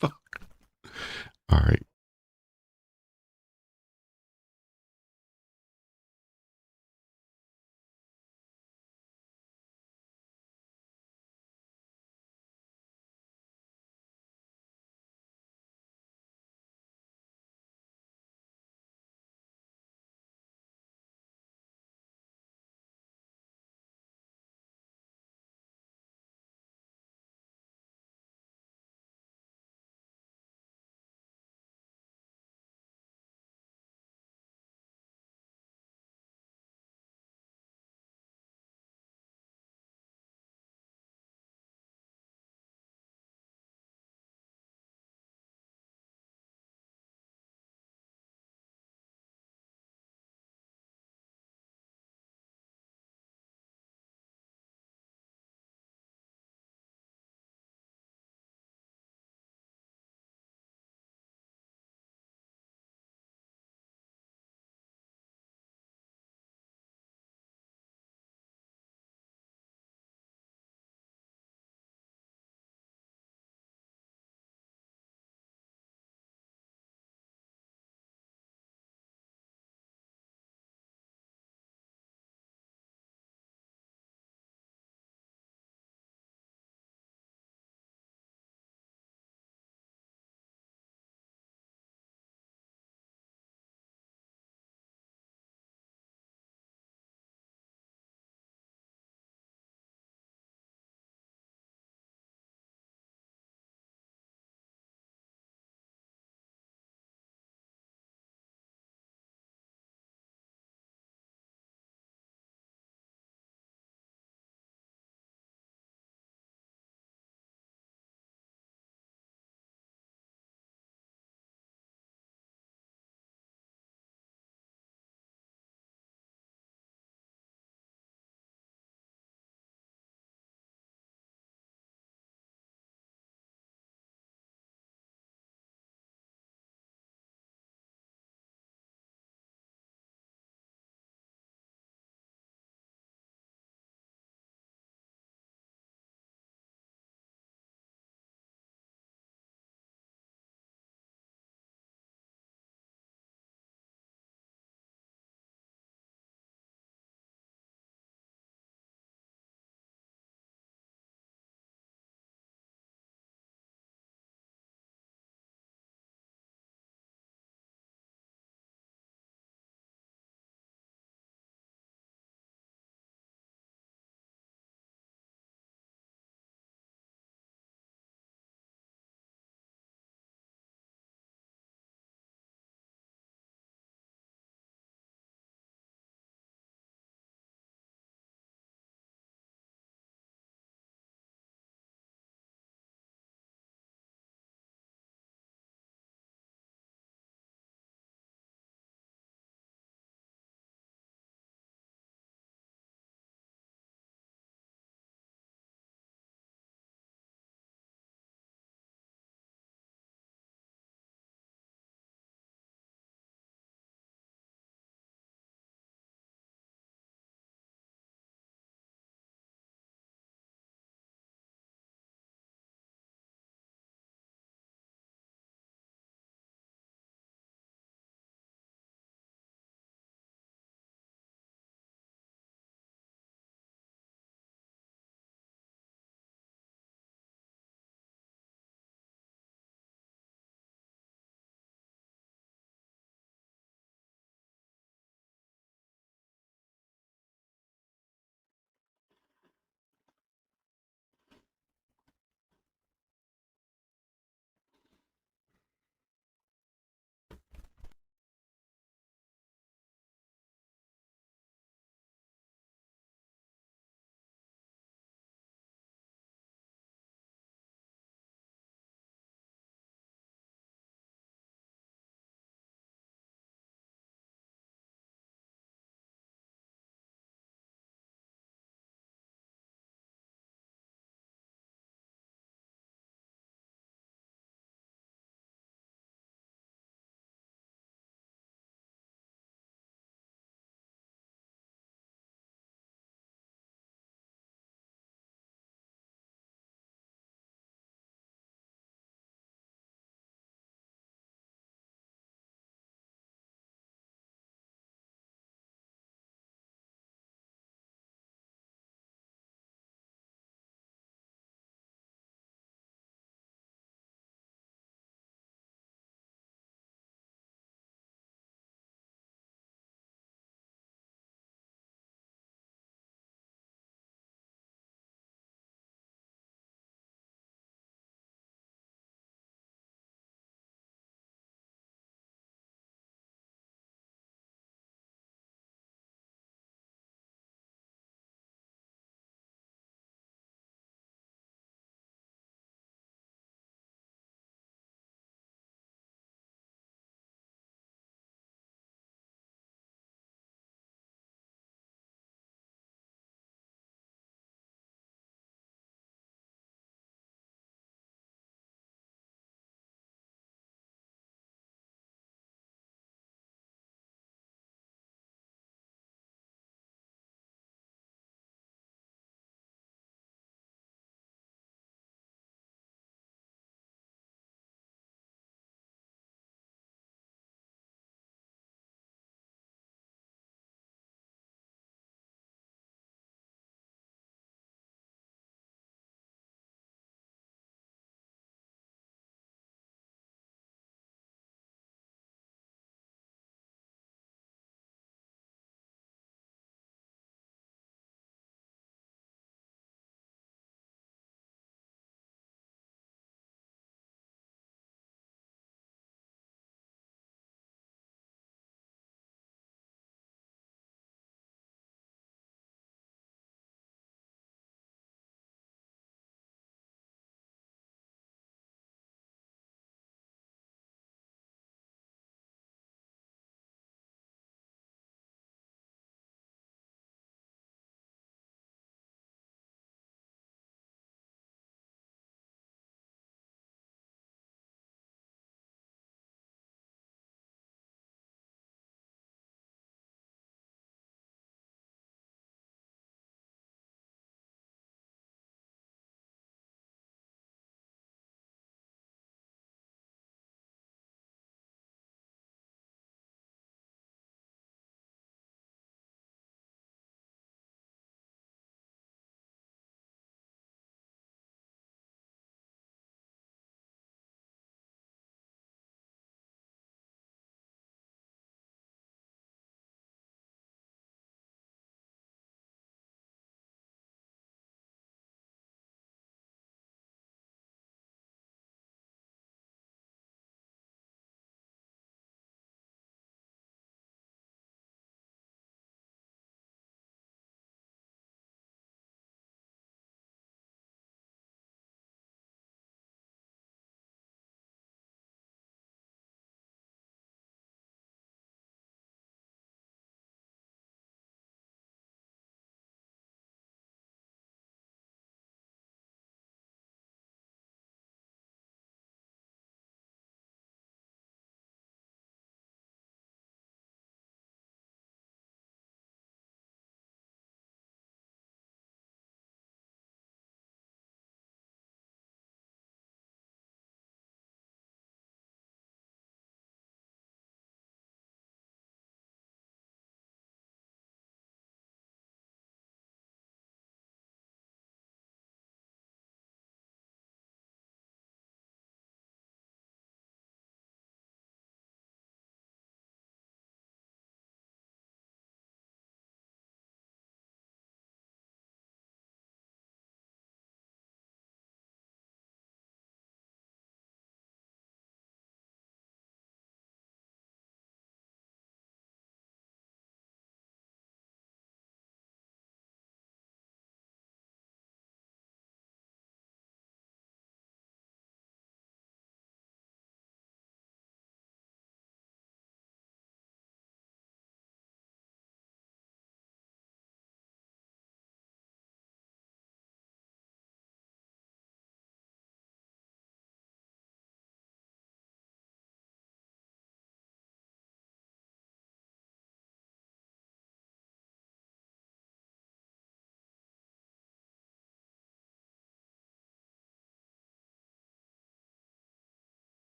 Fuck. All right.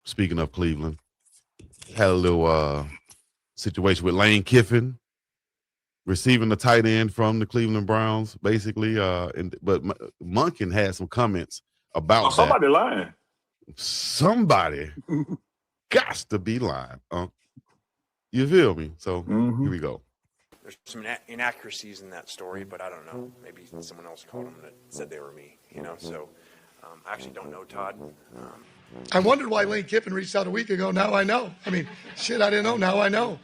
speaking of Cleveland, had a little situation with Lane Kiffin receiving the tight end from the Cleveland Browns, basically. But Monken had some comments about somebody lying. Somebody got to be lying. You feel me? So here we go. There's some inaccuracies in that story, but I don't know. Maybe someone else called them that said they were me, So I actually don't know, Todd. I wondered why Lane Kiffin reached out a week ago. Now I know. I mean, shit, I didn't know. Now I know.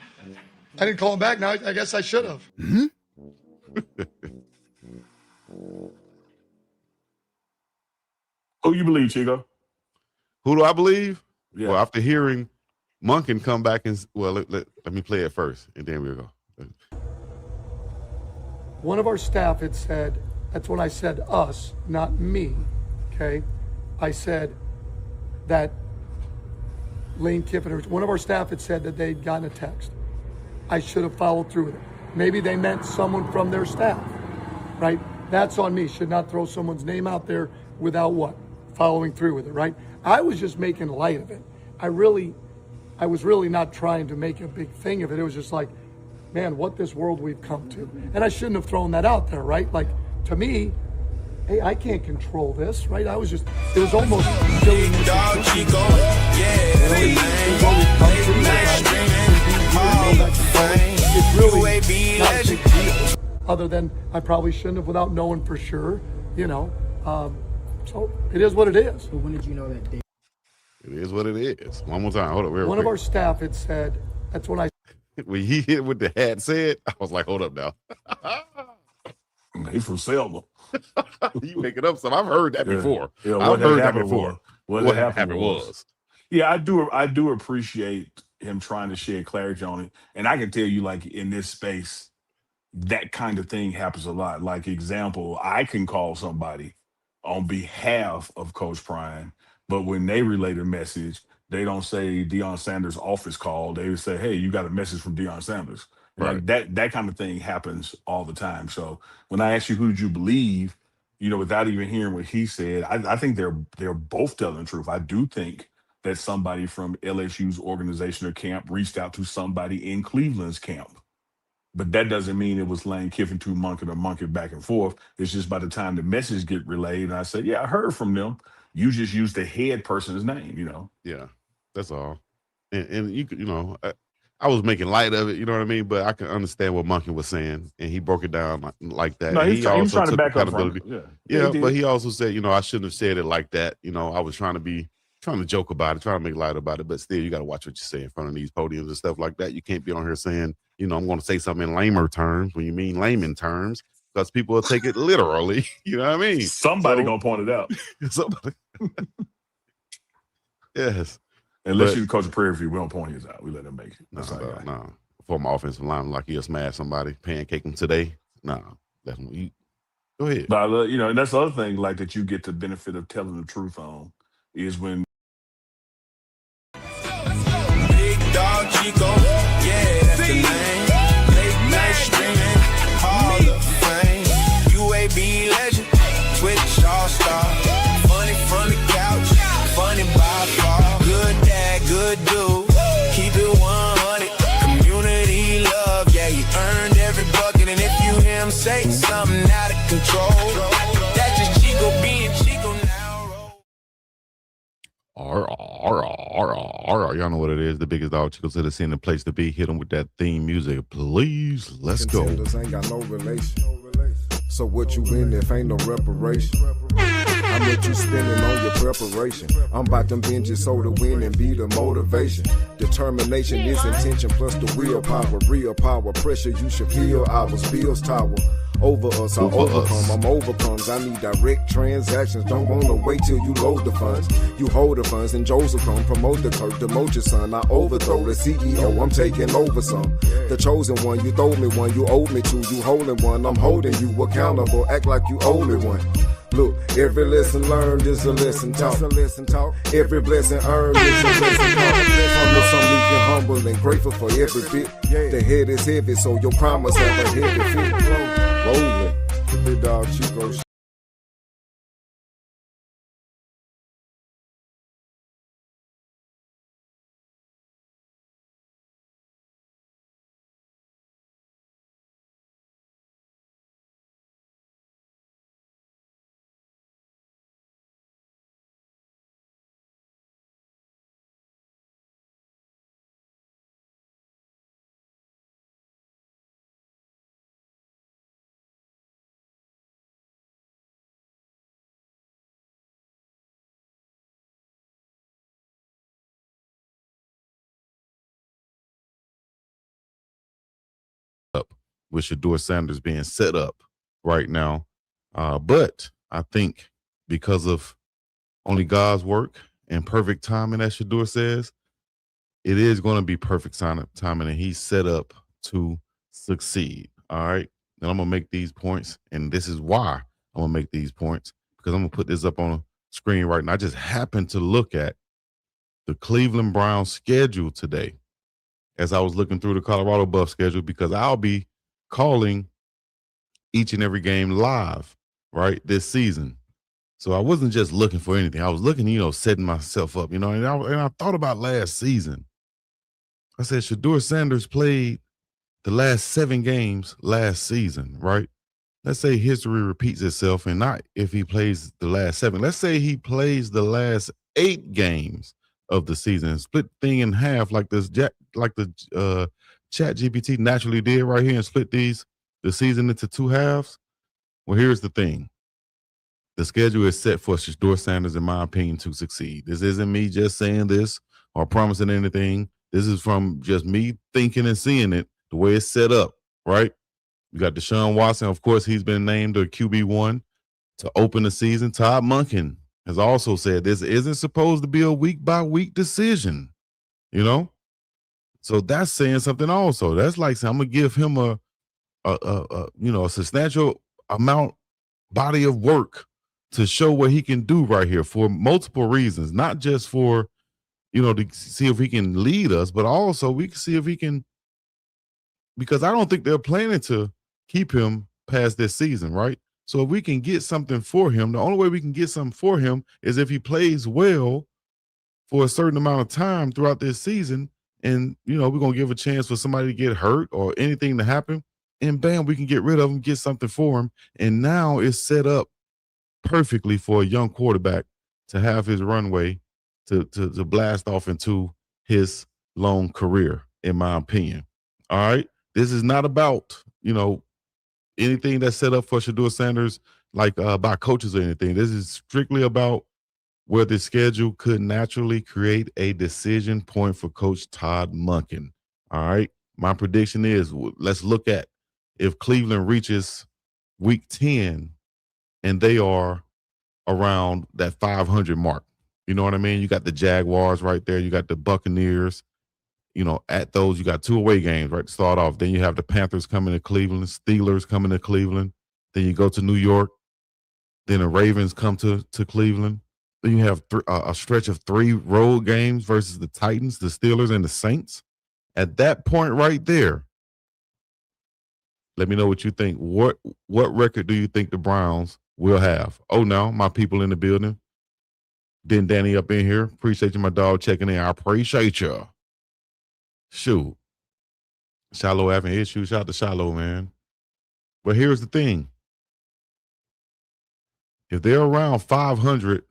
I didn't call him back. Now I guess I should have. Who you believe, Chico? Who do I believe? Yeah. Well, after hearing Monken come back and, let me play it first, and then we'll go. One of our staff had said, that's when I said us, not me, okay? I said that Lane Kiffin, one of our staff had said that they'd gotten a text. I should have followed through with it. Maybe they meant someone from their staff, right? That's on me. Should not throw someone's name out there without what? Following through with it, right? I was just making light of it. I was really not trying to make a big thing of it. It was just like, man, what this world we've come to. And I shouldn't have thrown that out there, right? Like, to me, hey, I can't control this, right? It was almost silly. BiggDogg Chico, yeah, It's really not a big deal. Other than I probably shouldn't have without knowing for sure, So it is what it is. But when did you know that day? It is what it is. One more time. Hold up. One of our staff had said, that's when I. When he hit what the hat said, I was like, hold up now. He's from Selma. You making up something. I've heard that before. Yeah, I've heard that before. What happened was. Yeah, I do appreciate him trying to shed clarity on it. And I can tell you, like, in this space, that kind of thing happens a lot. Like, example, I can call somebody on behalf of Coach Prime, but when they relay the message, they don't say Deion Sanders' office call. They would say, hey, you got a message from Deion Sanders. Right. Like that kind of thing happens all the time. So when I ask you, who did you believe, without even hearing what he said, I think they're both telling the truth. I do think that somebody from LSU's organization or camp reached out to somebody in Cleveland's camp. But that doesn't mean it was Lane Kiffin to monkey back and forth. It's just by the time the message get relayed, and I said, yeah, I heard from them. You just used the head person's name, Yeah, that's all. And I was making light of it, you know what I mean? But I can understand what Monken was saying, and he broke it down like that. No, he he was trying to back up from it. Yeah, but he also said, I shouldn't have said it like that. I was trying to joke about it, trying to make light about it, but still, you got to watch what you say in front of these podiums and stuff like that. You can't be on here saying, I'm going to say something in lamer terms when you mean layman terms, because people will take it literally. You know what I mean? Somebody gonna point it out. Somebody. Yes. Unless you coach a Prairie View, we don't point his out. We let him make it. No. Former offensive lineman like he'll smash somebody, pancake him today. No, that's when you go ahead. But and that's the other thing, like, that you get the benefit of telling the truth on is when BiggDogg Chico, yeah, that's the name. Late night streaming, Hall of Fame. UAB legend, Twitch all-star. Funny from the couch, funny by far. Good dad, good dude, keep it 100. Community love, yeah, he earned every bucket. And if you hear him say something out of control, that's just Chico being Chico now. Y'all know what it is. The biggest dog Chico said it's in the place to be. Hit them with that theme music, please. Let's go. Ain't got no relation. So what you win if ain't no reparation? How much you spending on your preparation? I'm about them binges so to win and be the motivation. Determination is intention plus the willpower. Real power, pressure you should feel. Ours bills tower. Over us, I overcome. I'm overcomes. I need direct transactions. Don't wanna wait till you load the funds. You hold the funds and Joe's will come. Promote the Kirk, demote your son. I overthrow the CEO. I'm taking over some. The chosen one, you throw me one. You owe me two. You holding one. I'm holding you accountable. Act like you owe me one. Look, every lesson learned is a lesson taught. Every blessing earned is a blessing taught. I'm just something you humble and grateful for every bit. The head is heavy, so your promise have a heavy fit. Rolling. BiggDogg Chico. with Shedeur Sanders being set up right now. But I think because of only God's work and perfect timing, as Shedeur says, it is going to be perfect timing, and he's set up to succeed. All right. And I'm going to make these points, and this is why I'm going to make these points, because I'm going to put this up on the screen right now. I just happened to look at the Cleveland Browns schedule today as I was looking through the Colorado Buff schedule, because I'll be calling each and every game live, right, this season. So I wasn't just looking for anything. I was looking, setting myself up, and I thought about last season. I said, Shedeur Sanders played the last 7 games last season, right? Let's say history repeats itself, and not if he plays the last 7. Let's say he plays the last 8 games of the season, split thing in half like the Chat GPT naturally did right here, and split the season into 2 halves. Well, here's the thing. The schedule is set for Shedeur Sanders, in my opinion, to succeed. This isn't me just saying this or promising anything. This is from just me thinking and seeing it the way it's set up, right? You got Deshaun Watson. Of course, he's been named a QB1 to open the season. Todd Monken has also said this isn't supposed to be a week-by-week decision, So that's saying something also. That's like saying I'm going to give him a substantial amount body of work to show what he can do right here for multiple reasons, not just for, to see if he can lead us, but also we can see if he can, because I don't think they're planning to keep him past this season, right? So if we can get something for him, the only way we can get something for him is if he plays well for a certain amount of time throughout this season. And, we're going to give a chance for somebody to get hurt or anything to happen. And bam, we can get rid of him, get something for him. And now it's set up perfectly for a young quarterback to have his runway to blast off into his long career, in my opinion. All right. This is not about, anything that's set up for Shedeur Sanders, like by coaches or anything. This is strictly about where the schedule could naturally create a decision point for Coach Todd Monken. All right. My prediction is, let's look at if Cleveland reaches week 10 and they are around that 500 mark. You know what I mean? You got the Jaguars right there. You got the Buccaneers. At those, you got 2 away games, right, to start off. Then you have the Panthers coming to Cleveland, Steelers coming to Cleveland. Then you go to New York. Then the Ravens come to Cleveland. Then you have a stretch of 3 road games versus the Titans, the Steelers, and the Saints. At that point right there, let me know what you think. What record do you think the Browns will have? Oh, no, my people in the building. Then Danny up in here. Appreciate you, my dog, checking in. I appreciate you. Shoot. Shiloh having issues. Shout out to Shiloh, man. But here's the thing. If they're around 500,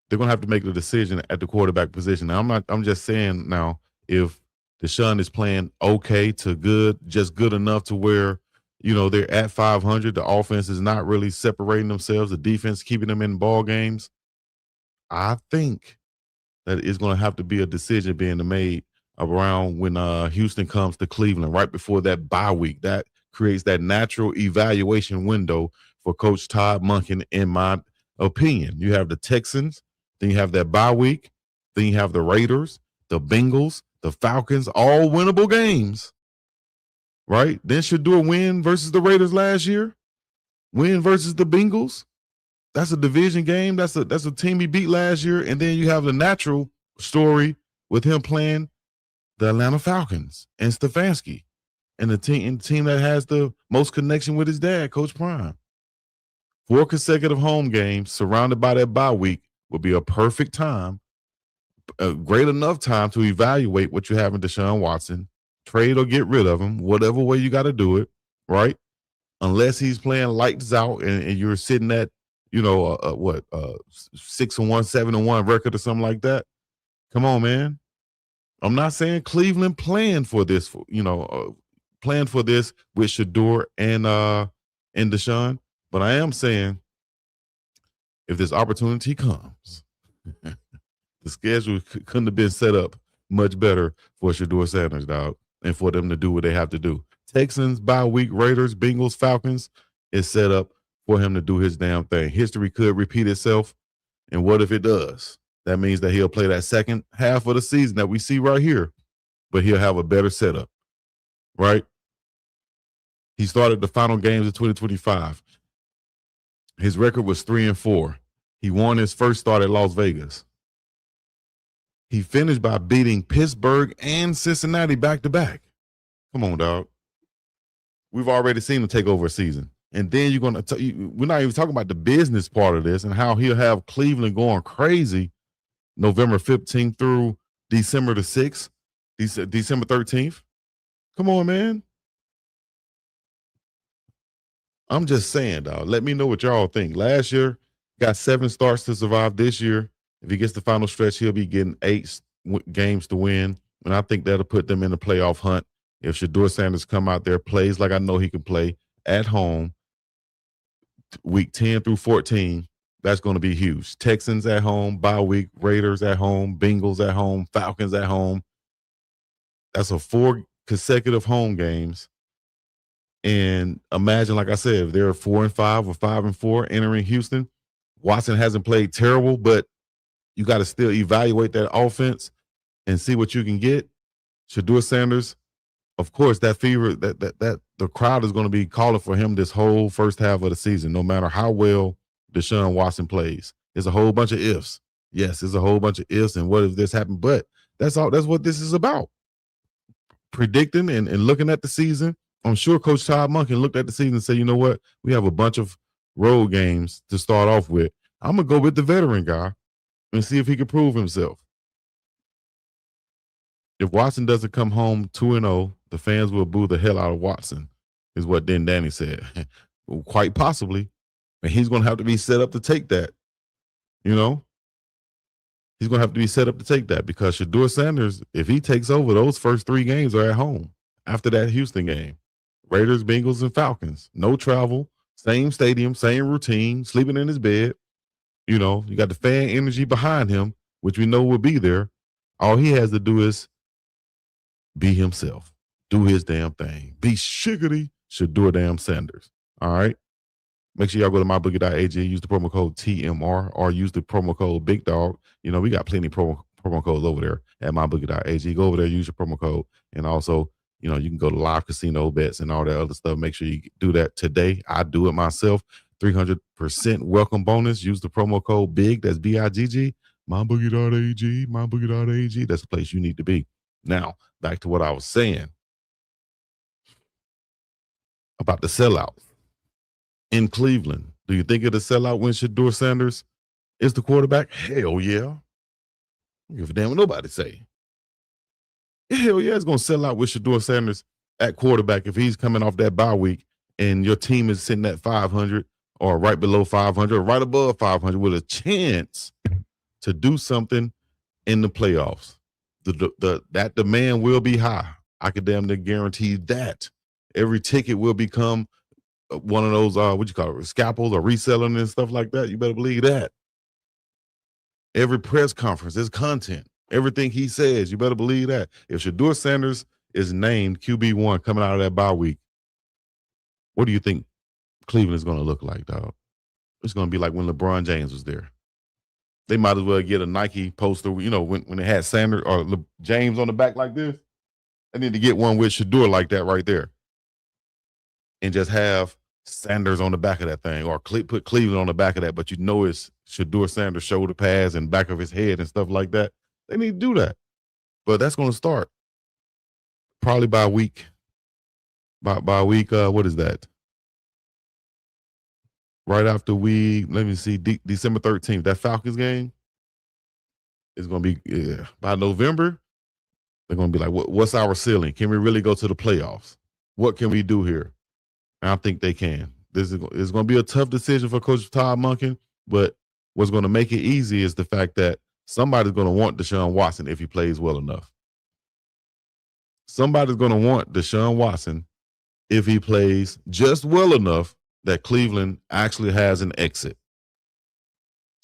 they're going to have to make the decision at the quarterback position. Now, I'm just saying now, if Deshaun is playing okay to good, just good enough to where, they're at 500, the offense is not really separating themselves, the defense keeping them in ball games, I think that it's going to have to be a decision being made around when Houston comes to Cleveland, right before that bye week. That creates that natural evaluation window for Coach Todd Monken, in my opinion. You have the Texans, then you have that bye week, then you have the Raiders, the Bengals, the Falcons, all winnable games, right? Then Shedeur win versus the Raiders last year, win versus the Bengals. That's a division game. That's a team he beat last year. And then you have the natural story with him playing the Atlanta Falcons and Stefanski, and the team that has the most connection with his dad, Coach Prime. 4 consecutive home games surrounded by that bye week would be a perfect time, a great enough time to evaluate what you have in Deshaun Watson, trade or get rid of him, whatever way you got to do it, right? Unless he's playing lights out and you're sitting at, 6-1, 7-1 record or something like that. Come on, man. I'm not saying Cleveland planned for this, planned for this with Shedeur and Deshaun, but I am saying if this opportunity comes, the schedule couldn't have been set up much better for Shedeur Sanders, dog, and for them to do what they have to do. Texans bye week, Raiders, Bengals, Falcons is set up for him to do his damn thing. History could repeat itself. And what if it does? That means that he'll play that second half of the season that we see right here, but he'll have a better setup, right? He started the final games of 2025. His record was 3-4. He won his first start at Las Vegas. He finished by beating Pittsburgh and Cincinnati back-to-back. Come on, dog. We've already seen him take over a season. And then you're going to we're not even talking about the business part of this and how he'll have Cleveland going crazy November 15th through December the 6th, December 13th. Come on, man. I'm just saying, dog. Let me know what y'all think. Last year, got 7 starts to survive. This year, if he gets the final stretch, he'll be getting 8 games to win. And I think that'll put them in the playoff hunt. If Shedeur Sanders come out there, plays like I know he can play at home, week 10 through 14, that's going to be huge. Texans at home, bye week, Raiders at home, Bengals at home, Falcons at home. That's a 4 consecutive home games. And imagine, like I said, if they're 4-5 or 5-4 entering Houston, Watson hasn't played terrible, but you got to still evaluate that offense and see what you can get. Shedeur Sanders, of course, that fever, that the crowd is going to be calling for him this whole first half of the season, no matter how well Deshaun Watson plays. There's a whole bunch of ifs. Yes, there's a whole bunch of ifs and what if this happened, but that's what this is about. Predicting and looking at the season. I'm sure Coach Todd Monken looked at the season and said, you know what? We have a bunch of road games to start off with. I'm going to go with the veteran guy and see if he can prove himself. If Watson doesn't come home 2-0, the fans will boo the hell out of Watson, is what Den Danny said. Well, quite possibly. And he's going to have to be set up to take that. You know? He's going to have to be set up to take that because Shedeur Sanders, if he takes over, those first 3 games are at home after that Houston game. Raiders, Bengals, and Falcons. No travel, same stadium, same routine, sleeping in his bed. You know, you got the fan energy behind him, which we know will be there. All he has to do is be himself. Do his damn thing. Be shiggity Shedeur damn Sanders. All right? Make sure y'all go to mybookie.ag, use the promo code TMR, or use the promo code BiggDogg. You know, we got plenty of promo codes over there at mybookie.ag. Go over there, use your promo code, and also, you know, you can go to live casino bets and all that other stuff. Make sure you do that today. I do it myself. 300% welcome bonus. Use the promo code BIG. That's BIGG. Mybookie.ag. Mybookie.ag. That's the place you need to be. Now, back to what I was saying about the sellout in Cleveland. Do you think it'll sell out when Shedeur Sanders is the quarterback? Hell yeah. I don't give a damn what nobody say. Hell yeah, it's going to sell out with Shedeur Sanders at quarterback if he's coming off that bye week and your team is sitting at 500 or right below 500 or right above 500 with a chance to do something in the playoffs. That demand will be high. I could damn near guarantee that. Every ticket will become one of those, what you call it, scalpels or reselling and stuff like that. You better believe that. Every press conference is content. Everything he says, you better believe that. If Shedeur Sanders is named QB1 coming out of that bye week, what do you think Cleveland is going to look like, dog? It's going to be like when LeBron James was there. They might as well get a Nike poster, you know, when they had Sanders or James on the back like this. They need to get one with Shedeur like that right there. And just have Sanders on the back of that thing or put Cleveland on the back of that, but you know it's Shedeur Sanders shoulder pads and back of his head and stuff like that. They need to do that. But that's going to start probably by week. By week, what is that? Right after let me see, December 13th, that Falcons game is going to be, by November, they're going to be like, what's our ceiling? Can we really go to the playoffs? What can we do here? And I think they can. It's going to be a tough decision for Coach Todd Monken, but what's going to make it easy is the fact that somebody's going to want Deshaun Watson if he plays well enough. Somebody's going to want Deshaun Watson if he plays just well enough that Cleveland actually has an exit.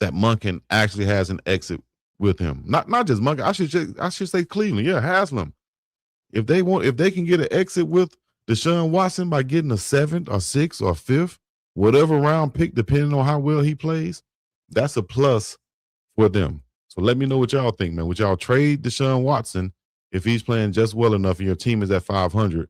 That Monken actually has an exit with him. Not just Monken. I should say Cleveland. Yeah, Haslam. If they can get an exit with Deshaun Watson, by getting a 7th or 6th or 5th, whatever round pick, depending on how well he plays, that's a plus for them. So let me know what y'all think, man. Would y'all trade Deshaun Watson if he's playing just well enough and your team is at 500?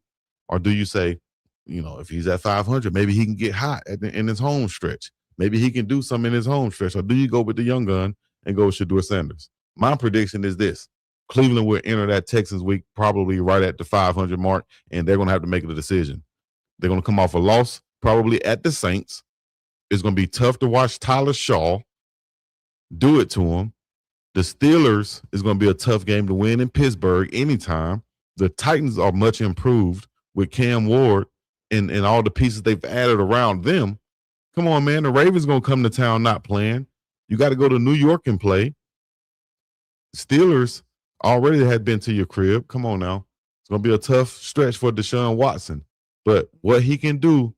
Or do you say, if he's at 500, maybe he can get hot in his home stretch. Maybe he can do something in his home stretch. Or do you go with the young gun and go with Shedeur Sanders? My prediction is this. Cleveland will enter that Texans week probably right at the 500 mark, and they're going to have to make a decision. They're going to come off a loss probably at the Saints. It's going to be tough to watch Tyler Shaw do it to him. The Steelers is going to be a tough game to win in Pittsburgh anytime. The Titans are much improved with Cam Ward and all the pieces they've added around them. Come on, man. The Ravens going to come to town not playing. You got to go to New York and play. Steelers already had been to your crib. Come on now. It's going to be a tough stretch for Deshaun Watson. But what he can do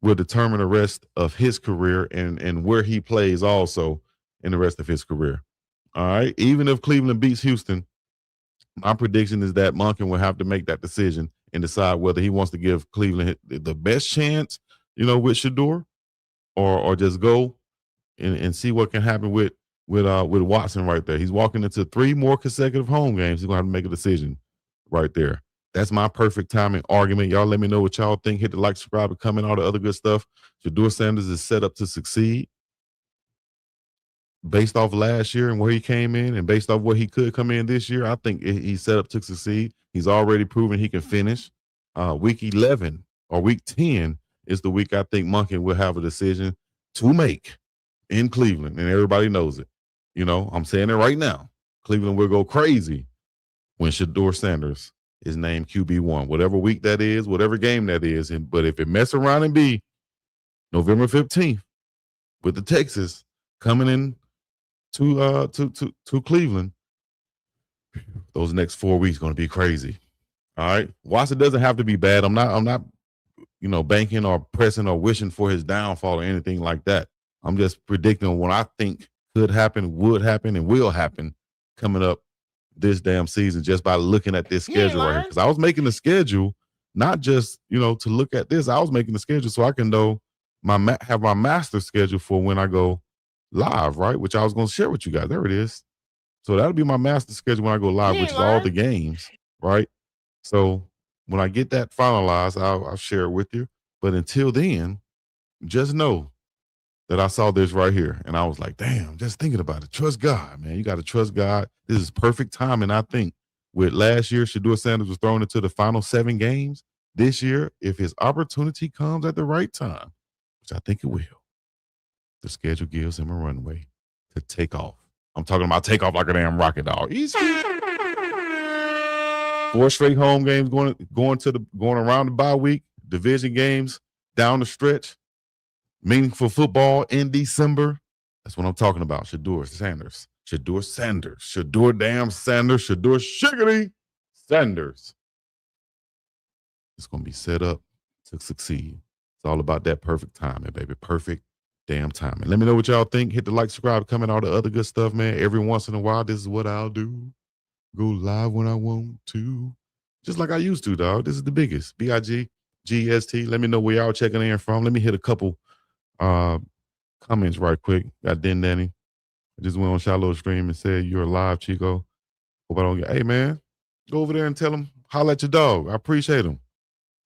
will determine the rest of his career and where he plays also in the rest of his career. All right. Even if Cleveland beats Houston, my prediction is that Monken will have to make that decision and decide whether he wants to give Cleveland the best chance, with Shedeur, or just go and see what can happen with Watson right there. He's walking into 3 more consecutive home games. He's going to have to make a decision right there. That's my perfect timing argument. Y'all let me know what y'all think. Hit the like, subscribe, and comment, all the other good stuff. Shedeur Sanders is set up to succeed based off last year and where he came in and based off where he could come in this year. I think he's set up to succeed. He's already proven he can finish. Week 11 or week 10 is the week I think Monken will have a decision to make in Cleveland, and everybody knows it. I'm saying it right now. Cleveland will go crazy when Shedeur Sanders is named QB1, whatever week that is, whatever game that is. But if it mess around and be November 15th with the Texans coming in to Cleveland, those next 4 weeks going to be crazy. All right. Watson doesn't have to be bad. I'm not banking or pressing or wishing for his downfall or anything like that. I'm just predicting what I think could happen, would happen, and will happen coming up this damn season just by looking at this schedule right here. Because I was making the schedule not just, to look at this. I was making the schedule so I can know have my master schedule for when I go live, right? Which I was going to share with you guys. There it is. So that'll be my master schedule when I go live, which is all the games, right? So when I get that finalized, I'll share it with you. But until then, just know that I saw this right here. And I was like, damn, just thinking about it. Trust God, man. You got to trust God. This is perfect timing, I think. With last year, Shedeur Sanders was thrown into the final 7 games. This year, if his opportunity comes at the right time, which I think it will, the schedule gives him a runway to take off. I'm talking about take off like a damn rocket dog. Easy. 4 straight home games going around the bye week, division games down the stretch, meaningful football in December. That's what I'm talking about. Shedeur Sanders. Shedeur Sanders. Shedeur damn Sanders. Shedeur shiggity Sanders. It's going to be set up to succeed. It's all about that perfect timing, baby. Perfect damn timing. Let me know what y'all think. Hit the like, subscribe, comment, all the other good stuff, man. Every once in a while, this is what I'll do. Go live when I want to. Just like I used to, dog. This is the biggest. BIGGST. Let me know where y'all checking in from. Let me hit a couple comments right quick. Got Danny. I just went on Shallow Stream and said, you're live, Chico. Hope I don't get, hey, man, go over there and tell him, holla at your dog. I appreciate him.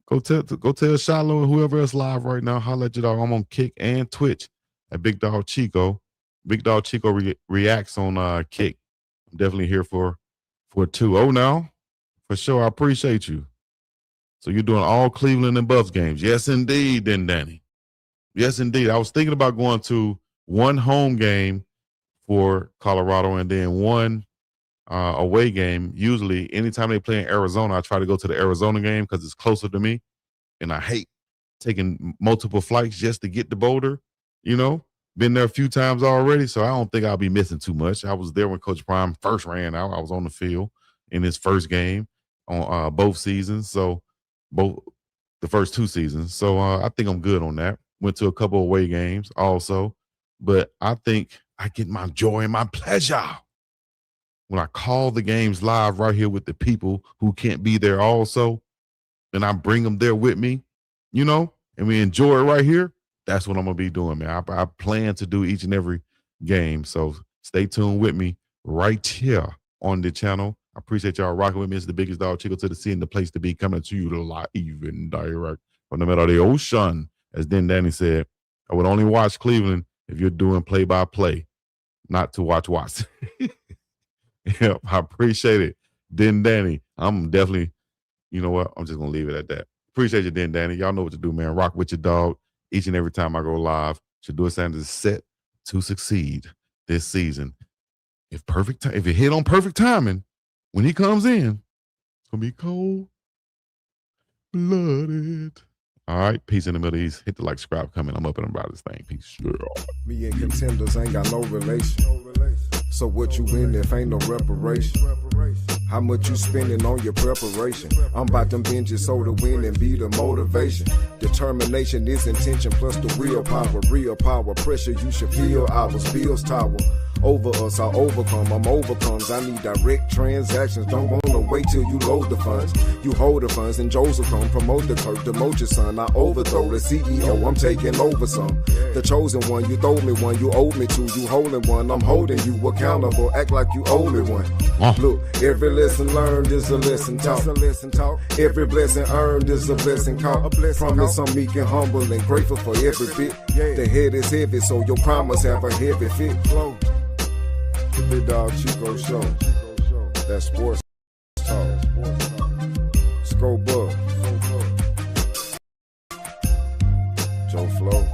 Go tell Shallow and whoever else live right now, holla at your dog. I'm on Kick and Twitch at BiggDogg Chico. BiggDogg Chico reacts on Kick. I'm definitely here for 2-0 now. For sure, I appreciate you. So you're doing all Cleveland and Buffs games. Yes, indeed, then, Danny. Yes, indeed. I was thinking about going to one home game for Colorado and then one away game. Usually, anytime they play in Arizona, I try to go to the Arizona game because it's closer to me. And I hate taking multiple flights just to get to Boulder, Been there a few times already, so I don't think I'll be missing too much. I was there when Coach Prime first ran out. I was on the field in his first game on both seasons. So the first 2 seasons. So I think I'm good on that. Went to a couple away games also. But I think I get my joy and my pleasure when I call the games live right here with the people who can't be there also. and I bring them there with me, and we enjoy it right here, that's what I'm going to be doing, man. I plan to do each and every game. So stay tuned with me right here on the channel. I appreciate y'all rocking with me. It's the biggest dog Chico to the sea and the place to be, coming to you live and direct from the middle of the ocean. As then Danny said, I would only watch Cleveland if you're doing play-by-play, not to watch Watson. Yeah, I appreciate it. Den Danny, I'm definitely, you know what? I'm just going to leave it at that. Appreciate you, Den Danny. Y'all know what to do, man. Rock with your dog each and every time I go live. Shedeur Sanders is set to succeed this season. If it hit on perfect timing, when he comes in, it's going to be cold-blooded. All right, peace in the Middle East. Hit the like, subscribe, comment. I'm up and about this thing. Peace. Me and contenders ain't got no relation. So what you win if ain't no reparation? How much you spending on your preparation? I'm about them binges so to win and be the motivation. Determination is intention plus the willpower. Real power, pressure you should feel ours. Bills tower. Over us, I overcome, I'm overcomes. I need direct transactions. Don't wanna wait till you load the funds. You hold the funds and Joseph come promote the curve, demote your son. I overthrow the CEO, I'm taking over some. The chosen one, you throw me one, you owe me two. You holding one, I'm holding you accountable. Act like you owe me one. Look, every lesson learned is a lesson taught. Every blessing earned is a blessing caught. Promise I'm meek and humble and grateful for every bit. The head is heavy, so your promise have a heavy fit. The BiggDogg Chico Show. That sports talk. Scope Bug. Joe Flo.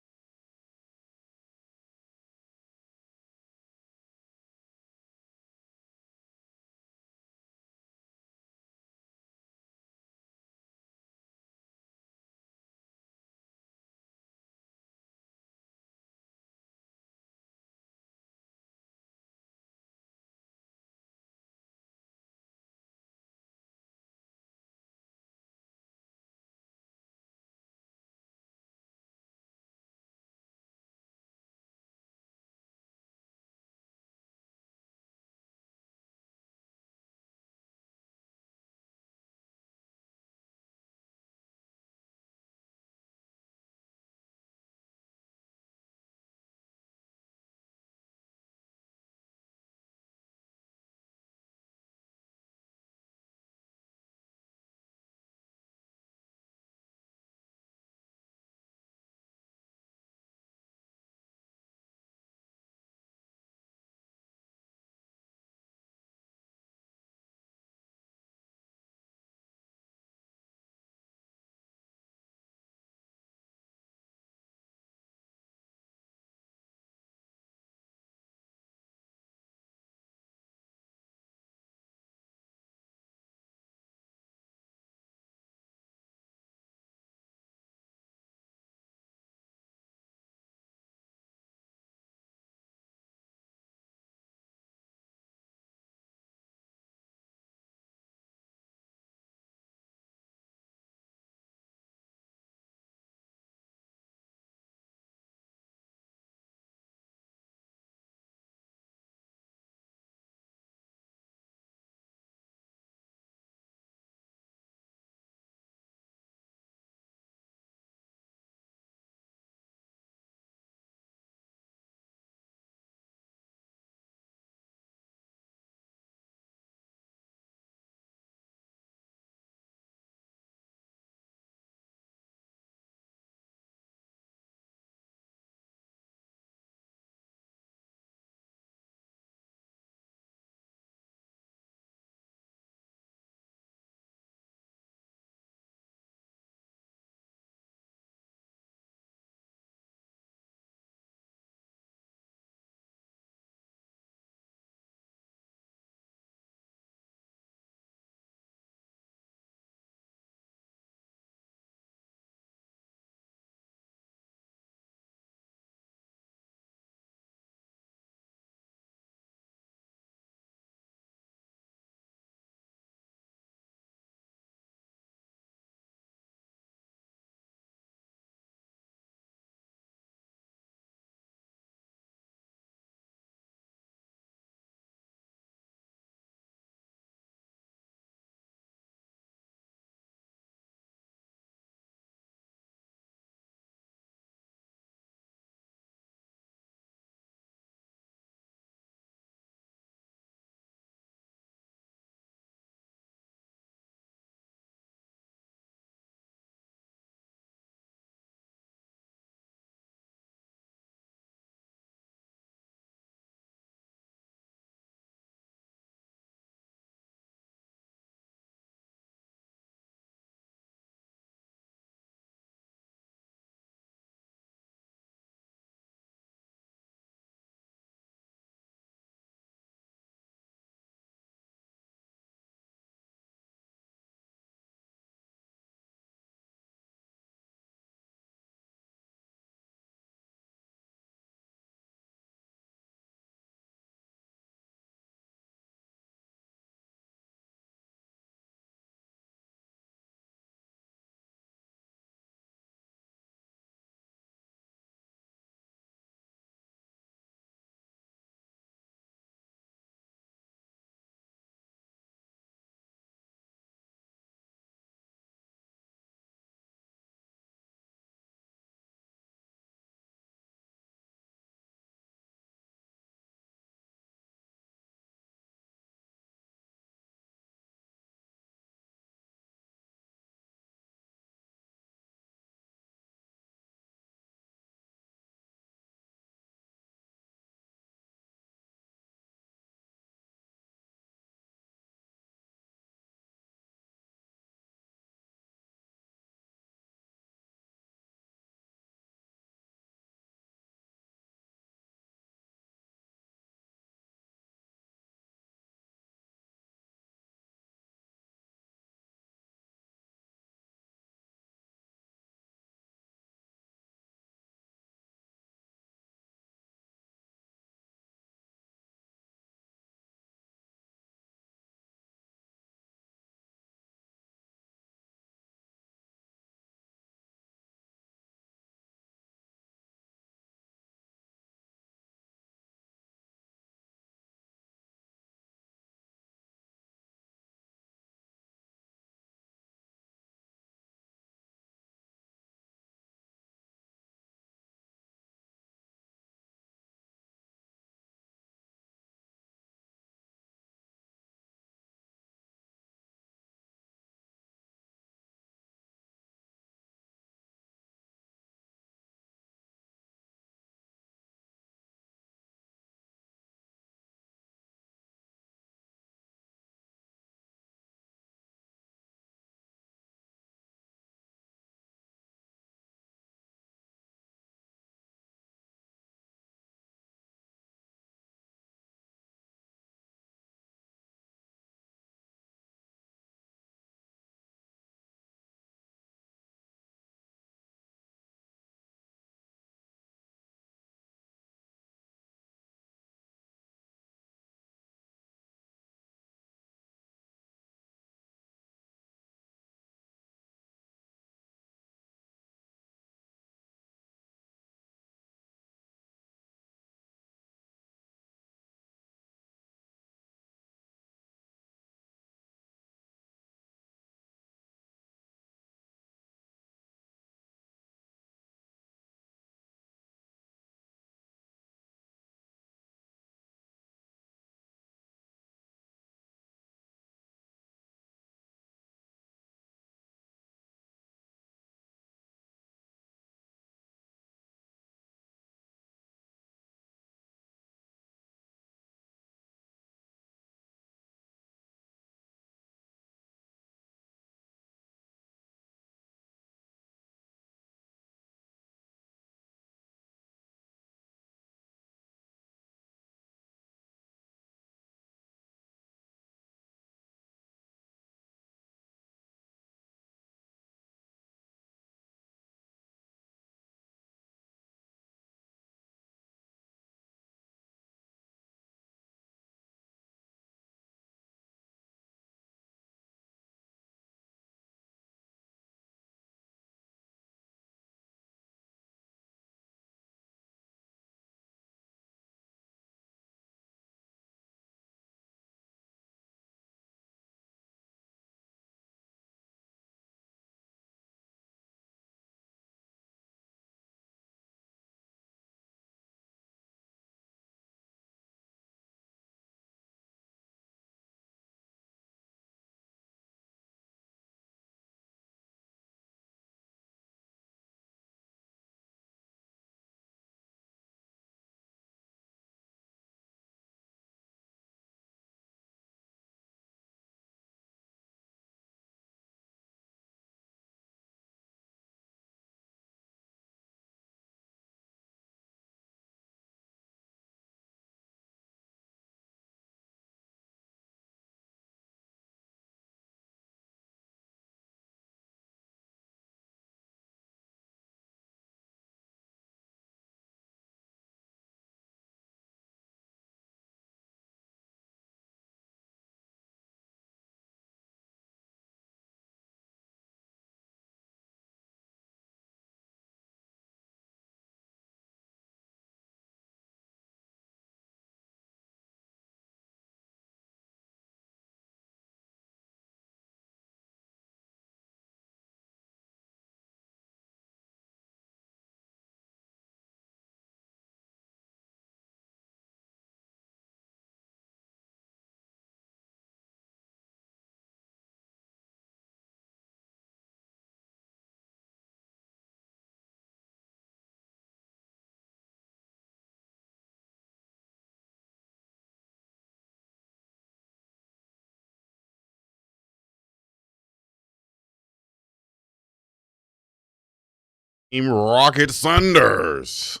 Team Rocket Sanders.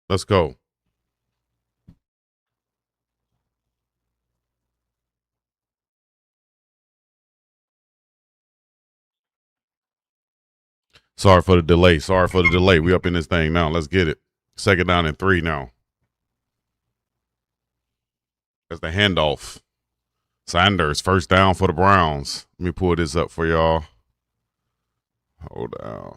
Let's go. Sorry for the delay. We up in this thing now. Let's get it. 2nd down and 3 now. That's the handoff. Sanders, 1st down for the Browns. Let me pull this up for y'all. Hold on.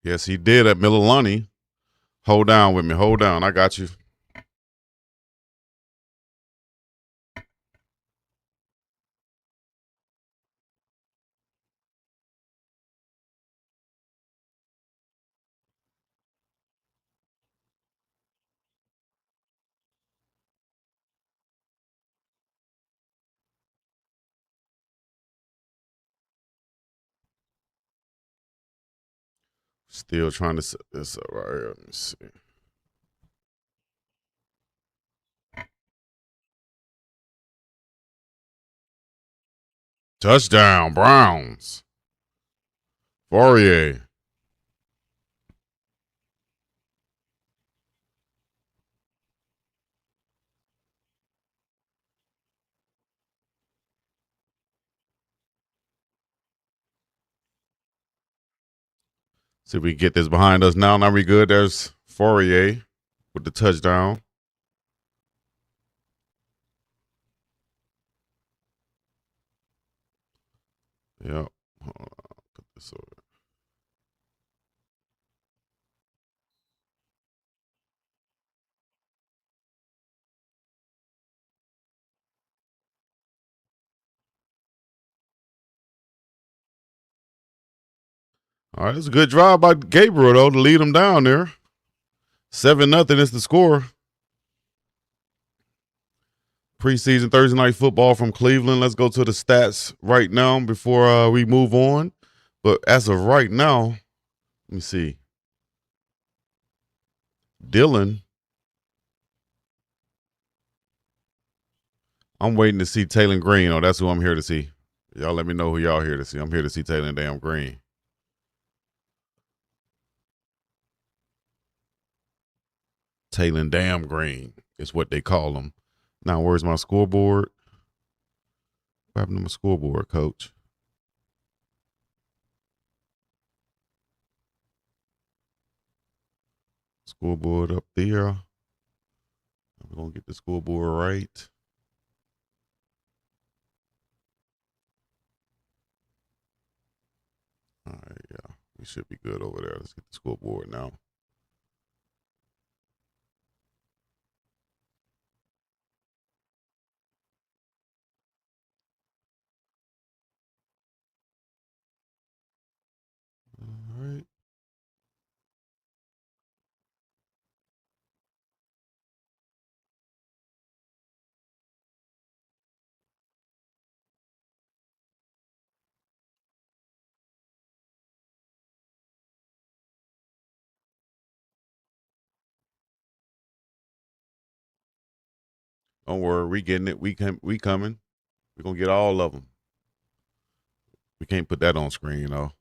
Yes, he did at Mililani. Hold down with me. Hold down. I got you. Still trying to set this up right here. Let me see. Touchdown, Browns. Fourier. See if we get this behind us now. Now we good. There's Fourier with the touchdown. Yep. Hold on. Put this over. All right, it's a good drive by Gabriel, though, to lead him down there. 7-0 is the score. Preseason Thursday night football from Cleveland. Let's go to the stats right now before we move on. But as of right now, let me see. Dylan. I'm waiting to see Taylor Green. Oh, that's who I'm here to see. Y'all let me know who y'all here to see. I'm here to see Taylor damn Green. Taylor damn Green is what they call him. Now, where's my scoreboard? What happened to my scoreboard, coach? Scoreboard up there. I'm going to get the scoreboard right. All right, yeah. We should be good over there. Let's get the scoreboard now. All right. Don't worry, we getting it. We coming. We're gonna get all of them. We can't put that on screen, you know.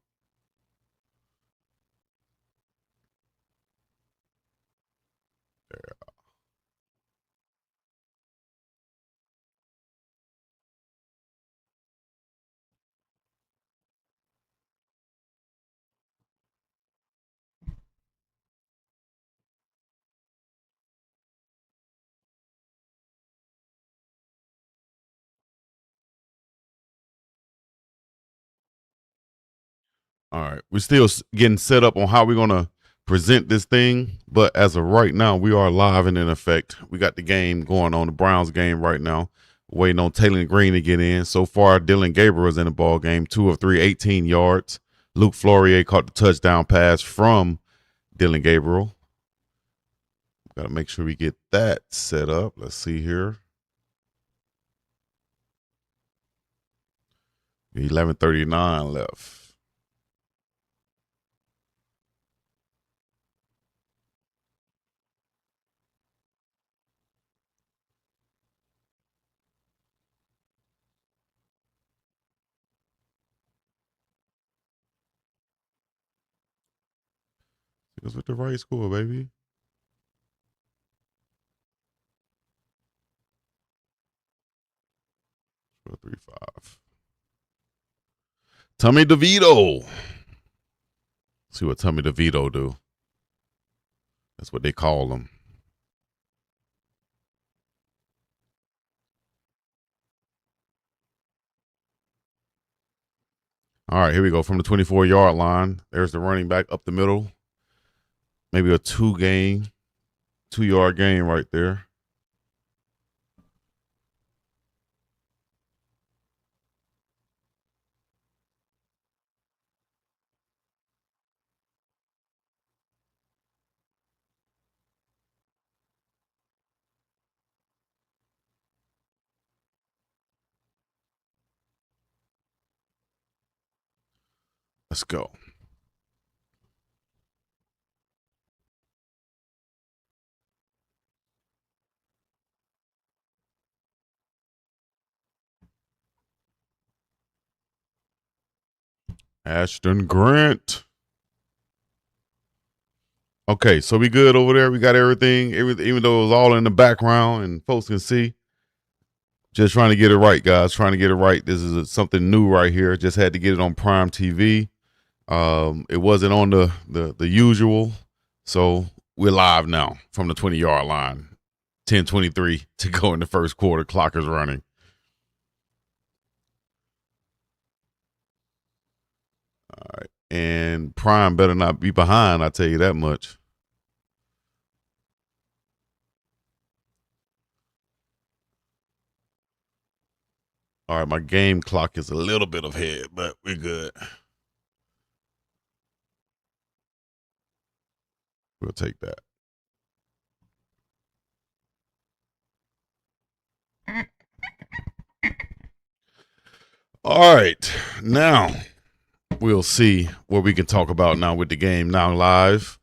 All right. We're still getting set up on how we're going to present this thing. But as of right now, we are live and in effect. We got the game going on, the Browns game right now. Waiting on Taylor Green to get in. So far, Dylan Gabriel is in the ball game. 2 of 3, 18 yards. Luke Flourier caught the touchdown pass from Dylan Gabriel. Got to make sure we get that set up. Let's see here. 11:39 left. It was with the right score, baby. Four, 3, 5. Tommy DeVito. See what Tommy DeVito do. That's what they call him. All right, here we go. From the 24-yard line, there's the running back up the middle. Maybe a 2-yard gain right there. Let's go. Ashton Grant. Okay, so we good over there. We got everything, even though it was all in the background and folks can see. Just trying to get it right, guys. Trying to get it right. This is something new right here. Just had to get it on Prime TV. It wasn't on the usual. So we're live now from the 20-yard line. 10:23 to go in the first quarter. Clock is running. All right. And Prime better not be behind, I tell you that much. All right, my game clock is a little bit ahead, but we're good. We'll take that. All right, now we'll see what we can talk about now with the game now live.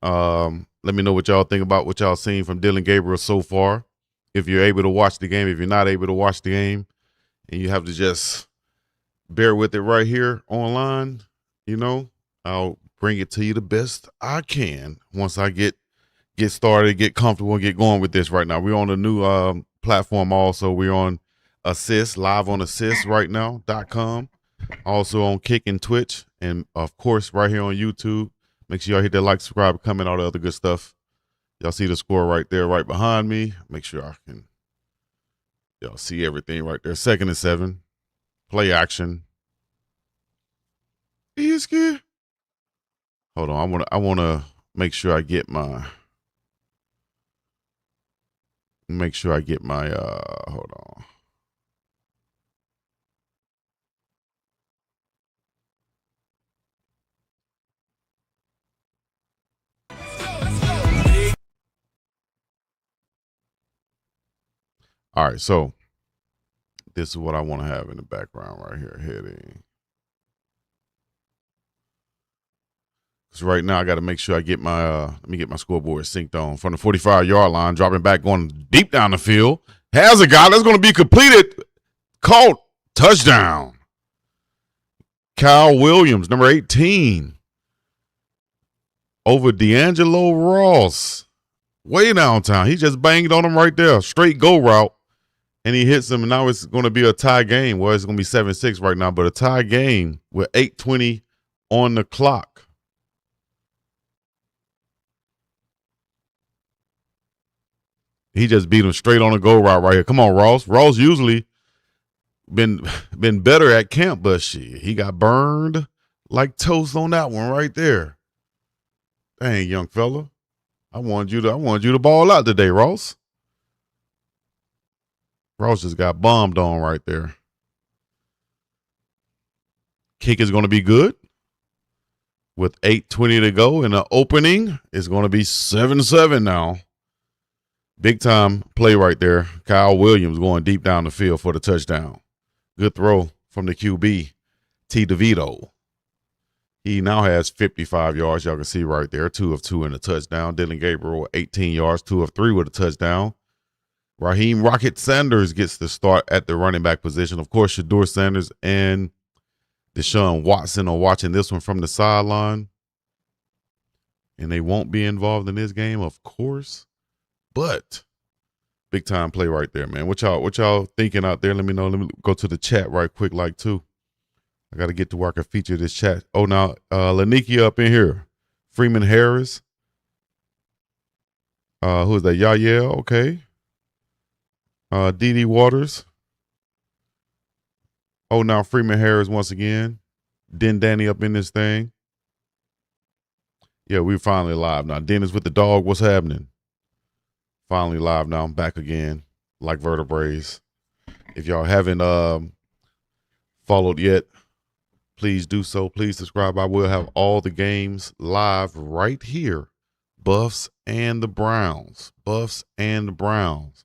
Let me know what y'all think about what y'all seen from Dylan Gabriel so far. If you're able to watch the game, if you're not able to watch the game, and you have to just bear with it right here online, I'll bring it to you the best I can once I get started, get comfortable, and get going with this right now. We're on a new platform also. We're on Assist, live on Assist right now.com. Also on Kick and Twitch. And, of course, right here on YouTube. Make sure y'all hit that like, subscribe, comment, all the other good stuff. Y'all see the score right there, right behind me. Make sure y'all see everything right there. 2nd and 7. Play action. Easy. Hold on. I wanna make sure I get my hold on. All right, so this is what I want to have in the background right here, heading. Because right now I got to make sure I get my let me get my scoreboard synced on from the 45-yard line, dropping back, going deep down the field. Has a guy that's going to be completed. Caught. Touchdown. Kyle Williams, number 18. Over D'Angelo Ross. Way downtown. He just banged on him right there. Straight go route. And he hits him, and now it's going to be a tie game. Well, it's going to be 7-6 right now, but a tie game with 8:20 on the clock. He just beat him straight on a go route right here. Come on, Ross. Ross usually been better at camp, but shit, he got burned like toast on that one right there. Dang, young fella. I wanted you to ball out today, Ross. Ross just got bombed on right there. Kick is going to be good. With 8:20 to go in the opening, it's going to be 7-7 now. Big time play right there. Kyle Williams going deep down the field for the touchdown. Good throw from the QB, T. DeVito. He now has 55 yards. Y'all can see right there, 2 of 2 in the touchdown. Dylan Gabriel, 18 yards, 2 of 3 with a touchdown. Raheem Rocket Sanders gets the start at the running back position. Of course, Shedeur Sanders and Deshaun Watson are watching this one from the sideline. And they won't be involved in this game, of course. But big time play right there, man. What y'all thinking out there? Let me know. Let me go to the chat right quick, like too. I got to get to where I can feature this chat. Oh, now Laniki up in here. Freeman Harris. Who is that? Yeah, okay. D.D. Waters. Oh, now Freeman Harris once again. Den Danny up in this thing. Yeah, we're finally live now. Dennis with the dog. What's happening? Finally live now. I'm back again, like vertebraes. If y'all haven't followed yet, please do so. Please subscribe. I will have all the games live right here. Buffs and the Browns. Buffs and the Browns.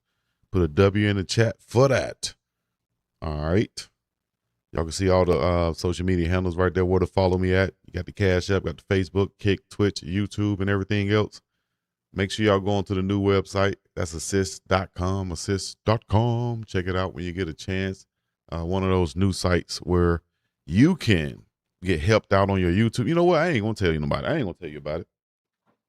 Put a W in the chat for that. All right. Y'all can see all the social media handles right there where to follow me at. You got the Cash App, got the Facebook, Kick, Twitch, YouTube, and everything else. Make sure y'all go on to the new website. That's assist.com, assist.com. Check it out when you get a chance. One of those new sites where you can get helped out on your YouTube. You know what? I ain't going to tell you nobody. I ain't going to tell you about it.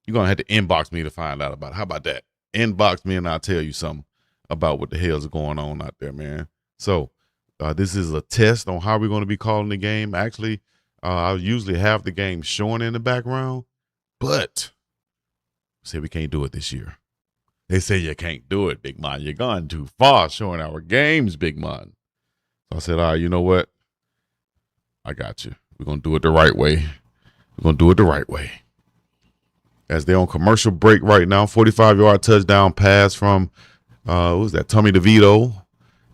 You're going to have to inbox me to find out about it. How about that? Inbox me and I'll tell you something about what the hell's going on out there, man. So, this is a test on how we're going to be calling the game. Actually, I usually have the game showing in the background, but say we can't do it this year. They say you can't do it, Big Man. You're gone too far showing our games, Big Man. So I said, all right, you know what? I got you. We're going to do it the right way. We're going to do it the right way. As they're on commercial break right now, 45-yard touchdown pass from, who's that? Tommy DeVito.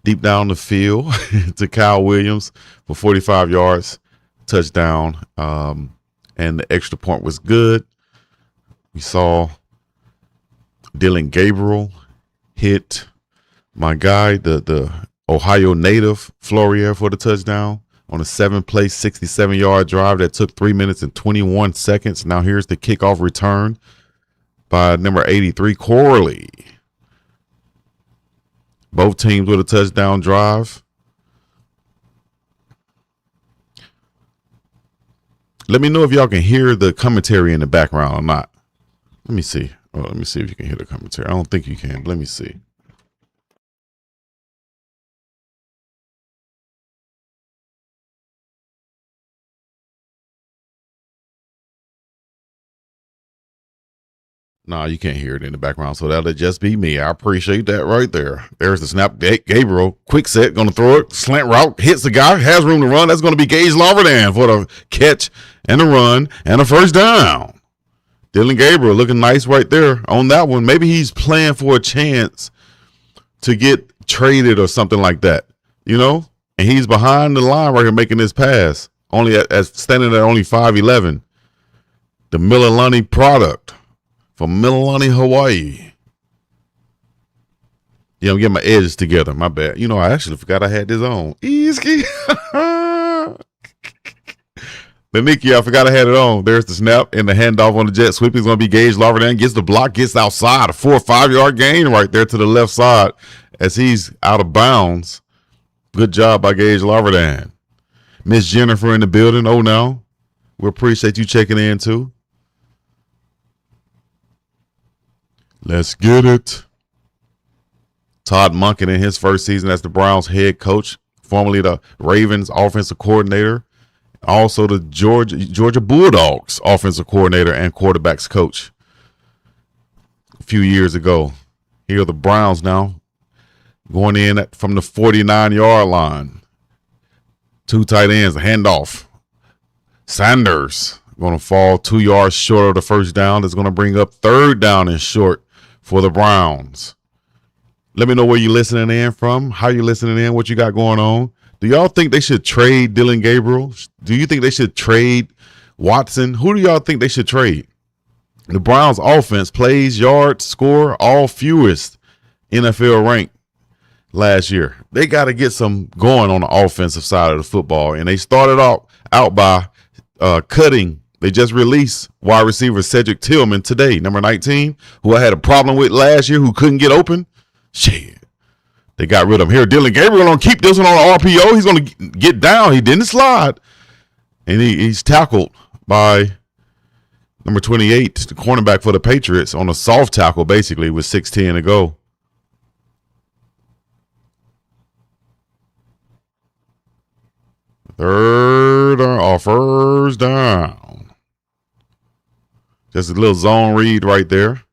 Deep down the field to Kyle Williams for 45 yards, touchdown, and the extra point was good. We saw Dylan Gabriel hit my guy, the Ohio native, Flourier, for the touchdown on a 7-play, 67-yard drive that took 3 minutes and 21 seconds. Now here's the kickoff return by number 83, Corley. Both teams with a touchdown drive. Let me know if y'all can hear the commentary in the background or not. Let me see. Oh, let me see if you can hear the commentary. I don't think you can. But let me see. Nah, you can't hear it in the background, so that'll just be me. I appreciate that right there. There's the snap. Gabriel, quick set, going to throw it. Slant route, hits the guy, has room to run. That's going to be Gage Larverdan for the catch and the run and a first down. Dylan Gabriel looking nice right there on that one. Maybe he's playing for a chance to get traded or something like that, you know? And he's behind the line right here making this pass, only as standing at only 5'11". The Mililani product. From Mililani, Hawaii. Yeah, I'm getting my edges together. My bad. You know, I actually forgot I had this on. Easy. Nikki, I forgot I had it on. There's the snap and the handoff on the jet sweep. It's going to be Gage Larverdan. Gets the block, gets outside. A 4 or 5 yard gain right there to the left side as he's out of bounds. Good job by Gage Larverdan. Miss Jennifer in the building. Oh, no. We appreciate you checking in, too. Let's get it. Todd Monken in his first season as the Browns head coach, formerly the Ravens offensive coordinator, also the Georgia Bulldogs offensive coordinator and quarterbacks coach a few years ago. Here are the Browns now going in from the 49-yard line. 2 tight ends, a handoff. Sanders going to fall 2 yards short of the first down. That's going to bring up 3rd down and short for the Browns. Let me know where you're listening in from, how you listening in, what you got going on. Do y'all think they should trade Dylan Gabriel? Do you think they should trade Watson? Who do y'all think they should trade? The Browns offense, plays, yards, score, all fewest NFL ranked last year. They got to get some going on the offensive side of the football. And they started out by cutting. They just released wide receiver Cedric Tillman today, number 19, who I had a problem with last year, who couldn't get open. Shit. They got rid of him. Here, Dylan Gabriel going to keep this one on the RPO. He's going to get down. He didn't slide. And he's tackled by number 28, the cornerback for the Patriots, on a soft tackle, basically, with 6:10 to go. First down. Just a little zone read right there.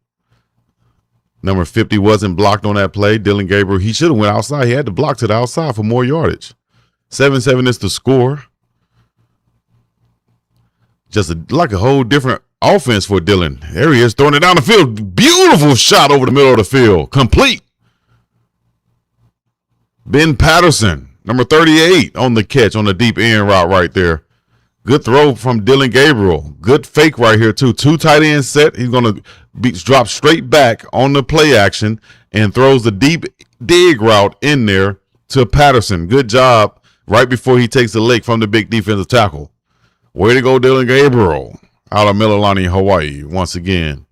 Number 50 wasn't blocked on that play. Dylan Gabriel, he should have went outside. He had to block to the outside for more yardage. 7-7 is the score. Just like a whole different offense for Dylan. There he is, throwing it down the field. Beautiful shot over the middle of the field. Complete. Ben Patterson, number 38, on the catch on the deep end route right there. Good throw from Dylan Gabriel. Good fake right here, too. 2 tight end set. He's going to drop straight back on the play action and throws the deep dig route in there to Patterson. Good job right before he takes the lick from the big defensive tackle. Way to go, Dylan Gabriel, out of Mililani, Hawaii, once again.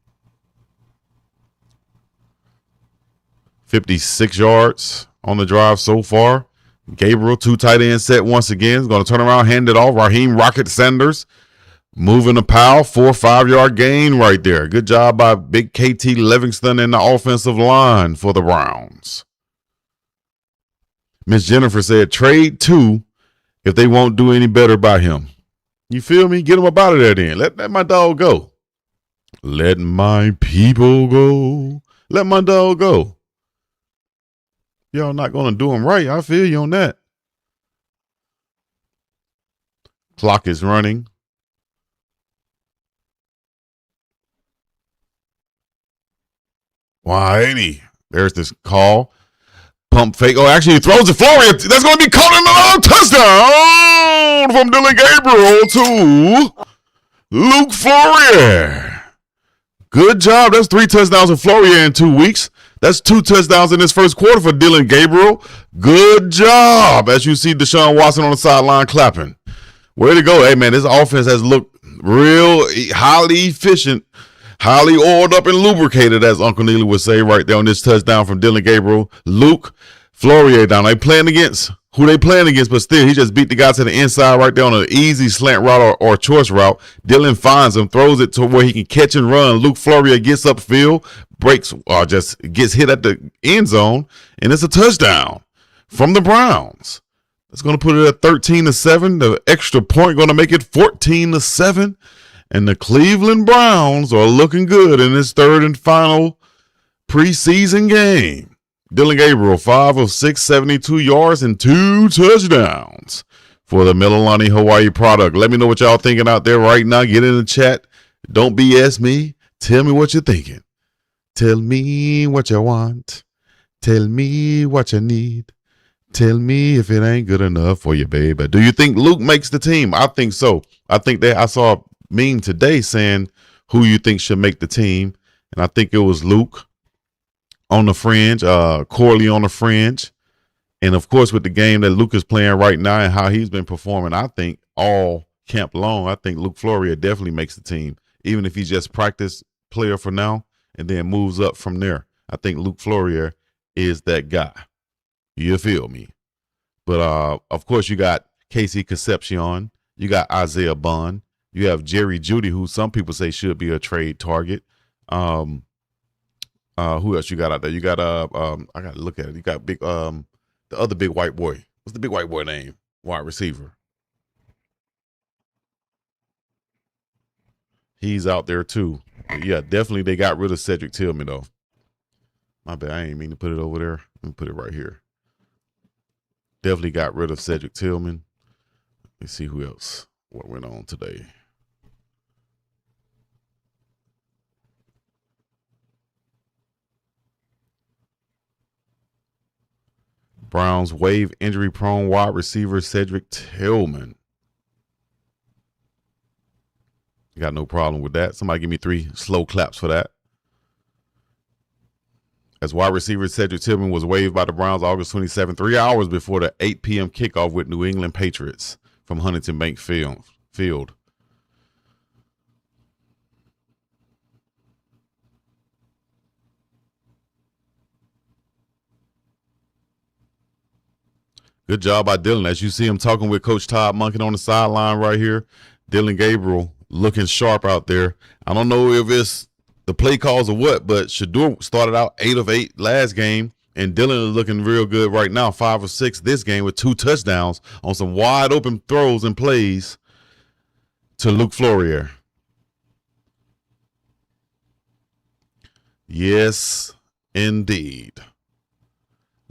56 yards on the drive so far. Gabriel, 2 tight end set once again. Is going to turn around, hand it off. Raheem Rocket Sanders moving the pile. 4 5-yard gain right there. Good job by big KT Livingston in the offensive line for the Browns. Miss Jennifer said, trade 2 if they won't do any better by him. You feel me? Get him up out of there then. Let my dog go. Let my people go. Let my dog go. Y'all not going to do him right. I feel you on that. Clock is running. $180. There's this call. Pump fake. Oh, actually, he throws it forward. That's going to be caught in another touchdown from Dylan Gabriel to Luke Flourier. Good job. That's 3 touchdowns for Flourier in 2 weeks. That's 2 touchdowns in this first quarter for Dylan Gabriel. Good job. As you see Deshaun Watson on the sideline clapping. Way to go. Hey, man, this offense has looked real highly efficient, highly oiled up and lubricated, as Uncle Neely would say right there on this touchdown from Dylan Gabriel. Luke Flourier down. They playing against who they playing against, but still, he just beat the guy to the inside right there on an easy slant route or choice route. Dylan finds him, throws it to where he can catch and run. Luke Flourier gets upfield, breaks, or just gets hit at the end zone, and it's a touchdown from the Browns. It's going to put it at 13-7. The extra point going to make it 14-7. And the Cleveland Browns are looking good in this third and final preseason game. Dylan Gabriel, 5 of 6, 72 yards and 2 touchdowns for the Mililani Hawaii product. Let me know what y'all thinking out there right now. Get in the chat. Don't BS me. Tell me what you're thinking. Tell me what you want. Tell me what you need. Tell me if it ain't good enough for you, baby. Do you think Luke makes the team? I think so. I think that I saw a meme today saying who you think should make the team. And I think it was Luke on the fringe, Corley on the fringe. And of course, with the game that Luke is playing right now and how he's been performing, I think all camp long, I think Luke Flourier definitely makes the team, even if he's just practice player for now and then moves up from there. I think Luke Flourier is that guy. You feel me? But of course, you got Casey Concepcion, you got Isaiah Bond, you have Jerry Jeudy, who some people say should be a trade target. Who else you got out there? You got I gotta look at it. You got big the other big white boy. What's the big white boy name? Wide receiver. He's out there too. But yeah, definitely they got rid of Cedric Tillman though. My bad, I ain't mean to put it over there. Let me put it right here. Definitely got rid of Cedric Tillman. Let's see who else. What went on today? Browns waive injury-prone wide receiver Cedric Tillman. Got no problem with that. Somebody give me 3 slow claps for that. As wide receiver Cedric Tillman was waived by the Browns August 27, 3 hours before the 8 p.m. kickoff with New England Patriots from Huntington Bank Field. Good job by Dylan. As you see him talking with Coach Todd Monken on the sideline right here, Dylan Gabriel looking sharp out there. I don't know if it's the play calls or what, but Shedeur started out 8 of 8 last game, and Dylan is looking real good right now, 5 of 6 this game with 2 touchdowns on some wide open throws and plays to Luke Flourier. Yes, indeed.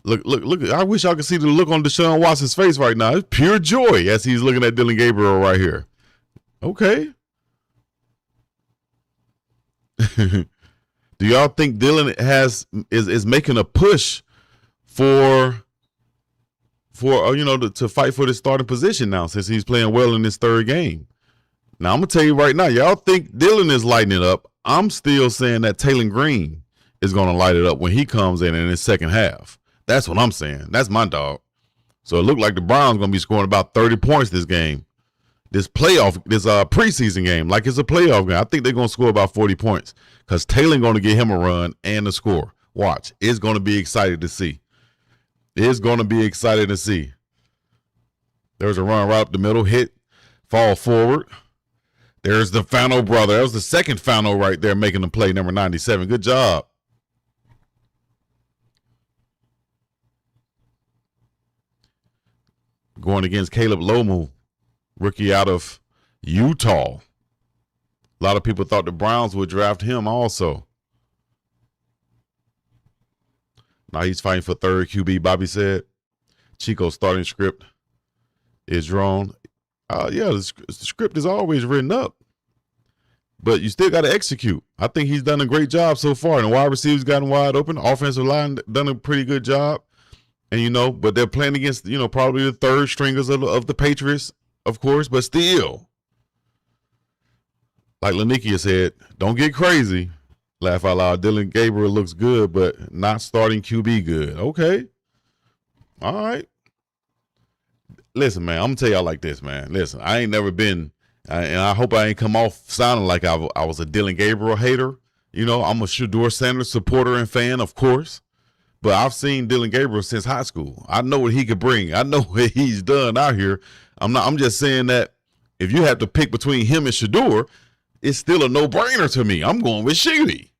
Look. I wish I could see the look on Deshaun Watson's face right now. It's pure joy as he's looking at Dylan Gabriel right here. Okay. Do y'all think Dylan is making a push for to fight for the starting position now since he's playing well in his 3rd game? Now I'm gonna tell you right now, y'all think Dylan is lighting it up. I'm still saying that Taylor Green is gonna light it up when he comes in his second half. That's what I'm saying. That's my dog. So it looked like the Browns gonna be scoring about 30 points this game. This preseason game, like it's a playoff game. I think they're gonna score about 40 points because Taylor gonna get him a run and a score. Watch. It's gonna be exciting to see. It's gonna be exciting to see. There's a run right up the middle, hit, fall forward. There's the Fano brother. That was the second Fano right there making the play, number 97. Good job. Going against Caleb Lomu, rookie out of Utah. A lot of people thought the Browns would draft him also. Now he's fighting for 3rd QB, Bobby said. Chico's starting script is drawn. Yeah, the script is always written up. But you still got to execute. I think he's done a great job so far. And the wide receivers gotten wide open. Offensive line done a pretty good job. And, but they're playing against, probably the 3rd stringers of the Patriots, of course. But still, like Lanikia said, don't get crazy. Laugh out loud. Dylan Gabriel looks good, but not starting QB good. Okay. All right. Listen, man, I'm going to tell y'all like this, man. Listen, I ain't never been, and I hope I ain't come off sounding like I was a Dylan Gabriel hater. I'm a Shedeur Sanders supporter and fan, of course. But I've seen Dylan Gabriel since high school. I know what he could bring. I know what he's done out here. I'm just saying that if you have to pick between him and Shedeur, it's still a no-brainer to me. I'm going with Shedeur.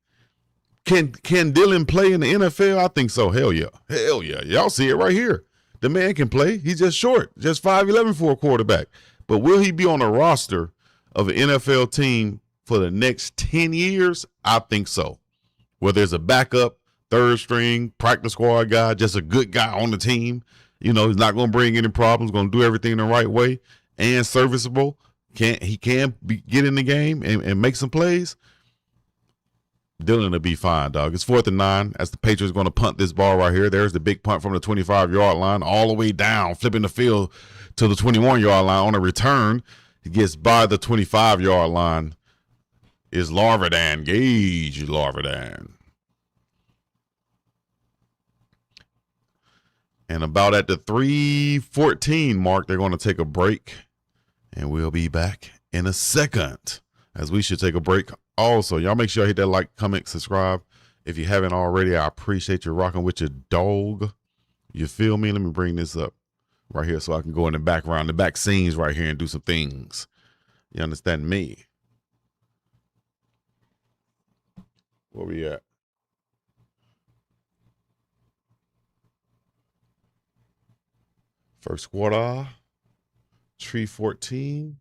Can Dylan play in the NFL? I think so. Hell yeah. Hell yeah. Y'all see it right here. The man can play. He's just short, just 5'11" for a quarterback. But will he be on a roster of an NFL team for the next 10 years? I think so. Whether it's a backup, 3rd string, practice squad guy, just a good guy on the team. He's not going to bring any problems, going to do everything the right way and serviceable. He can get in the game and make some plays. Dylan will be fine, dog. It's 4th and 9 as the Patriots going to punt this ball right here. There's the big punt from the 25-yard line all the way down, flipping the field to the 21-yard line on a return. He gets by the 25-yard line. Is Larvidan. Gage Larvidan. And about at the 3:14 mark, they're going to take a break. And we'll be back in a second as we should take a break. Also, y'all make sure you hit that like, comment, subscribe. If you haven't already, I appreciate you rocking with your dog. You feel me? Let me bring this up right here so I can go in the background, the back scenes right here and do some things. You understand me? Where we at? First quarter, 3:14.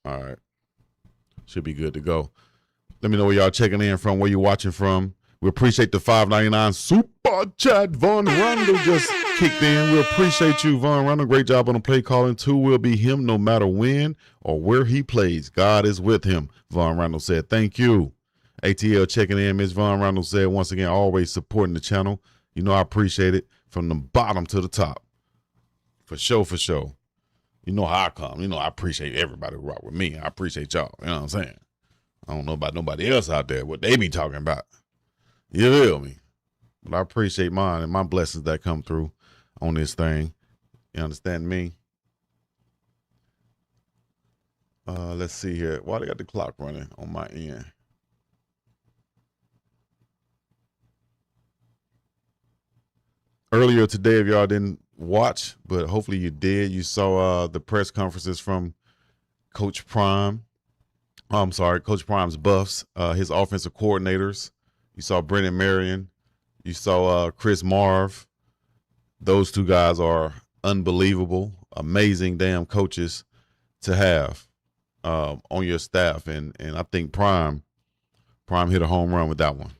All right. Should be good to go. Let me know where y'all checking in from, where you watching from. We appreciate the $5.99 super Chad Von Rondo just kicked in. We appreciate you, Von Rondo. Great job on the play calling. 2 will be him no matter when or where he plays. God is with him, Von Rondo said. Thank you. ATL checking in. Miss Von Rondo said, once again, always supporting the channel. You know I appreciate it from the bottom to the top. For sure, for sure. You know how I come. You know I appreciate everybody who rock with me. I appreciate y'all. You know what I'm saying? I don't know about nobody else out there, what they be talking about. You feel me? But I appreciate mine and my blessings that come through on this thing. You understand me? Let's see here. Why they got the clock running on my end? Earlier today, if y'all didn't watch, but hopefully you did, you saw the press conferences from Coach Prime. I'm sorry, Coach Prime's buffs, his offensive coordinators. You saw Brennan Marion. You saw Chris Marv. Those 2 guys are unbelievable, amazing damn coaches to have on your staff. And I think Prime hit a home run with that one.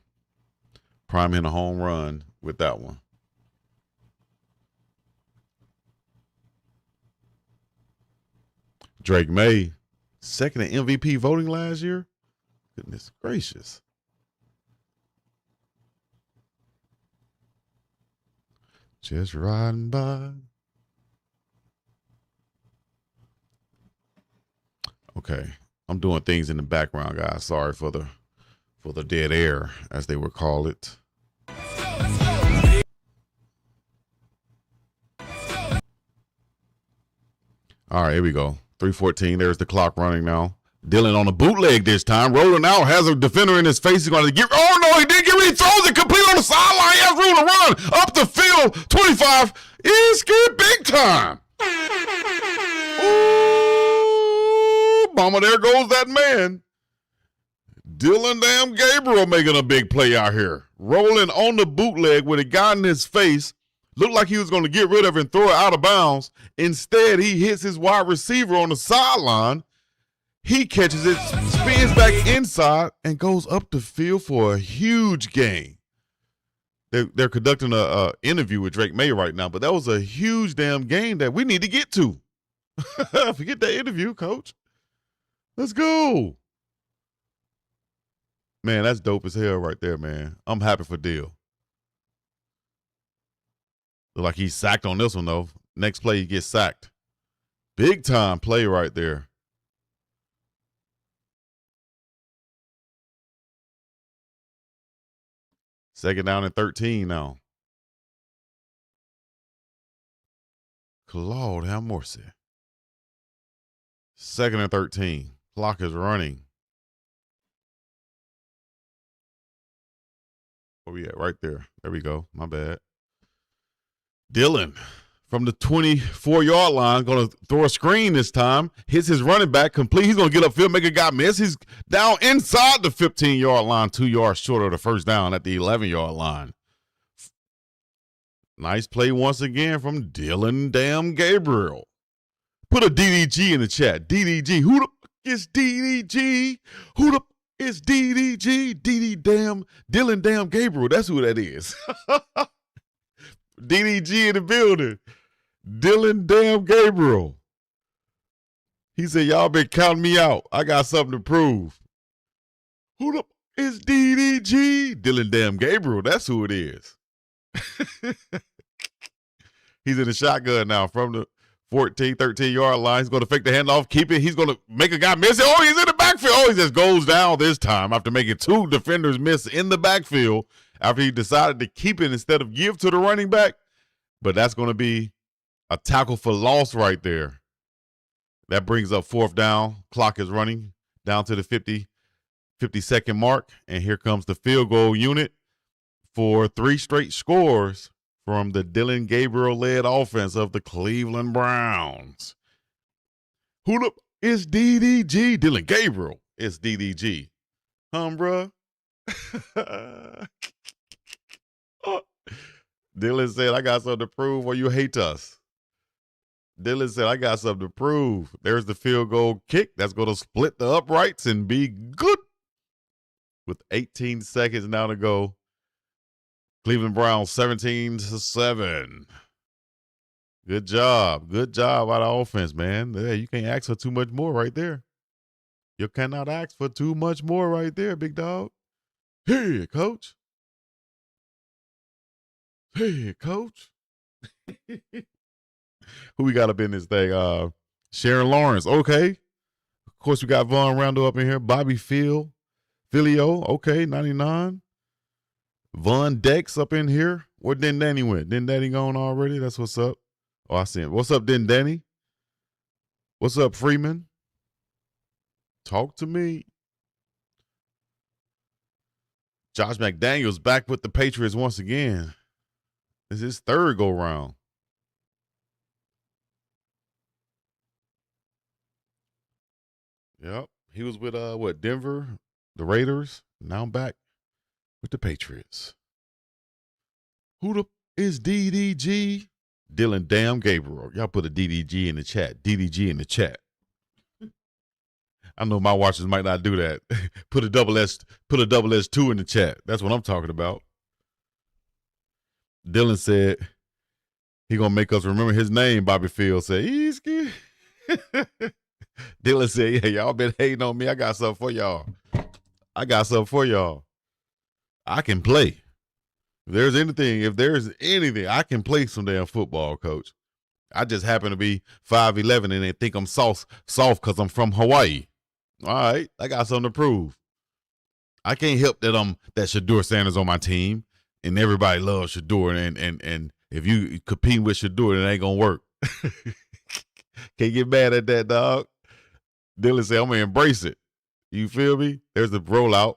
Prime hit a home run with that one. Drake May, second in MVP voting last year. Goodness gracious. Just riding by. Okay, I'm doing things in the background, guys. Sorry for the dead air, as they would call it. All right, here we go. 3:14. There's the clock running now. Dylan on a bootleg this time. Rolling out, has a defender in his face. He's going to get. Oh, no, he didn't get rid. He throws it complete on the sideline. He has room to run up the field. 25. Is good big time. Ooh, mama, there goes that man. Dylan damn Gabriel making a big play out here. Rolling on the bootleg with a guy in his face. Looked like he was going to get rid of it and throw it out of bounds. Instead, he hits his wide receiver on the sideline. He catches it, spins back inside, and goes up the field for a huge gain. They're conducting a interview with Drake May right now, but that was a huge damn game that we need to get to. Forget that interview, coach. Let's go. Man, that's dope as hell right there, man. I'm happy for Dill. Look like he's sacked on this one, though. Next play, he gets sacked. Big time play right there. Second down and 13 now. Claude, have mercy. Second and 13. Clock is running. Where we at? Right there. There we go. My bad. Dylan from the 24-yard line, going to throw a screen this time. Hits his running back complete. He's going to get upfield, make a guy miss. He's down inside the 15-yard line, 2 yards short of the first down at the 11-yard line. Nice play once again from Dylan damn Gabriel. Put a DDG in the chat. DDG. Who the fuck is DDG? Who the fuck is DDG? Dylan damn Gabriel. That's who that is. DDG in the building. Dylan damn Gabriel. He said, y'all been counting me out. I got something to prove. Who the is DDG? Dylan damn Gabriel. That's who it is. He's in the shotgun now from the 14, 13-yard line. He's going to fake the handoff, keep it. He's going to make a guy miss it. Oh, he's in the backfield. Oh, he just goes down this time after making 2 defenders miss in the backfield after he decided to keep it instead of give to the running back. But that's going to be a tackle for loss right there. That brings up 4th down. Clock is running down to the 50-second mark. And here comes the field goal unit for 3 straight scores from the Dylan Gabriel-led offense of the Cleveland Browns. Who the is DDG? Dylan Gabriel is DDG. Bruh. Dylan said, I got something to prove or you hate us. Dylan said, I got something to prove. There's the field goal kick. That's going to split the uprights and be good. With 18 seconds now to go. Cleveland Browns 17-7. Good job. Good job out of offense, man. Yeah, you can't ask for too much more right there. You cannot ask for too much more right there, big dog. Hey, coach. Hey, coach. Who we got up in this thing? Sharon Lawrence. Okay. Of course, we got Von Randall up in here. Bobby Filio. Okay, 99. Von Dex up in here. Where Den Danny went? Den Danny gone already? That's what's up. Oh, I see him. What's up, Den Danny? What's up, Freeman? Talk to me. Josh McDaniels back with the Patriots once again. This is his third go-round. Yep. He was with Denver, the Raiders. Now I'm back with the Patriots. Who the is DDG? Dylan Damn Gabriel. Y'all put a DDG in the chat. DDG in the chat. I know my watchers might not do that. Put a double S2 in the chat. That's what I'm talking about. Dylan said he gonna make us remember his name. Bobby Field said, Easky. Dylan said, yeah, y'all been hating on me. I got something for y'all. I can play. If there's anything, I can play some damn football, coach. I just happen to be 5'11" and they think I'm soft because I'm from Hawaii. All right, I got something to prove. I can't help that Shedeur Sanders on my team and everybody loves Shedeur and if you compete with Shedeur, it ain't gonna work. Can't get mad at that, dog. Dylan said, I'm gonna embrace it. You feel me? There's the rollout.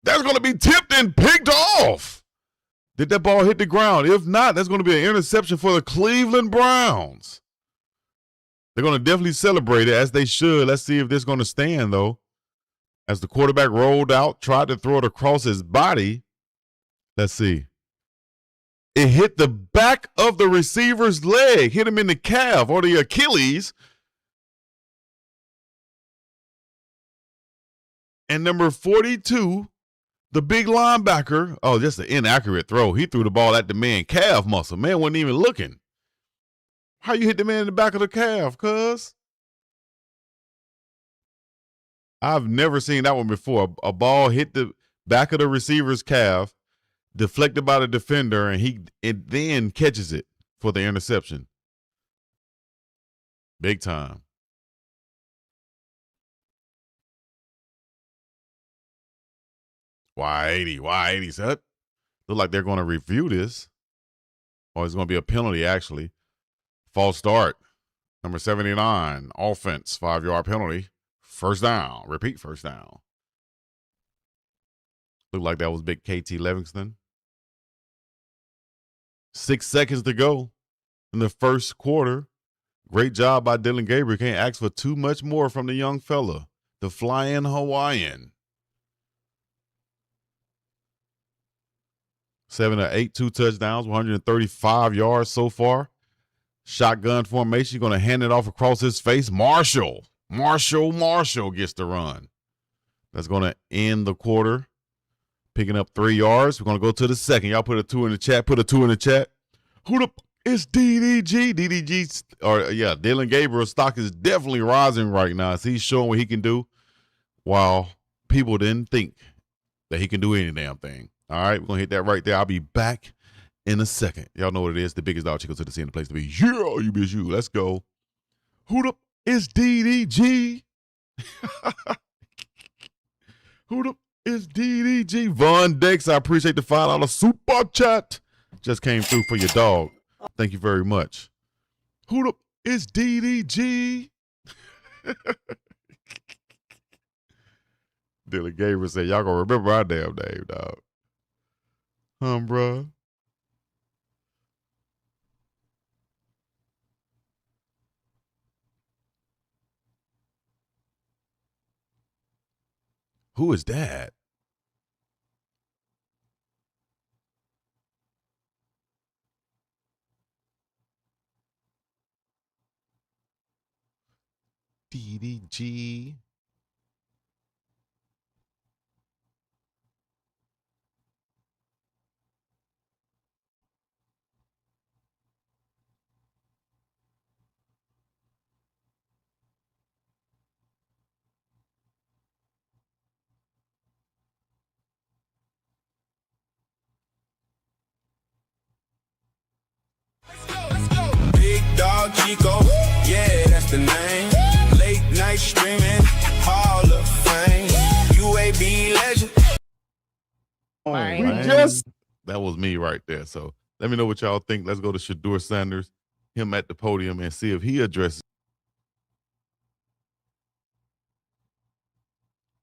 That's gonna be tipped and picked off. Did that ball hit the ground? If not, that's gonna be an interception for the Cleveland Browns. They're going to definitely celebrate it, as they should. Let's see if this is going to stand, though. As the quarterback rolled out, tried to throw it across his body. Let's see. It hit the back of the receiver's leg, hit him in the calf or the Achilles. And number 42, the big linebacker, oh, just an inaccurate throw. He threw the ball at the man's calf muscle. Man wasn't even looking. How you hit the man in the back of the calf, cuz? I've never seen that one before. A ball hit the back of the receiver's calf, deflected by the defender, and it then catches it for the interception. Big time. Y80 set. Look like they're going to review this. Or it's going to be a penalty, actually. False start. Number 79, offense, 5-yard penalty. First down. Repeat, first down. Looked like that was big KT Livingston. 6 seconds to go in the first quarter. Great job by Dylan Gabriel. Can't ask for too much more from the young fella. The flying Hawaiian. 7 of 8, 2 touchdowns, 135 yards so far. Shotgun formation, going to hand it off across his face. Marshall gets the run. That's going to end the quarter. Picking up 3 yards. We're going to go to the second. Y'all put a 2 in the chat. Put a 2 in the chat. Who the it's DDG. Dylan Gabriel's stock is definitely rising right now. So he's showing what he can do while people didn't think that he can do any damn thing. All right, we're going to hit that right there. I'll be back in a second. Y'all know what it is. The biggest dog Chico to the scene, the place to be. Yeah, you bitch, you. Let's go. Who the is DDG? Who the is DDG? Von Dex, I appreciate the $5 super chat. Just came through for your dog. Thank you very much. Who the is DDG? Dylan Gabriel said, y'all gonna remember our damn name, dog. Bruh. Who is that? DDG. Dog Chico, yeah, that's the name. Late night streaming, Hall of Fame. UAB legend. That was me right there. So let me know what y'all think. Let's go to Shedeur Sanders, him at the podium, and see if he addresses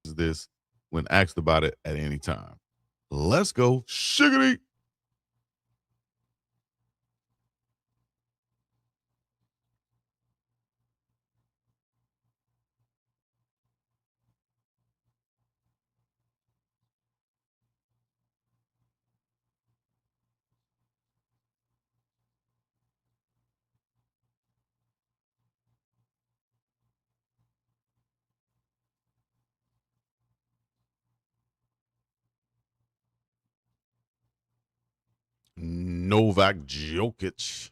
this when asked about it at any time. Let's go, Shiggity. Novak Djokovic.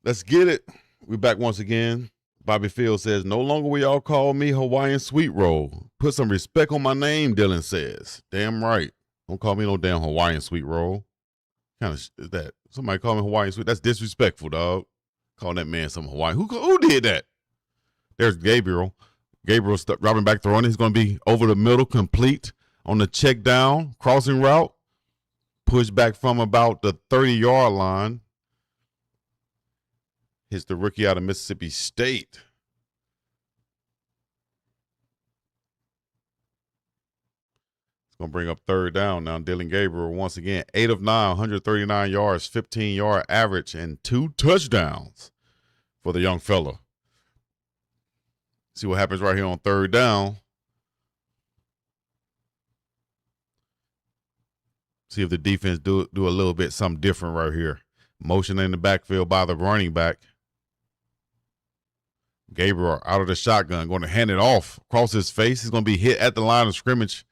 Let's get it. We're back once again. Bobby Field says, no longer will y'all call me Hawaiian Sweet Roll. Put some respect on my name, Dylan says. Damn right. Don't call me no damn Hawaiian Sweet Roll. Kind of is that? Somebody call me Hawaiian Sweet. That's disrespectful, dog. Calling that man some Hawaiian. Who did that? There's Gabriel. Gabriel dropping back throwing. He's going to be over the middle, complete on the check down, crossing route. Push back from about the 30-yard line. Hits the rookie out of Mississippi State. It's going to bring up third down now. Dylan Gabriel once again, 8 of 9, 139 yards, 15-yard average, and 2 touchdowns for the young fella. See what happens right here on third down. See if the defense do a little bit something different right here. Motion in the backfield by the running back. Gabriel out of the shotgun, going to hand it off across his face. He's going to be hit at the line of scrimmage,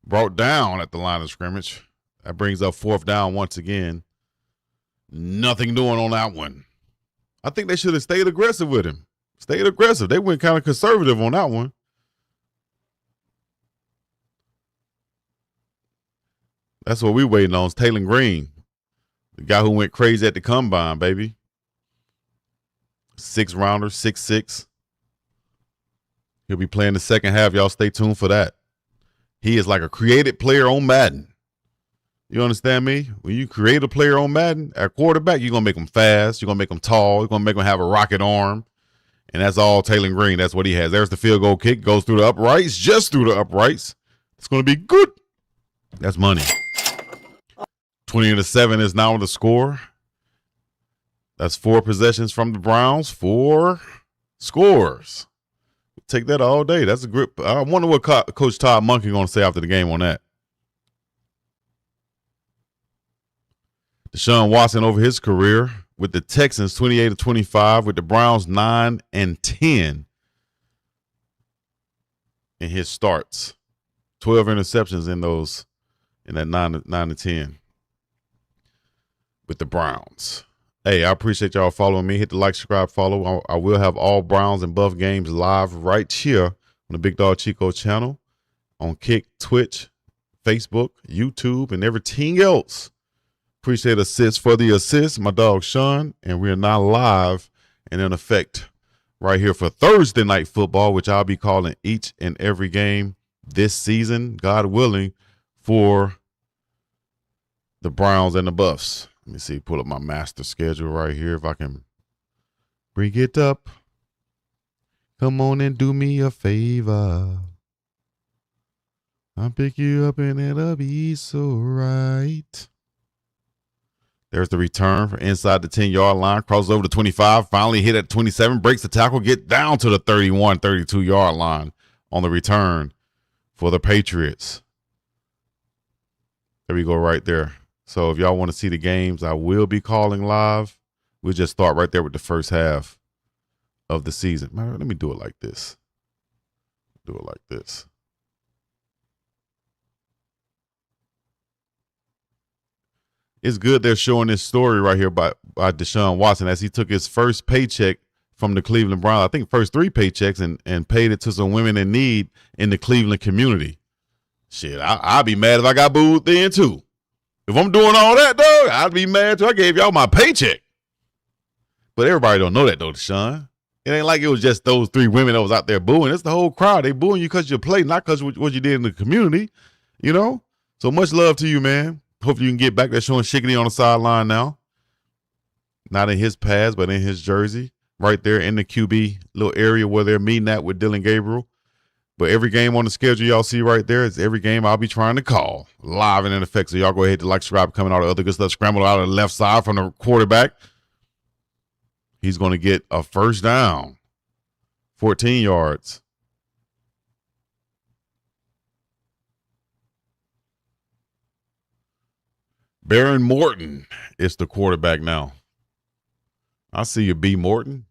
brought down at the line of scrimmage. That brings up fourth down once again. Nothing doing on that one. I think they should have stayed aggressive with him. Stayed aggressive. They went kind of conservative on that one. That's what we waiting on is Taylor Green, the guy who went crazy at the combine, baby. 6-rounder, 6'6". He'll be playing the second half. Y'all stay tuned for that. He is like a created player on Madden. You understand me? When you create a player on Madden, at quarterback, you're going to make him fast. You're going to make him tall. You're going to make him have a rocket arm. And that's all Taylor Green. That's what he has. There's the field goal kick. Goes through the uprights, just through the uprights. It's going to be good. That's money. 20-7 is now the score. That's 4 possessions from the Browns, 4 scores. Take that all day. That's a grip. I wonder what Coach Todd Monkey going to say after the game on that. Deshaun Watson over his career with the Texans 28-25, with the Browns 9-10 in his starts. 12 interceptions in that 9-10 with the Browns. Hey, I appreciate y'all following me. Hit the like, subscribe, follow. I will have all Browns and Buff games live right here on the BiggDogg Chico channel, on Kick, Twitch, Facebook, YouTube, and everything else. Appreciate assist for the assist, my dog Sean, and we are now live and in effect right here for Thursday Night Football, which I'll be calling each and every game this season, God willing, for the Browns and the Buffs. Let me see, pull up my master schedule right here if I can bring it up. Come on and do me a favor. I'll pick you up and it'll be so right. There's the return for inside the 10-yard line. Crosses over to 25. Finally hit at 27. Breaks the tackle. Get down to the 31, 32-yard line on the return for the Patriots. There we go right there. So if y'all want to see the games, I will be calling live. We'll just start right there with the first half of the season. Let me do it like this. Do it like this. It's good they're showing this story right here by Deshaun Watson as he took his first paycheck from the Cleveland Browns. I think first 3 paychecks and paid it to some women in need in the Cleveland community. Shit, I'd be mad if I got booed then too. If I'm doing all that, dog, I'd be mad too. I gave y'all my paycheck. But everybody don't know that, though, Deshaun. It ain't like it was just those 3 women that was out there booing. It's the whole crowd. They booing you because you play, not because what you did in the community, you know? So much love to you, man. Hopefully you can get back there showing Shiggity on the sideline now. Not in his pads, but in his jersey. Right there in the QB little area where they're meeting at with Dylan Gabriel. But every game on the schedule y'all see right there is every game I'll be trying to call live and in effect. So y'all go ahead to like, subscribe, coming out of other good stuff. Scramble out of the left side from the quarterback. He's going to get a first down. 14 yards. Baron Morton is the quarterback now. I see you, B. Morton.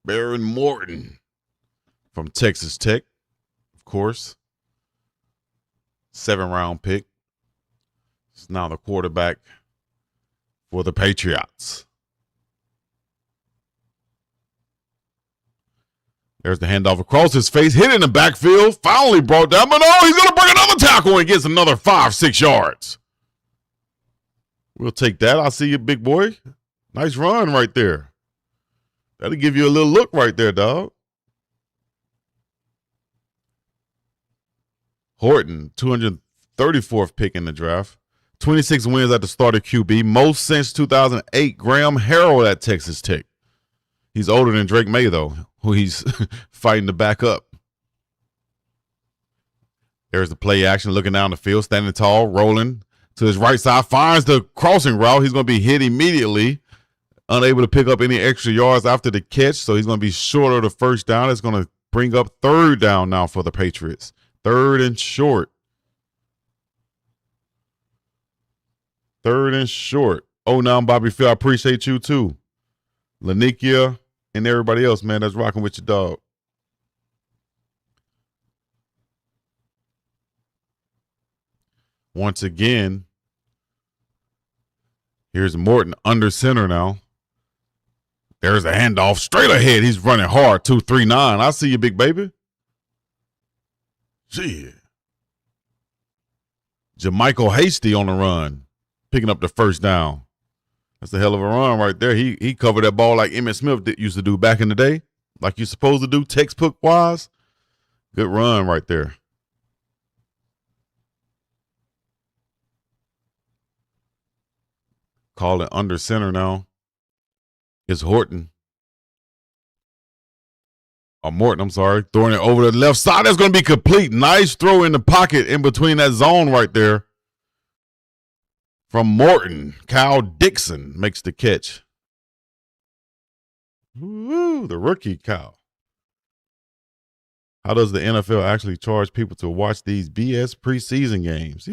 Baron Morton from Texas Tech, of course. 7th-round pick. He's now the quarterback for the Patriots. There's the handoff across his face, hit in the backfield, finally brought down, but no, he's going to bring another tackle and gets another 5-6 yards. We'll take that. I see you, big boy. Nice run right there. That'll give you a little look right there, dog. Horton, 234th pick in the draft. 26 wins at the starter QB. Most since 2008. Graham Harrell at Texas Tech. He's older than Drake May, though, who he's fighting to back up. There's the play action, looking down the field, standing tall, rolling to his right side, finds the crossing route. He's going to be hit immediately, unable to pick up any extra yards after the catch, so he's going to be short of the first down. It's going to bring up 3rd down now for the Patriots. 3rd and short. 3rd and short. Oh, now Bobby Phil, I appreciate you too. Lanikia and everybody else, man, that's rocking with your dog. Once again, here's Morton under center now. There's a handoff straight ahead. He's running hard, 2-3-9. I see you, big baby. Gee. Jermichael Hasty on the run, picking up the first down. That's a hell of a run right there. He covered that ball like Emmitt Smith used to do back in the day, like you're supposed to do textbook-wise. Good run right there. Call it under center now. It's Horton. Or Morton, I'm sorry. Throwing it over the left side. That's going to be complete. Nice throw in the pocket in between that zone right there. From Morton. Kyle Dixon makes the catch. Woo, the rookie Kyle. How does the NFL actually charge people to watch these BS preseason games?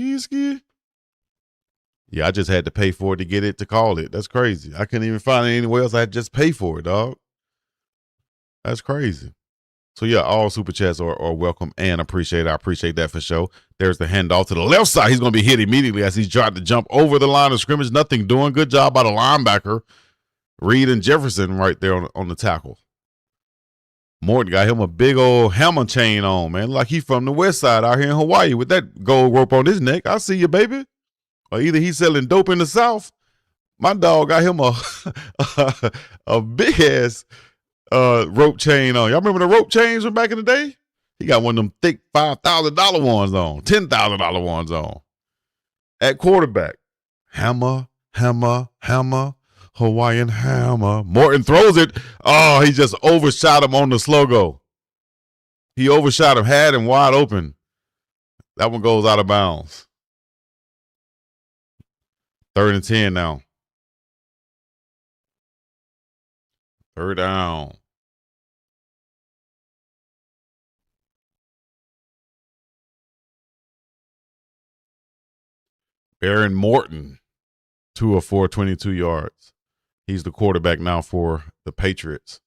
Yeah, I just had to pay for it to get it to call it. That's crazy. I couldn't even find it anywhere else. I had to just pay for it, dog. That's crazy. So, yeah, all super chats are welcome and appreciated. I appreciate that for sure. There's the handoff to the left side. He's going to be hit immediately as he's trying to jump over the line of scrimmage. Nothing doing. Good job by the linebacker, Reed and Jefferson right there on the tackle. Morton got him a big old hammer chain on, man. Like he from the west side out here in Hawaii with that gold rope on his neck. I see you, baby. Or either he's selling dope in the South. My dog got him a big ass rope chain on. Y'all remember the rope chains from back in the day? He got one of them thick $5,000 ones on, $10,000 ones on. At quarterback, hammer, Hawaiian hammer. Morton throws it. Oh, he just overshot him on the slow-go. He overshot him, had him wide open. That one goes out of bounds. 3rd and 10 now. 3rd down. Baron Morton, 2 of 4, 22 yards. He's the quarterback now for the Patriots.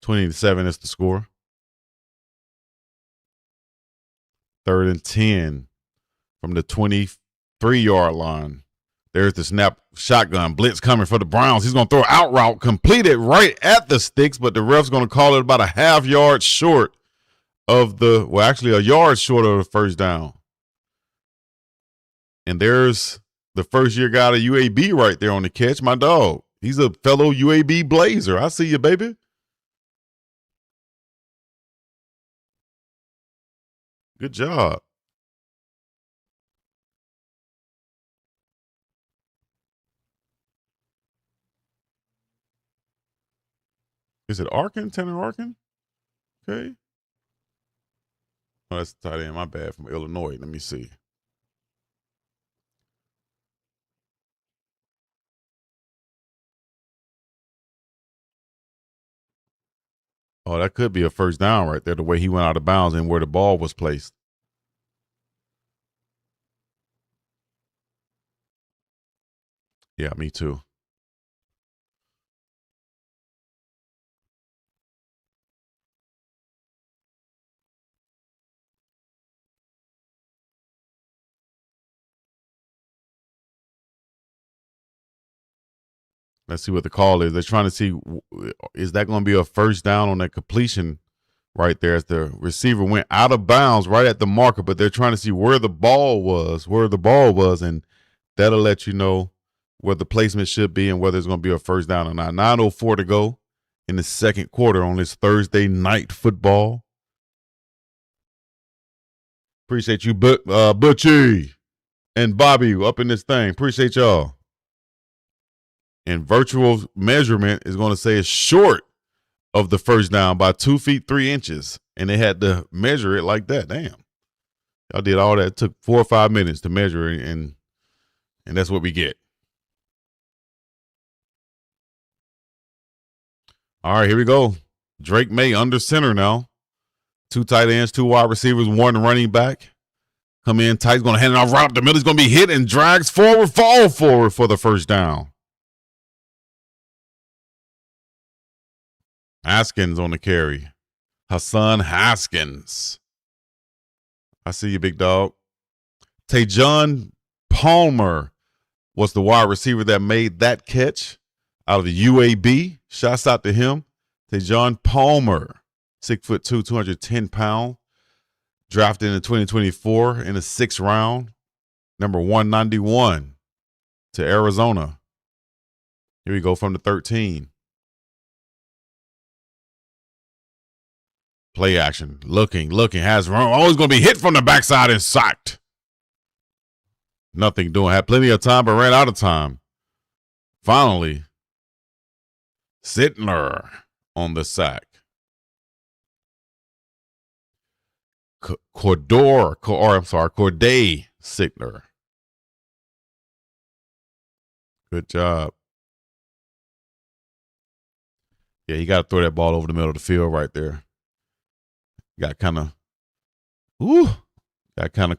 20-7 is the score. 3rd and 10 from the 23-yard line. There's the snap shotgun blitz coming for the Browns. He's going to throw an out route, completed right at the sticks, but the ref's going to call it about a half yard short of actually a yard short of the first down. And there's the first-year guy of UAB right there on the catch, my dog. He's a fellow UAB Blazer. I see you, baby. Good job. Is it Arkin? Tanner Arkin? Okay. Oh, that's the tight end. My bad, from Illinois. Let me see. Oh, that could be a first down right there, the way he went out of bounds and where the ball was placed. Yeah, me too. Let's see what the call is. They're trying to see, is that going to be a first down on that completion right there as the receiver went out of bounds right at the marker, but they're trying to see where the ball was, and that'll let you know where the placement should be and whether it's going to be a first down or not. 9:04 to go in the second quarter on this Thursday night football. Appreciate you, Butchie and Bobby up in this thing. Appreciate y'all. And virtual measurement is going to say it's short of the first down by 2 feet 3 inches. And they had to measure it like that. Damn. Y'all did all that. It took 4 or 5 minutes to measure it, and that's what we get. All right, here we go. Drake May under center now. 2 tight ends, 2 wide receivers, 1 running back. Come in tight. He's going to hand it off right up the middle. He's going to be hit and drags forward, fall forward for the first down. Haskins on the carry. Hassan Haskins. I see you, big dog. Tejon Palmer was the wide receiver that made that catch out of the UAB. Shouts out to him. Tejon Palmer, 6'2", 210 pounds. Drafted in 2024 in the 6th round. Number 191 to Arizona. Here we go from the 13. Play action. Looking, has run. Always going to be hit from the backside and sacked. Nothing doing. Had plenty of time, but ran out of time. Finally, Sittler on the sack. Corday Sittler. Good job. Yeah, he got to throw that ball over the middle of the field right there. Got kind of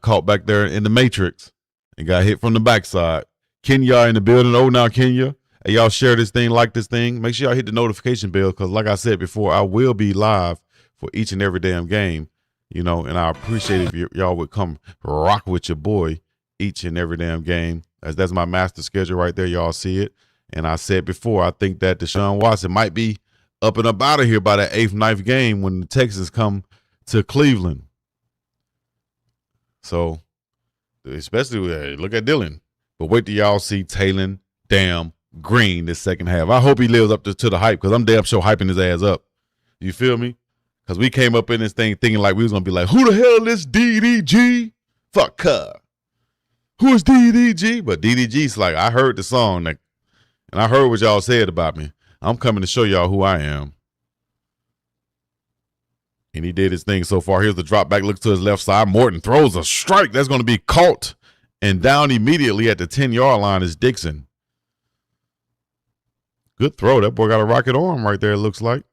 caught back there in the matrix and got hit from the backside. Kenya in the building. Oh, now Kenya. Hey, y'all share this thing, like this thing. Make sure y'all hit the notification bell because like I said before, I will be live for each and every damn game, and I appreciate if y'all would come rock with your boy each and every damn game. As that's my master schedule right there. Y'all see it. And I said before, I think that Deshaun Watson might be up and up out of here by that 8th, 9th game when the Texans come to Cleveland. So, especially look at Dylan. But wait till y'all see Taylor damn Green this second half. I hope he lives up to the hype because I'm damn sure hyping his ass up. You feel me? Because we came up in this thing thinking like we was going to be like, who the hell is DDG? Fuck her. Who is DDG? But DDG's like, I heard the song and I heard what y'all said about me. I'm coming to show y'all who I am. And he did his thing so far. Here's the drop back. Looks to his left side. Morton throws a strike. That's going to be caught. And down immediately at the 10-yard line is Dixon. Good throw. That boy got a rocket arm right there, it looks like.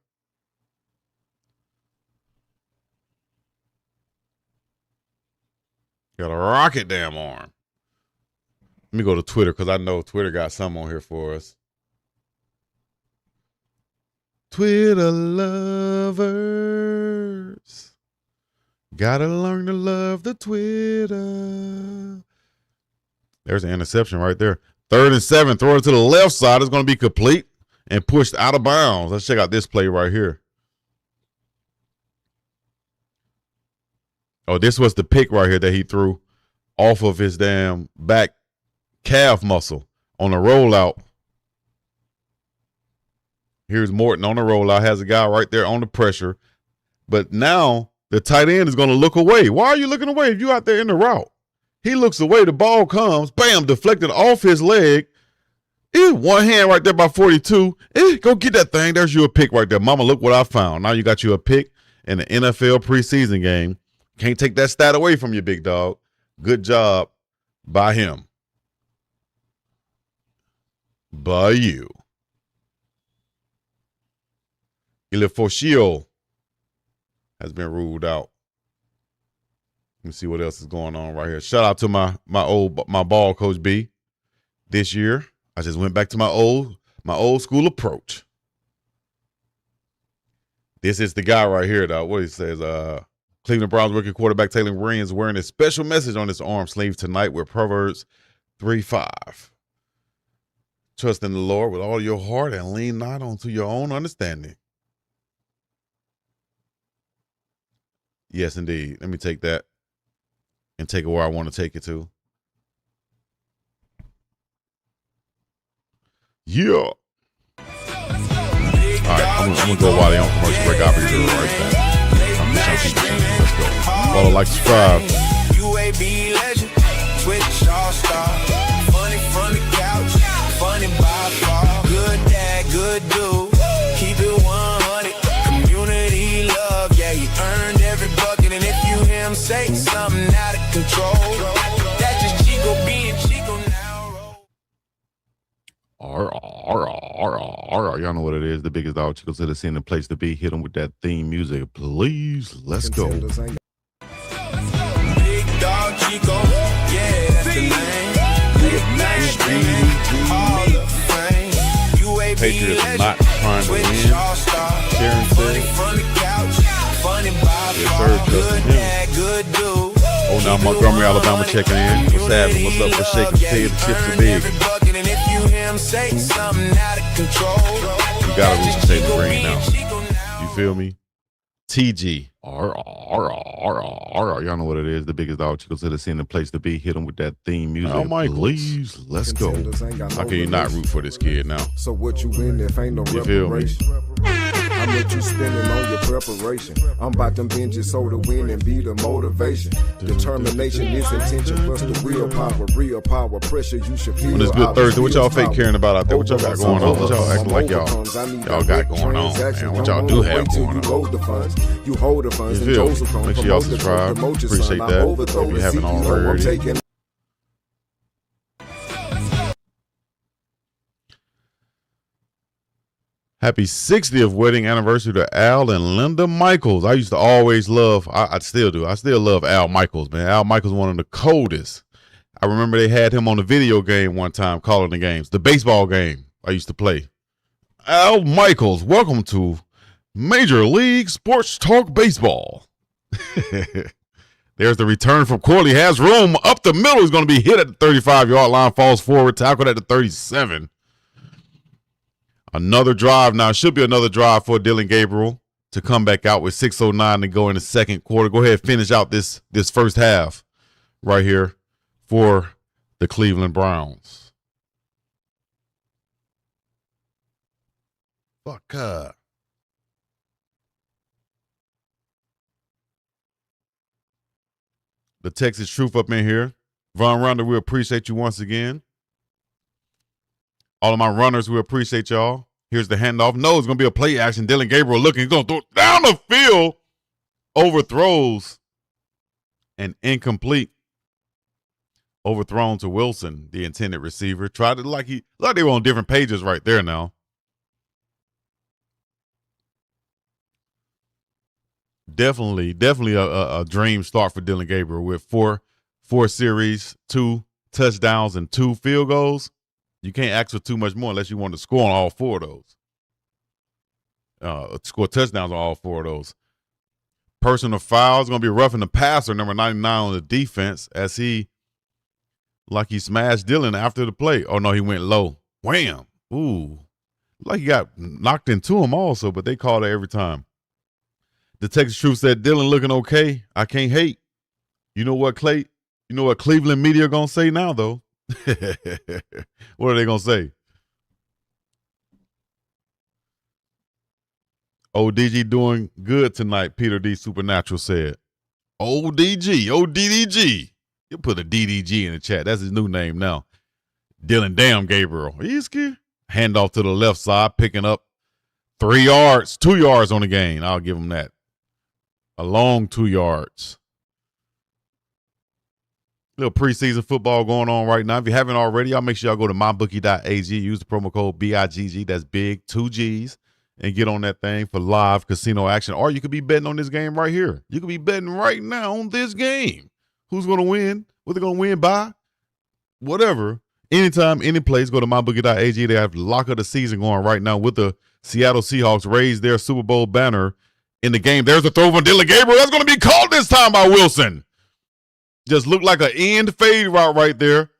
Got a rocket damn arm. Let me go to Twitter because I know Twitter got some on here for us. Twitter lovers, gotta learn to love the Twitter. There's an interception right there. 3rd and 7, throw it to the left side. It's going to be complete and pushed out of bounds. Let's check out this play right here. Oh, this was the pick right here that he threw off of his damn back calf muscle on a rollout. Here's Morton on the rollout, has a guy right there on the pressure. But now the tight end is going to look away. Why are you looking away if you out there in the route? He looks away, the ball comes, bam, deflected off his leg. One hand right there by 42. Go get that thing. There's you a pick right there. Mama, look what I found. Now you got you a pick in the NFL preseason game. Can't take that stat away from you, big dog. Good job by him. By you. Ilifoshio has been ruled out. Let me see what else is going on right here. Shout out to my ball coach B this year. I just went back to my old school approach. This is the guy right here, though. What he says, Cleveland Browns rookie quarterback Taylor Williams wearing a special message on his arm sleeve tonight with Proverbs 3:5. Trust in the Lord with all your heart and lean not onto your own understanding. Yes, indeed. Let me take that and take it where I want to take it to. Yeah. All right, I'm gonna go while they're on commercial break. I'll be right back. I'm just trying to keep it. Let's go. Follow, like, subscribe. UAB legend, Twitch all-star. Funny from the couch, funny by far. Good dad, good dude. Keep it 100. Community love, yeah, he earned every bucket. And if you hear him say something out of control, that's just Chico being Chico now. Y'all know what it is. The biggest dog Chico to the scene, the place to be. Hit them with that theme music, please. Let's go. BiggDogg Chico, yeah, that's the name. Late night streaming, Hall of Fame. UAB Patriots legend, not trying to win. Sharon Funny said. from the couch, funny by Yes, far. sir, Good trust in dad, good dude. Oh, now Montgomery, Alabama checking in. What's happening? What's up? What's shaking? Say the chips are big. And if you hear him say something out of control, You gotta root for Taylor Green now. You feel me? TG. Y'all know what it is. The biggest dog Chico to the scene, the place to be. Hit them with that theme music. Oh, please. Let's go. How can you not root for this kid now? So what you in if ain't no You feel me? reparation? How much you spending on your preparation? I'm about them binges so to win and be the motivation. Determination is intention plus the willpower. Real power, pressure you should feel. On this good Thursday, what y'all fake caring about out there? What y'all got going on? What y'all acting like y'all got going on, man? What y'all do have going on? You hold the funds You and feel Joseph me? come Make sure y'all subscribe. Appreciate that. If you haven't already. Happy 60th wedding anniversary to Al and Linda Michaels. I used to always love, I still do. I still love Al Michaels, man. Al Michaels, one of the coldest. I remember they had him on the video game one time calling the games, the baseball game I used to play. Al Michaels, welcome to Major League Sports Talk Baseball. There's the return from Corley. Has room up the middle. He's going to be hit at the 35-yard line, falls forward, tackled at the 37. Another drive now. Should be another drive for Dylan Gabriel to come back out with 6:09 to go in the second quarter. Go ahead, finish out this first half right here for the Cleveland Browns. Fuck up. The Texas Truth up in here. Von Rounder, we appreciate you once again. All of my runners, we appreciate y'all. Here's the handoff. No, it's going to be a play action. Dylan Gabriel looking. He's going to throw it down the field. Overthrows. And incomplete. Overthrown to Wilson, the intended receiver. Tried to like they were on different pages right there now. Definitely a dream start for Dylan Gabriel with four series, 2 touchdowns, and 2 field goals. You can't ask for too much more unless you want to score on all 4 of those. Score touchdowns on all 4 of those. Personal foul is going to be roughing the passer, number 99 on the defense, as he smashed Dylan after the play. Oh, no, he went low. Wham. Ooh. Like he got knocked into him also, but they called it every time. The Texas Truth said, Dylan looking okay. I can't hate. You know what, Clay? You know what Cleveland media going to say now, though? What are they going to say? ODG doing good tonight, Peter D. Supernatural said. ODDG. You put a DDG in the chat. That's his new name now. Dylan Damn Gabriel. Easky. Handoff to the left side, picking up 2 yards on the gain. I'll give him that. A long 2 yards. Little preseason football going on right now. If you haven't already, y'all make sure y'all go to mybookie.ag. Use the promo code BIGG. That's big, 2 G's. And get on that thing for live casino action. Or you could be betting on this game right here. You could be betting right now on this game. Who's going to win? What they're going to win by? Whatever. Anytime, any place, go to mybookie.ag. They have lock of the season going right now with the Seattle Seahawks raise their Super Bowl banner in the game. There's a throw from Dylan Gabriel. That's going to be called this time by Wilson. Just looked like an end fade route right there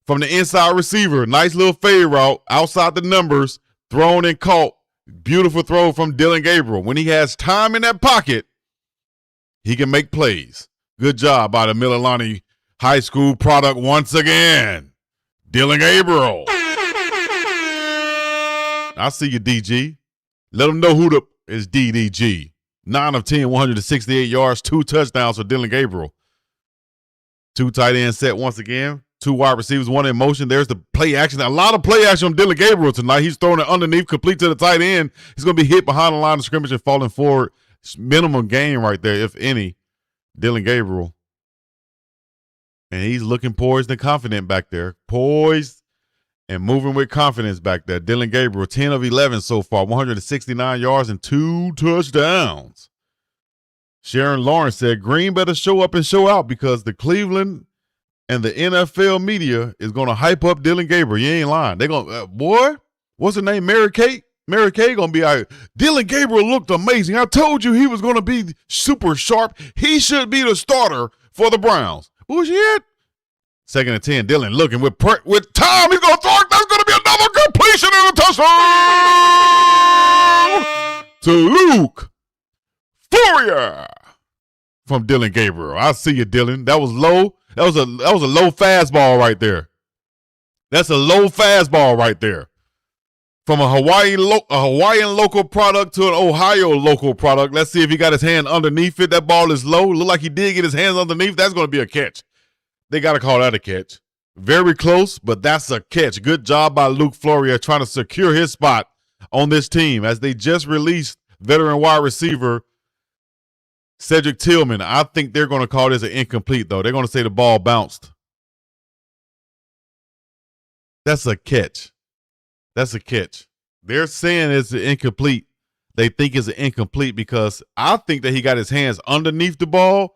from the inside receiver. Nice little fade route outside the numbers, thrown and caught. Beautiful throw from Dylan Gabriel. When he has time in that pocket, he can make plays. Good job by the Mililani High School product once again. Dylan Gabriel. I see you, DG. Let them know who is DDG. 9 of 10, 168 yards, 2 touchdowns for Dylan Gabriel. 2 tight end set once again. 2 wide receivers, 1 in motion. There's the play action. A lot of play action on Dylan Gabriel tonight. He's throwing it underneath, complete to the tight end. He's going to be hit behind the line of scrimmage and falling forward. It's minimum gain right there, if any. Dylan Gabriel. And he's looking poised and confident back there. Poised and moving with confidence back there. Dylan Gabriel, 10 of 11 so far, 169 yards and 2 touchdowns. Sharon Lawrence said, Green better show up and show out because the Cleveland and the NFL media is going to hype up Dylan Gabriel. You ain't lying. They're going to, boy, what's her name? Mary Kate? Mary Kate going to be out. Dylan Gabriel looked amazing. I told you he was going to be super sharp. He should be the starter for the Browns. Bullshit. 2nd and 10. Dylan looking with time. He's going to throw it. That's going to be another completion and a touchdown to Luke Floria from Dylan Gabriel. I see you, Dylan. That was low. That was a low fastball right there. That's a low fastball right there. From a Hawaiian local product to an Ohio local product. Let's see if he got his hand underneath it. That ball is low. Look like he did get his hands underneath. That's going to be a catch. They got to call that a catch. Very close, but that's a catch. Good job by Luke Floria trying to secure his spot on this team as they just released veteran wide receiver Cedric Tillman. I think they're going to call this an incomplete, though. They're going to say the ball bounced. That's a catch. That's a catch. They're saying it's an incomplete. They think it's an incomplete because I think that he got his hands underneath the ball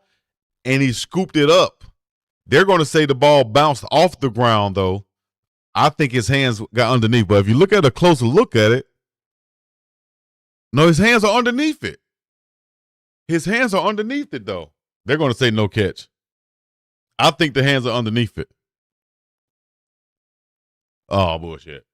and he scooped it up. They're going to say the ball bounced off the ground, though. I think his hands got underneath. But if you look at a closer look at it, no, his hands are underneath it. His hands are underneath it, though. They're going to say no catch. I think the hands are underneath it. Oh, bullshit.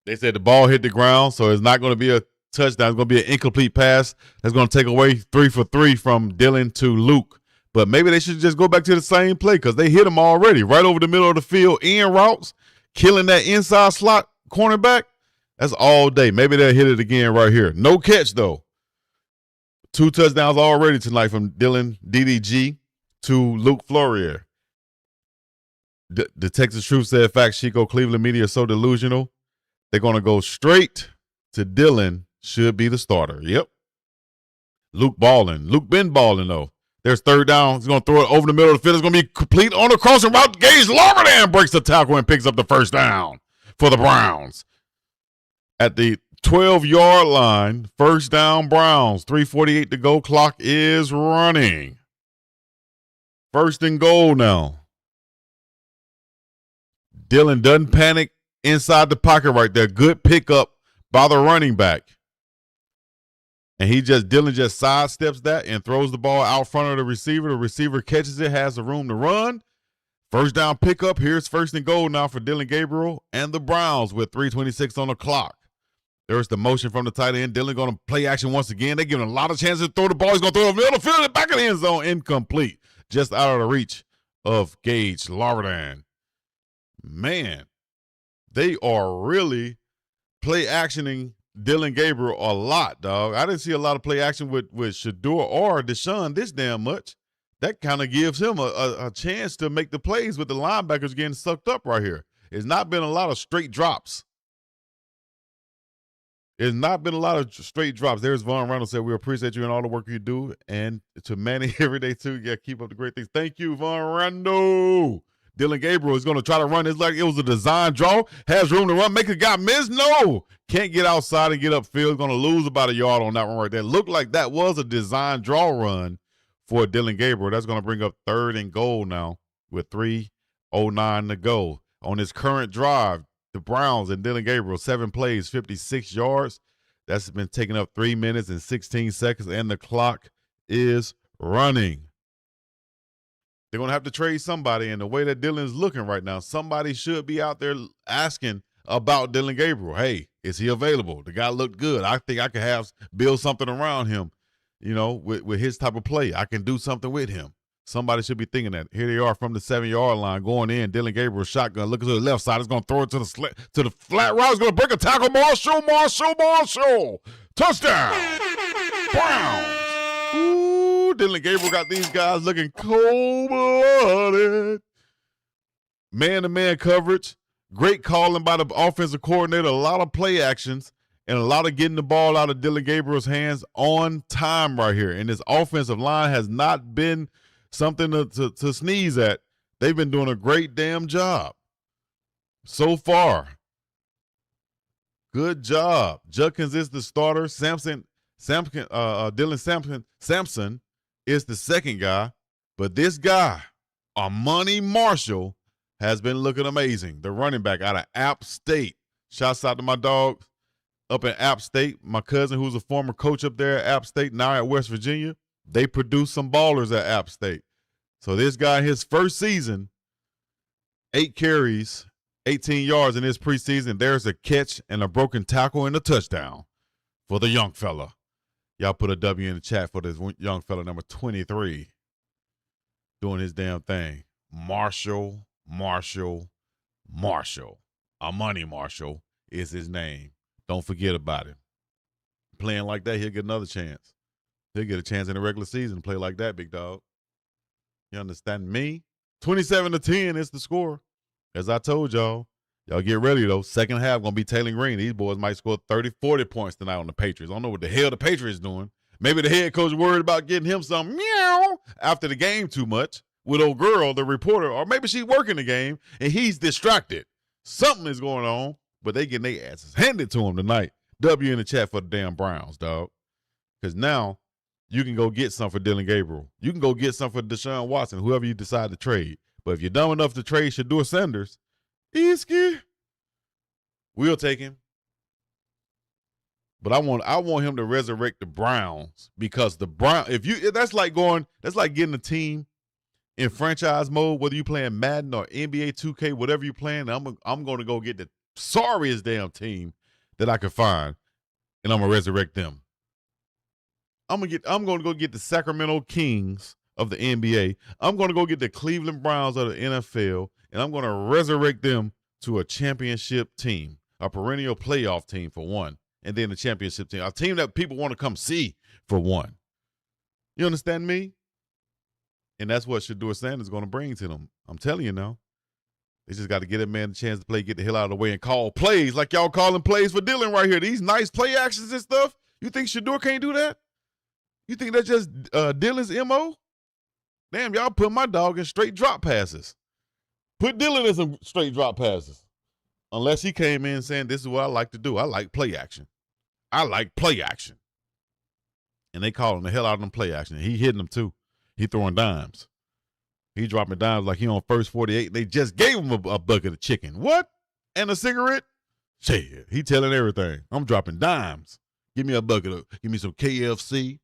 They said the ball hit the ground, so it's not going to be a touchdown. It's going to be an incomplete pass. That's going to take away 3 for 3 from Dylan to Luke. But maybe they should just go back to the same play because they hit him already right over the middle of the field, in routes, killing that inside slot cornerback. That's all day. Maybe they'll hit it again right here. No catch, though. 2 touchdowns already tonight from Dylan DDG to Luke Floria. The Texas Truth said, facts, Chico, Cleveland media is so delusional. They're going to go straight to Dylan, should be the starter. Yep. Luke balling. Luke been balling, though. There's 3rd down. He's going to throw it over the middle of the field. It's going to be complete on the crossing route. Gage Larberdan breaks the tackle and picks up the 1st down for the Browns. At the 12-yard line, 1st down Browns. 3:48 to go. Clock is running. 1st and goal now. Dylan doesn't panic inside the pocket right there. Good pickup by the running back. And Dylan just sidesteps that and throws the ball out front of the receiver. The receiver catches it, has the room to run. 1st down pickup. Here's 1st and goal now for Dylan Gabriel and the Browns with 3:26 on the clock. There's the motion from the tight end. Dylan going to play action once again. They give him a lot of chances to throw the ball. He's going to throw it over the middle of the field in the back of the end zone. Incomplete. Just out of the reach of Gage Lardan. Man, they are really play actioning Dylan Gabriel a lot, dog. I didn't see a lot of play action with Shedeur or Deshaun this damn much. That kind of gives him a chance to make the plays with the linebackers getting sucked up right here. It's not been a lot of straight drops. There's not been a lot of straight drops. There's Von Reynolds said, we appreciate you and all the work you do. And to Manny every day, too. Yeah, keep up the great things. Thank you, Von Reynolds. Dylan Gabriel is going to try to run this like it was a design draw. Has room to run. Make a guy miss? No. Can't get outside and get upfield. Going to lose about a yard on that one right there. Looked like that was a design draw run for Dylan Gabriel. That's going to bring up 3rd and goal now with 3:09 to go. On his current drive, the Browns and Dylan Gabriel, 7 plays, 56 yards. That's been taking up 3 minutes and 16 seconds, and the clock is running. They're going to have to trade somebody, and the way that Dylan's looking right now, somebody should be out there asking about Dylan Gabriel. Hey, is he available? The guy looked good. I think I could build something around him, with his type of play. I can do something with him. Somebody should be thinking that. Here they are from the 7-yard line going in. Dylan Gabriel shotgun looking to the left side. He's going to throw it to the flat route. He's going to break a tackle. Marshall. Touchdown. Browns. Ooh, Dylan Gabriel got these guys looking cold-blooded. Man-to-man coverage. Great calling by the offensive coordinator. A lot of play actions and a lot of getting the ball out of Dylan Gabriel's hands on time right here. And this offensive line has not been something to sneeze at. They've been doing a great damn job so far. Good job. Judkins is the starter. Dylan Sampson is the second guy. But this guy, Amani Marshall, has been looking amazing. The running back out of App State. Shouts out to my dogs up in App State. My cousin, who's a former coach up there at App State, now at West Virginia. They produced some ballers at App State. So this guy, his first season, 8 carries, 18 yards in his preseason. There's a catch and a broken tackle and a touchdown for the young fella. Y'all put a W in the chat for this young fella, number 23, doing his damn thing. Marshall. Amani Marshall is his name. Don't forget about him. Playing like that, he'll get another chance. He'll get a chance in the regular season to play like that, big dog. You understand me? 27-10 is the score. As I told y'all get ready, though. Second half going to be Taylor Green. These boys might score 30, 40 points tonight on the Patriots. I don't know what the hell the Patriots doing. Maybe the head coach worried about getting him some meow after the game too much with old girl, the reporter, or maybe she's working the game and he's distracted. Something is going on, but they getting their asses handed to him tonight. W in the chat for the damn Browns, dog. Because now you can go get some for Dylan Gabriel. You can go get some for Deshaun Watson, whoever you decide to trade. But if you're dumb enough to trade Shedeur Sanders, we'll take him. But I want him to resurrect the Browns, because the that's like getting a team in franchise mode, whether you playing Madden or NBA 2K, whatever you playing. I'm going to go get the sorriest damn team that I could find, and I'm gonna resurrect them. I'm going to go get the Sacramento Kings of the NBA. I'm going to go get the Cleveland Browns of the NFL, and I'm going to resurrect them to a championship team, a perennial playoff team for one, and then a championship team, a team that people want to come see for one. You understand me? And that's what Shedeur Sanders is going to bring to them. I'm telling you now. They just got to get that man a chance to play, get the hell out of the way, and call plays like y'all calling plays for Dylan right here. These nice play actions and stuff. You think Shedeur can't do that? You think that's just Dylan's MO? Damn, y'all put my dog in straight drop passes. Put Dylan in some straight drop passes. Unless he came in saying, this is what I like to do. I like play action. And they calling the hell out of them play action. He hitting them too. He throwing dimes. He dropping dimes like he on first 48. They just gave him a bucket of chicken. What? And a cigarette? Shit, he telling everything. I'm dropping dimes. Give me a bucket give me some KFC.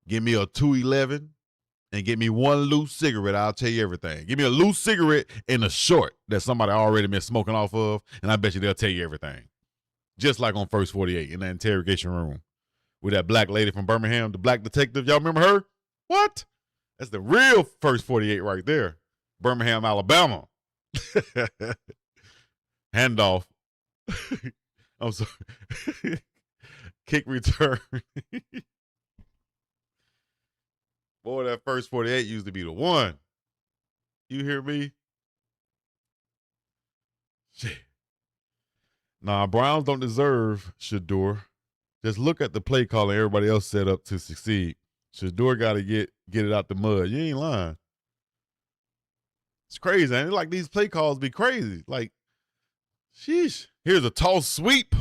Give me a 211 and get me one loose cigarette. I'll tell you everything. Give me a loose cigarette and a short that somebody already been smoking off of, and I bet you they'll tell you everything. Just like on First 48 in that interrogation room with that black lady from Birmingham, the black detective. Y'all remember her? What? That's the real First 48 right there. Birmingham, Alabama. Handoff. I'm sorry. Kick return. Boy, that first 48 used to be the one. You hear me? Shit. Nah, Browns don't deserve Shedeur. Just look at the play call and everybody else set up to succeed. Shedeur got to get it out the mud. You ain't lying. It's crazy, ain't it? Like, these play calls be crazy. Like, sheesh. Here's a toss sweep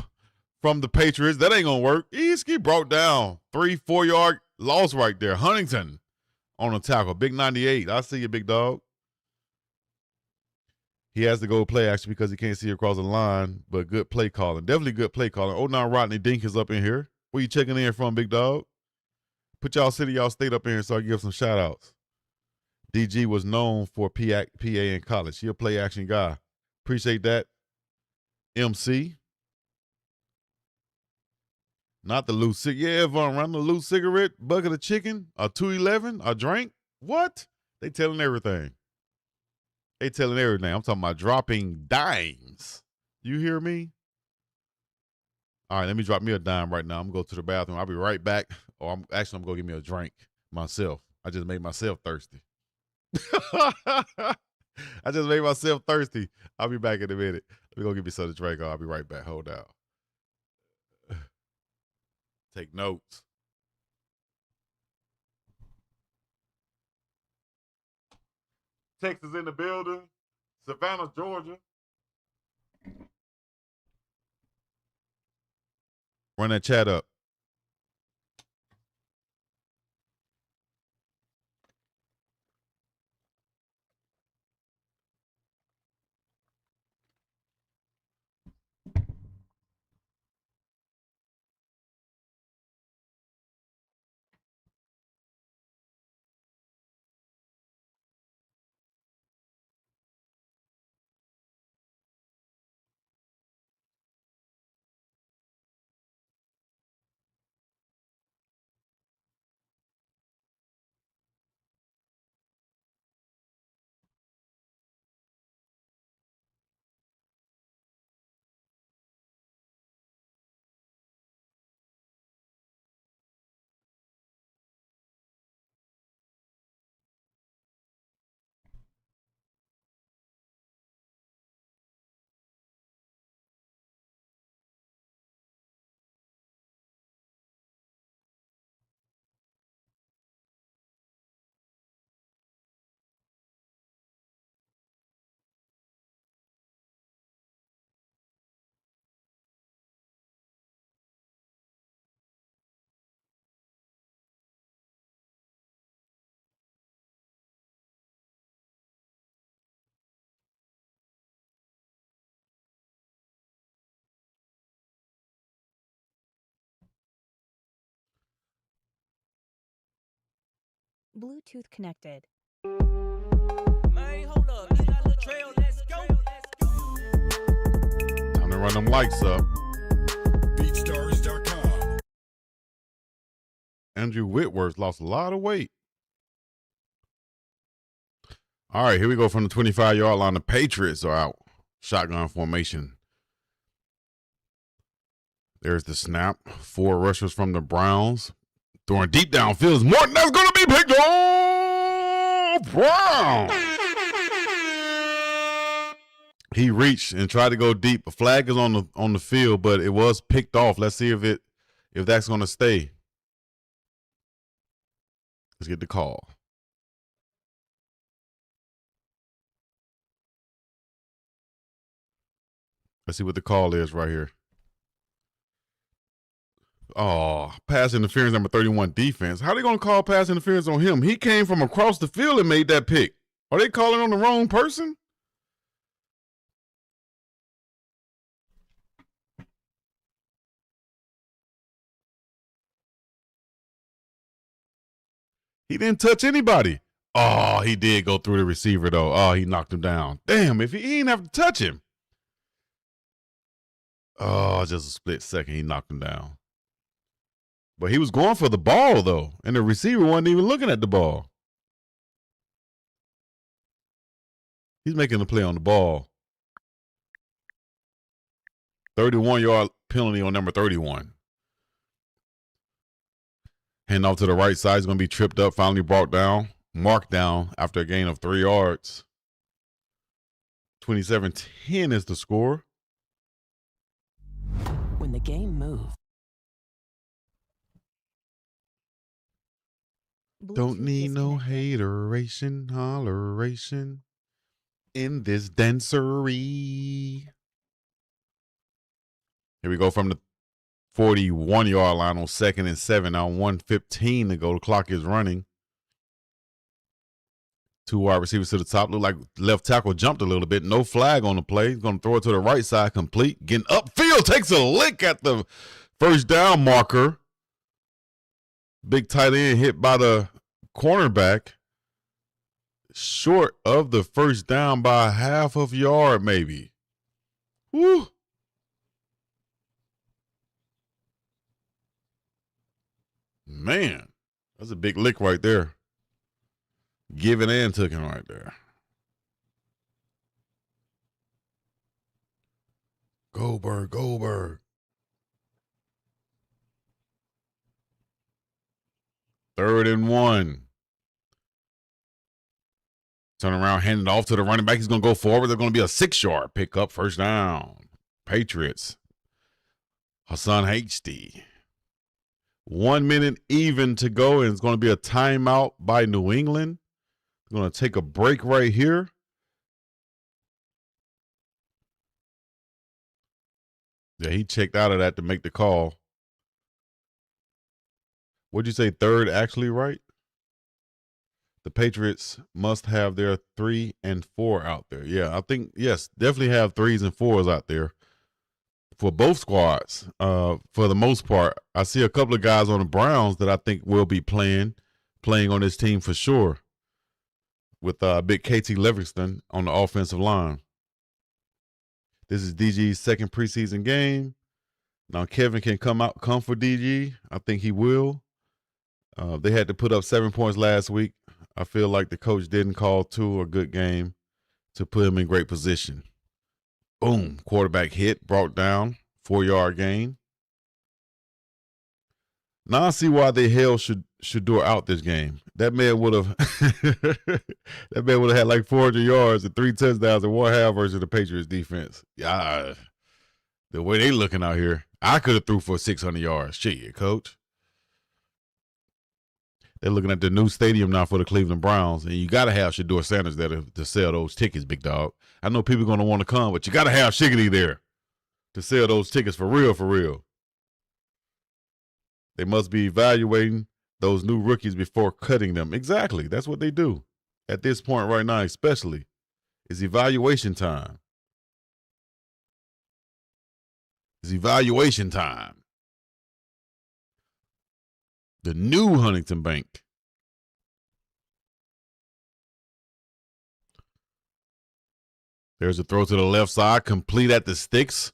from the Patriots. That ain't going to work. He brought down 3-4 yard loss right there. Huntington on a tackle. Big 98. I see you, big dog. He has to go play action because he can't see across the line, but good play calling. Definitely good play calling. Oh, now Rodney Dink is up in here. Where you checking in from, big dog? Put y'all city, y'all state up in here so I can give some shout outs. DG was known for PA in college. He a play action guy. Appreciate that. MC. Not the loose cigarette. Yeah, Von Run, the loose cigarette, bucket of chicken, a 211, a drink. What? They telling everything. They telling everything. I'm talking about dropping dimes. You hear me? All right, let me drop me a dime right now. I'm going to go to the bathroom. I'll be right back. Or I'm going to go get me a drink myself. I just made myself thirsty. I just made myself thirsty. I'll be back in a minute. Let me go get me something to drink. I'll be right back. Hold out. Take notes. Texas in the building. Savannah, Georgia. Run that chat up. Bluetooth connected. Man, hold up. You got a little trail. Let's go. Time to run them lights up. BeatStars.com. Andrew Whitworth lost a lot of weight. All right, here we go from the 25-yard line. The Patriots are out. Shotgun formation. There's the snap. 4 rushers from the Browns. Throwing deep downfield. Morton, that's going to be picked off. Brown. He reached and tried to go deep. A flag is on the field, but it was picked off. Let's see if that's going to stay. Let's get the call. Let's see what the call is right here. Oh, pass interference number 31 defense. How are they going to call pass interference on him? He came from across the field and made that pick. Are they calling on the wrong person? He didn't touch anybody. Oh, he did go through the receiver, though. Oh, he knocked him down. Damn, if he didn't have to touch him. Oh, just a split second, he knocked him down. But he was going for the ball, though, and the receiver wasn't even looking at the ball. He's making the play on the ball. 31-yard penalty on number 31. Hand off to the right side. He's going to be tripped up, finally brought down, marked down after a gain of 3 yards. 27-10 is the score. When the game moves. Don't need no hateration, holleration in this dancery. Here we go from the 41-yard line on 2nd and 7. Now 1:15 to go. The clock is running. 2 wide receivers to the top. Look like left tackle jumped a little bit. No flag on the play. He's going to throw it to the right side complete. Getting upfield. Takes a lick at the first down marker. Big tight end hit by the cornerback. Short of the first down by half of a yard maybe. Woo. Man, that's a big lick right there. Giving and taking right there. Goldberg, Goldberg. 3rd and 1. Turn around, hand it off to the running back. He's going to go forward. They're going to be a 6-yard pickup, first down. Patriots. Hassan HD. 1 minute even to go, and it's going to be a timeout by New England. They're going to take a break right here. Yeah, he checked out of that to make the call. What'd you say, 3rd actually right? The Patriots must have their 3 and 4 out there. Yeah, I think, yes, definitely have 3s and 4s out there for both squads. For the most part, I see a couple of guys on the Browns that I think will be playing on this team for sure, with big KT Livingston on the offensive line. This is DG's 2nd preseason game. Now Kevin can come for DG. I think he will. They had to put up 7 points last week. I feel like the coach didn't call a good game to put him in great position. Boom, quarterback hit, brought down, 4-yard gain. Now I see why they held Shedeur out this game. That man would have had like 400 yards and 3 touchdowns in one half versus the Patriots defense. Yeah, the way they looking out here, I could have threw for 600 yards. Shit, coach. They're looking at the new stadium now for the Cleveland Browns, and you got to have Shedeur Sanders there to sell those tickets, big dog. I know people are going to want to come, but you got to have Shiggity there to sell those tickets for real, for real. They must be evaluating those new rookies before cutting them. Exactly. That's what they do at this point right now, especially. It's evaluation time. It's evaluation time. The new Huntington Bank. There's a throw to the left side, complete at the sticks.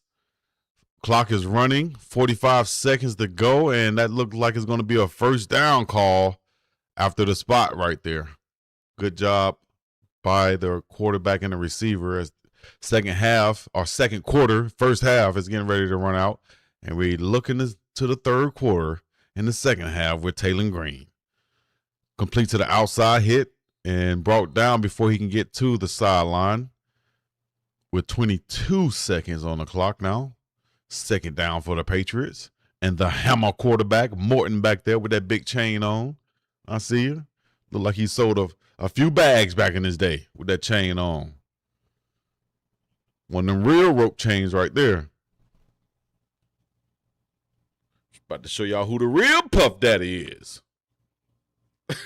Clock is running, 45 seconds to go, and that looked like it's going to be a first down call after the spot right there. Good job by the quarterback and the receiver as second quarter, first half is getting ready to run out, and we're looking to the third quarter in the second half with Taylor Green. Complete to the outside, hit, and brought down before he can get to the sideline with 22 seconds on the clock now. Second down for the Patriots. And the hammer quarterback, Morton, back there with that big chain on. I see you. Look like he sold a few bags back in his day with that chain on. One of them real rope chains right there. About to show y'all who the real Puff Daddy is. I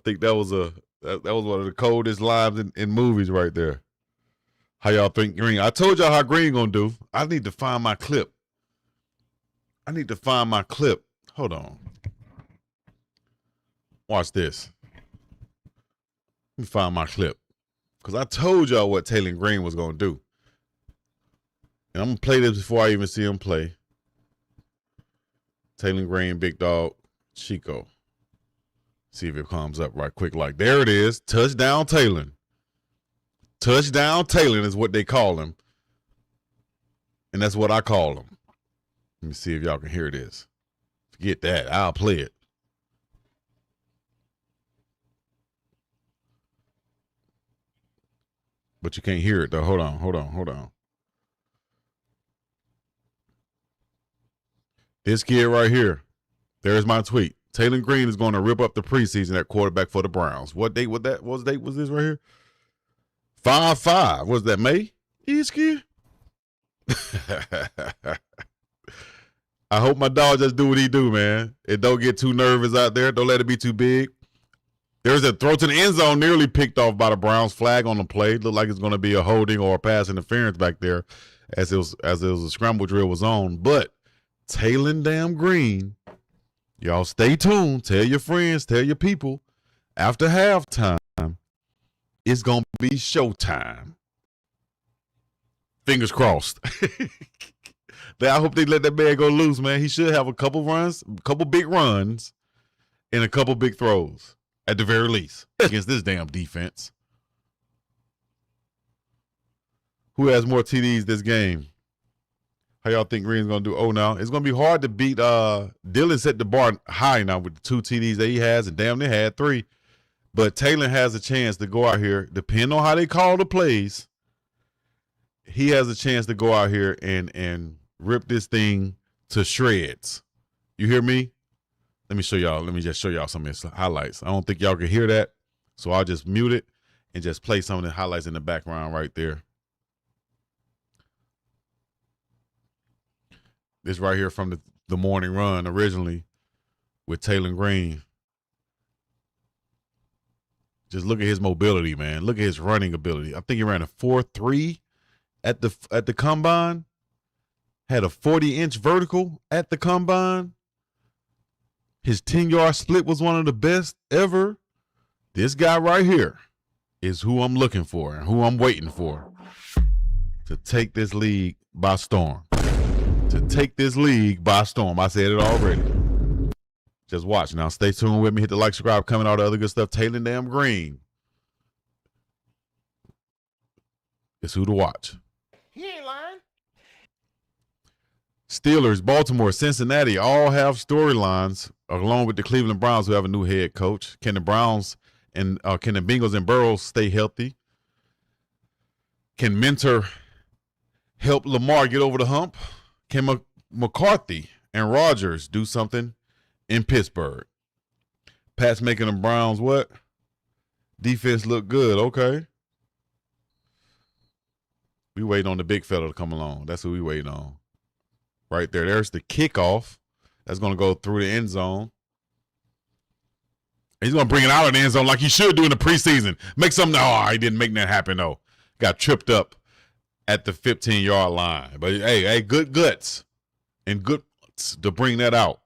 think that was one of the coldest lines in movies right there. How y'all think Green? I told y'all how Green gonna do. I need to find my clip. Hold on. Watch this. Let me find my clip. Because I told y'all what Taylor Green was gonna do. And I'm going to play this before I even see him play. Taylor Green, BiggDogg Chico. See if it comes up right quick. Like, there it is. Touchdown Taylor. Touchdown Taylor is what they call him. And that's what I call him. Let me see if y'all can hear this. Forget that. I'll play it. But you can't hear it, though. Hold on. This kid right here. There's my tweet. Taylor Green is going to rip up the preseason at quarterback for the Browns. What date was that? What date was this right here? 5/5. Was that May? Kid? I hope my dog just do what he do, man. And don't get too nervous out there. Don't let it be too big. There's a throw to the end zone nearly picked off by the Browns. Flag on the play. Looked like it's going to be a holding or a pass interference back there as it was a scramble drill was on. But Taylor damn Green, y'all stay tuned. Tell your friends, tell your people. After halftime, it's going to be showtime. Fingers crossed. I hope they let that man go loose, man. He should have a couple runs, a couple big runs, and a couple big throws at the very least against this damn defense. Who has more TDs this game? How y'all think Green's going to do? Oh, now it's going to be hard to beat. Dylan set the bar high now with the 2 TDs that he has, and damn, they had 3. But Taylor has a chance to go out here, depending on how they call the plays. He has a chance to go out here and rip this thing to shreds. You hear me? Let me show y'all. Let me just show y'all some of his highlights. I don't think y'all can hear that, so I'll just mute it and just play some of the highlights in the background right there. This right here from the morning run originally with Taylor Green. Just look at his mobility, man. Look at his running ability. I think he ran a 4.3 at the combine. Had a 40-inch vertical at the combine. His 10-yard split was one of the best ever. This guy right here is who I'm looking for and who I'm waiting for to take this league by storm. To take this league by storm. I said it already. Just watch. Now stay tuned with me. Hit the like, subscribe, comment, all the other good stuff. Taylor damn Green is who to watch. He ain't lying. Steelers, Baltimore, Cincinnati all have storylines along with the Cleveland Browns, who have a new head coach. Can the Browns and can the Bengals and Burrows stay healthy? Can Mentor help Lamar get over the hump? Can McCarthy and Rodgers do something in Pittsburgh? Pat's making the Browns what? Defense look good. Okay. We waiting on the big fella to come along. That's who we waiting on. Right there. There's the kickoff. That's going to go through the end zone. He's going to bring it out of the end zone like he should do in the preseason. Make something. Oh, he didn't make that happen, though. Got tripped up at the 15-yard line. But, hey, good guts and good to bring that out.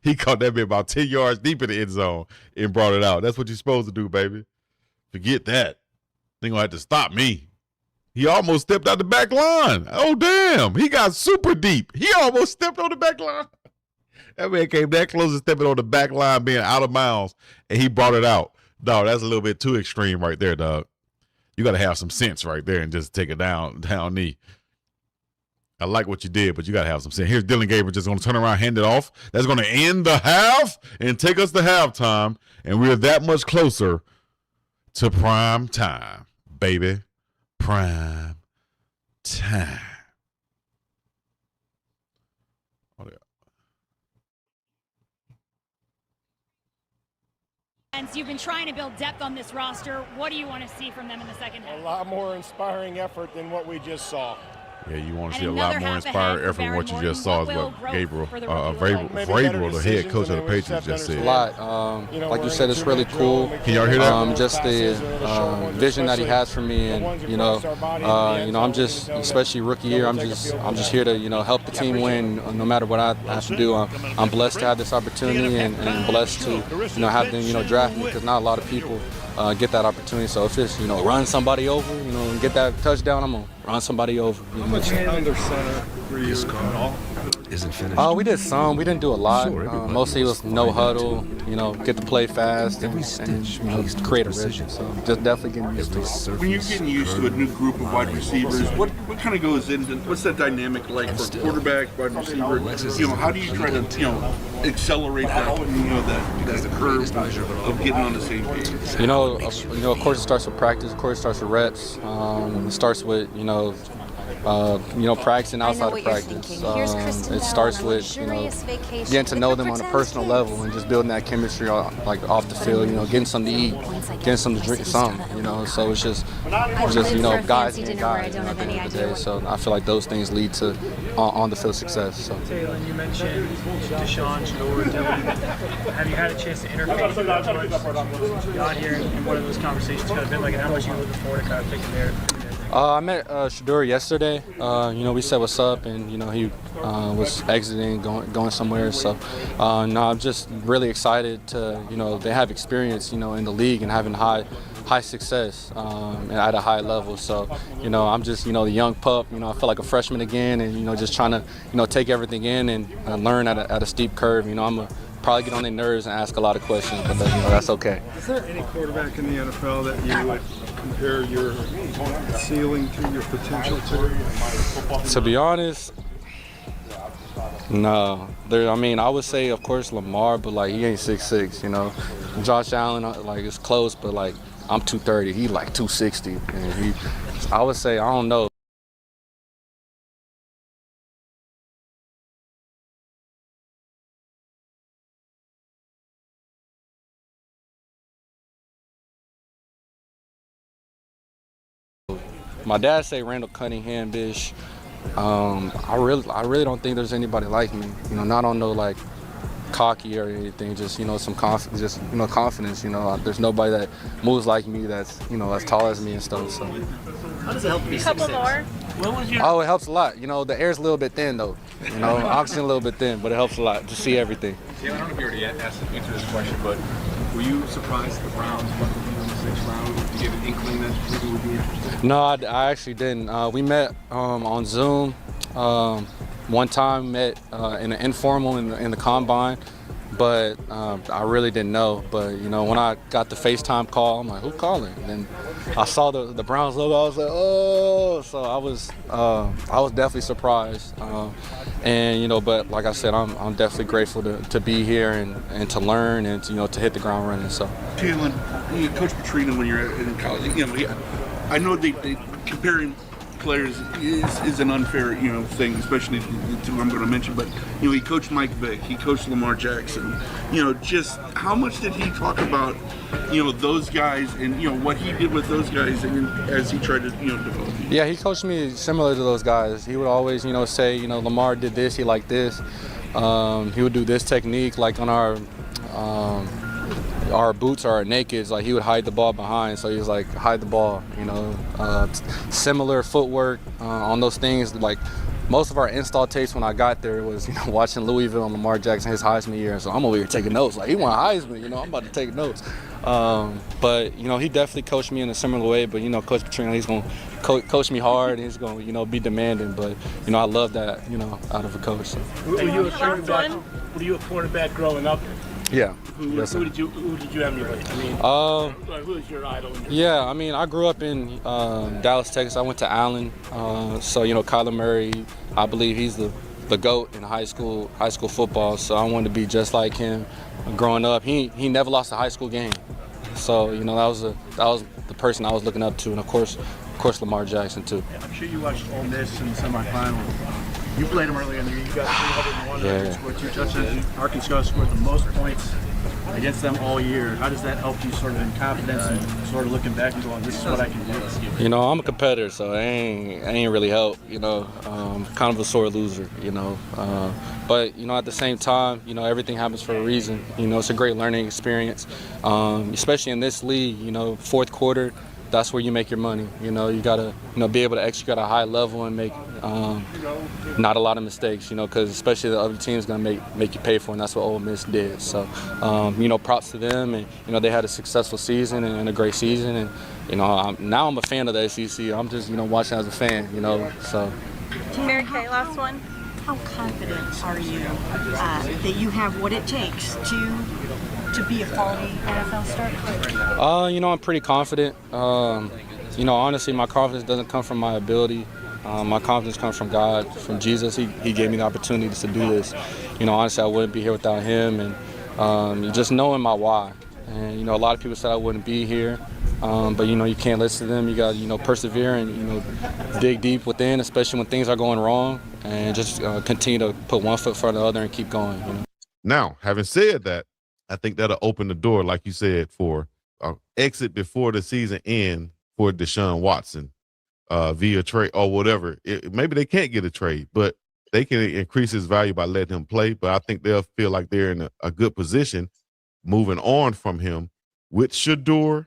He caught that bit about 10 yards deep in the end zone and brought it out. That's what you're supposed to do, baby. Forget that. They're going to have to stop me. He almost stepped out the back line. Oh, damn. He got super deep. He almost stepped on the back line. That man came that close to stepping on the back line, being out of bounds, and he brought it out. Dog, that's a little bit too extreme right there, dog. You got to have some sense right there and just take it down knee. I like what you did, but you got to have some sense. Here's Dylan Gabriel just going to turn around, hand it off. That's going to end the half and take us to halftime, and we're that much closer to prime time, baby. Prime time. Oh, yeah. You've been trying to build depth on this roster. What do you want to see from them in the second half? A lot more inspiring effort than what we just saw. Yeah, you want to see a lot more inspired effort than what you just saw is what Gabriel, Vrabel, the head coach of the Patriots, just said. A lot. Like you said, it's really cool. Can y'all hear that? Just the vision that he has for me, and I'm just, especially rookie year, I'm just here to help the team win no matter what I have to do. I'm blessed to have this opportunity and blessed to have them draft me, because not a lot of people get that opportunity. So if it's run somebody over, and get that touchdown, I'm gonna run somebody over. How much under center for you isn't finished. We did some. We didn't do a lot. Mostly it was no huddle, get to play fast and create a rhythm. So just definitely getting used to it. When you're getting used to a new group of wide receivers, what kind of goes into, what's that dynamic like for quarterback, wide receiver? How do you try to, accelerate that, that curve of getting on the same page? Of course it starts with practice. Of course it starts with reps. It starts with, practicing outside of practice. It starts with, getting to know them on a personal level and just building that chemistry off the field, getting something to eat, getting something to drink, so it's just guys being guys at the end of the day. So I feel like those things lead to on the field success. So. Taylor, you mentioned Deshaun, Shedeur. Have you had a chance to interface with them since you got here and what are those conversations kind of been like, and how much are you looking forward to kind of taking there? I met Shedeur yesterday. We said what's up, and he was exiting, going somewhere. So, I'm just really excited to they have experience in the league and having high success and at a high level. So, I'm just the young pup. I feel like a freshman again, and just trying to take everything in and learn at a steep curve. I'm gonna probably get on their nerves and ask a lot of questions, but that's okay. Is there any quarterback in the NFL that you would compare your ceiling to, your potential to? To be honest, no. I would say, of course, Lamar, but he ain't 6'6", Josh Allen, it's close, but I'm 230, he 260, and I would say, I don't know. My dad say Randall Cunningham-ish. I really don't think there's anybody like me. Not on no cocky or anything. Just some confidence. Just confidence. There's nobody that moves like me. That's as tall as me and stuff. So. How does it help to be 6'6"? Couple more. Oh, it helps a lot. The air's a little bit thin though. Oxygen a little bit thin, but it helps a lot to see everything. Yeah, I don't know if you already answered this question, but were you surprised the Browns went in the 6th round? Did you get an inkling that people would be interested? No, I actually didn't. We met on Zoom one time, met in an informal in the combine, but I really didn't know. But when I got the FaceTime call, I'm like, who calling? And I saw the Browns logo. I was like, oh! So I was definitely surprised. But like I said, I'm definitely grateful to be here and to learn and to hit the ground running. So. Jalen, Coach Petrino, when you're in college, I know they comparing players is an unfair thing, especially the two I'm going to mention. But he coached Mike Vick, he coached Lamar Jackson. Just how much did he talk about those guys and what he did with those guys and as he tried to develop you? Yeah, he coached me similar to those guys. He would always say Lamar did this, he liked this. He would do this technique on our boots or our nakeds, he would hide the ball behind. So he was hide the ball, similar footwork on those things. Most of our install tapes when I got there was, watching Louisville and Lamar Jackson, his Heisman year. So I'm over here taking notes. He won Heisman, I'm about to take notes. But, he definitely coached me in a similar way. But, Coach Petrino, he's going to coach me hard and he's going to, be demanding. But, I love that, out of a coach. So. Were you a quarterback growing up? Yeah. Who did you emulate? Who was your idol? Yeah, I grew up in Dallas, Texas. I went to Allen. Kyler Murray, I believe he's the GOAT in high school football. So I wanted to be just like him. Growing up, he never lost a high school game. So that was the person I was looking up to, and of course Lamar Jackson too. Yeah, I'm sure you watched Ole Miss in the semifinal. You played them earlier in the year. You got 301. Yeah. Scored 2 touchdowns. Arkansas scored the most points against them all year. How does that help you sort of in confidence and sort of looking back and going, this is what I can do? I'm a competitor, so it ain't really help. Kind of a sore loser. But at the same time, everything happens for a reason. It's a great learning experience, especially in this league. Fourth quarter, that's where you make your money. You gotta be able to execute at a high level and make not a lot of mistakes. Because especially the other team's gonna make you pay for it, and that's what Ole Miss did. So props to them, and they had a successful season and a great season, and now I'm a fan of the SEC. I'm just watching as a fan. So. Mary Kay, last one. how confident are you that you have what it takes to be a quality NFL starter? You know, I'm pretty confident. You know, honestly, my confidence doesn't come from my ability. My confidence comes from God, from Jesus. He gave me the opportunity to do this. You know, honestly, I wouldn't be here without him, and just knowing my why. And, you know, a lot of people said I wouldn't be here, but, you know, you can't listen to them. You got to, you know, persevere and, you know, dig deep within, especially when things are going wrong, and just continue to put one foot in front of the other and keep going. You know? Now, having said that, I think that'll open the door, like you said, for exit before the season end for Deshaun Watson via trade or whatever. Maybe they can't get a trade, but they can increase his value by letting him play. But I think they'll feel like they're in a good position moving on from him with Shedeur,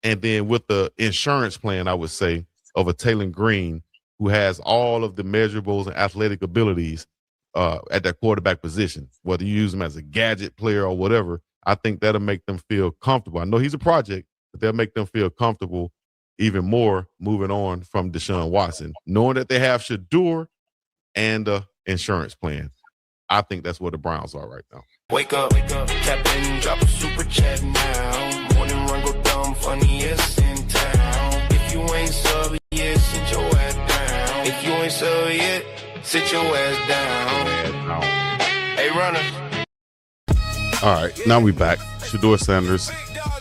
and then with the insurance plan, I would say, of a Taylor Green, who has all of the measurables and athletic abilities at that quarterback position, whether you use him as a gadget player or whatever. I think that'll make them feel comfortable. I know he's a project, but they'll make them feel comfortable even more moving on from Deshaun Watson, knowing that they have Shedeur and the insurance plan. I think that's where the Browns are right now. Wake up, tap in, drop a super chat now. Morning run go dumb, funniest in town. If you ain't sub yet, sit your ass down. If you ain't sub yet, sit your ass down. Hey, runner. All right, now we back. Shedeur Sanders,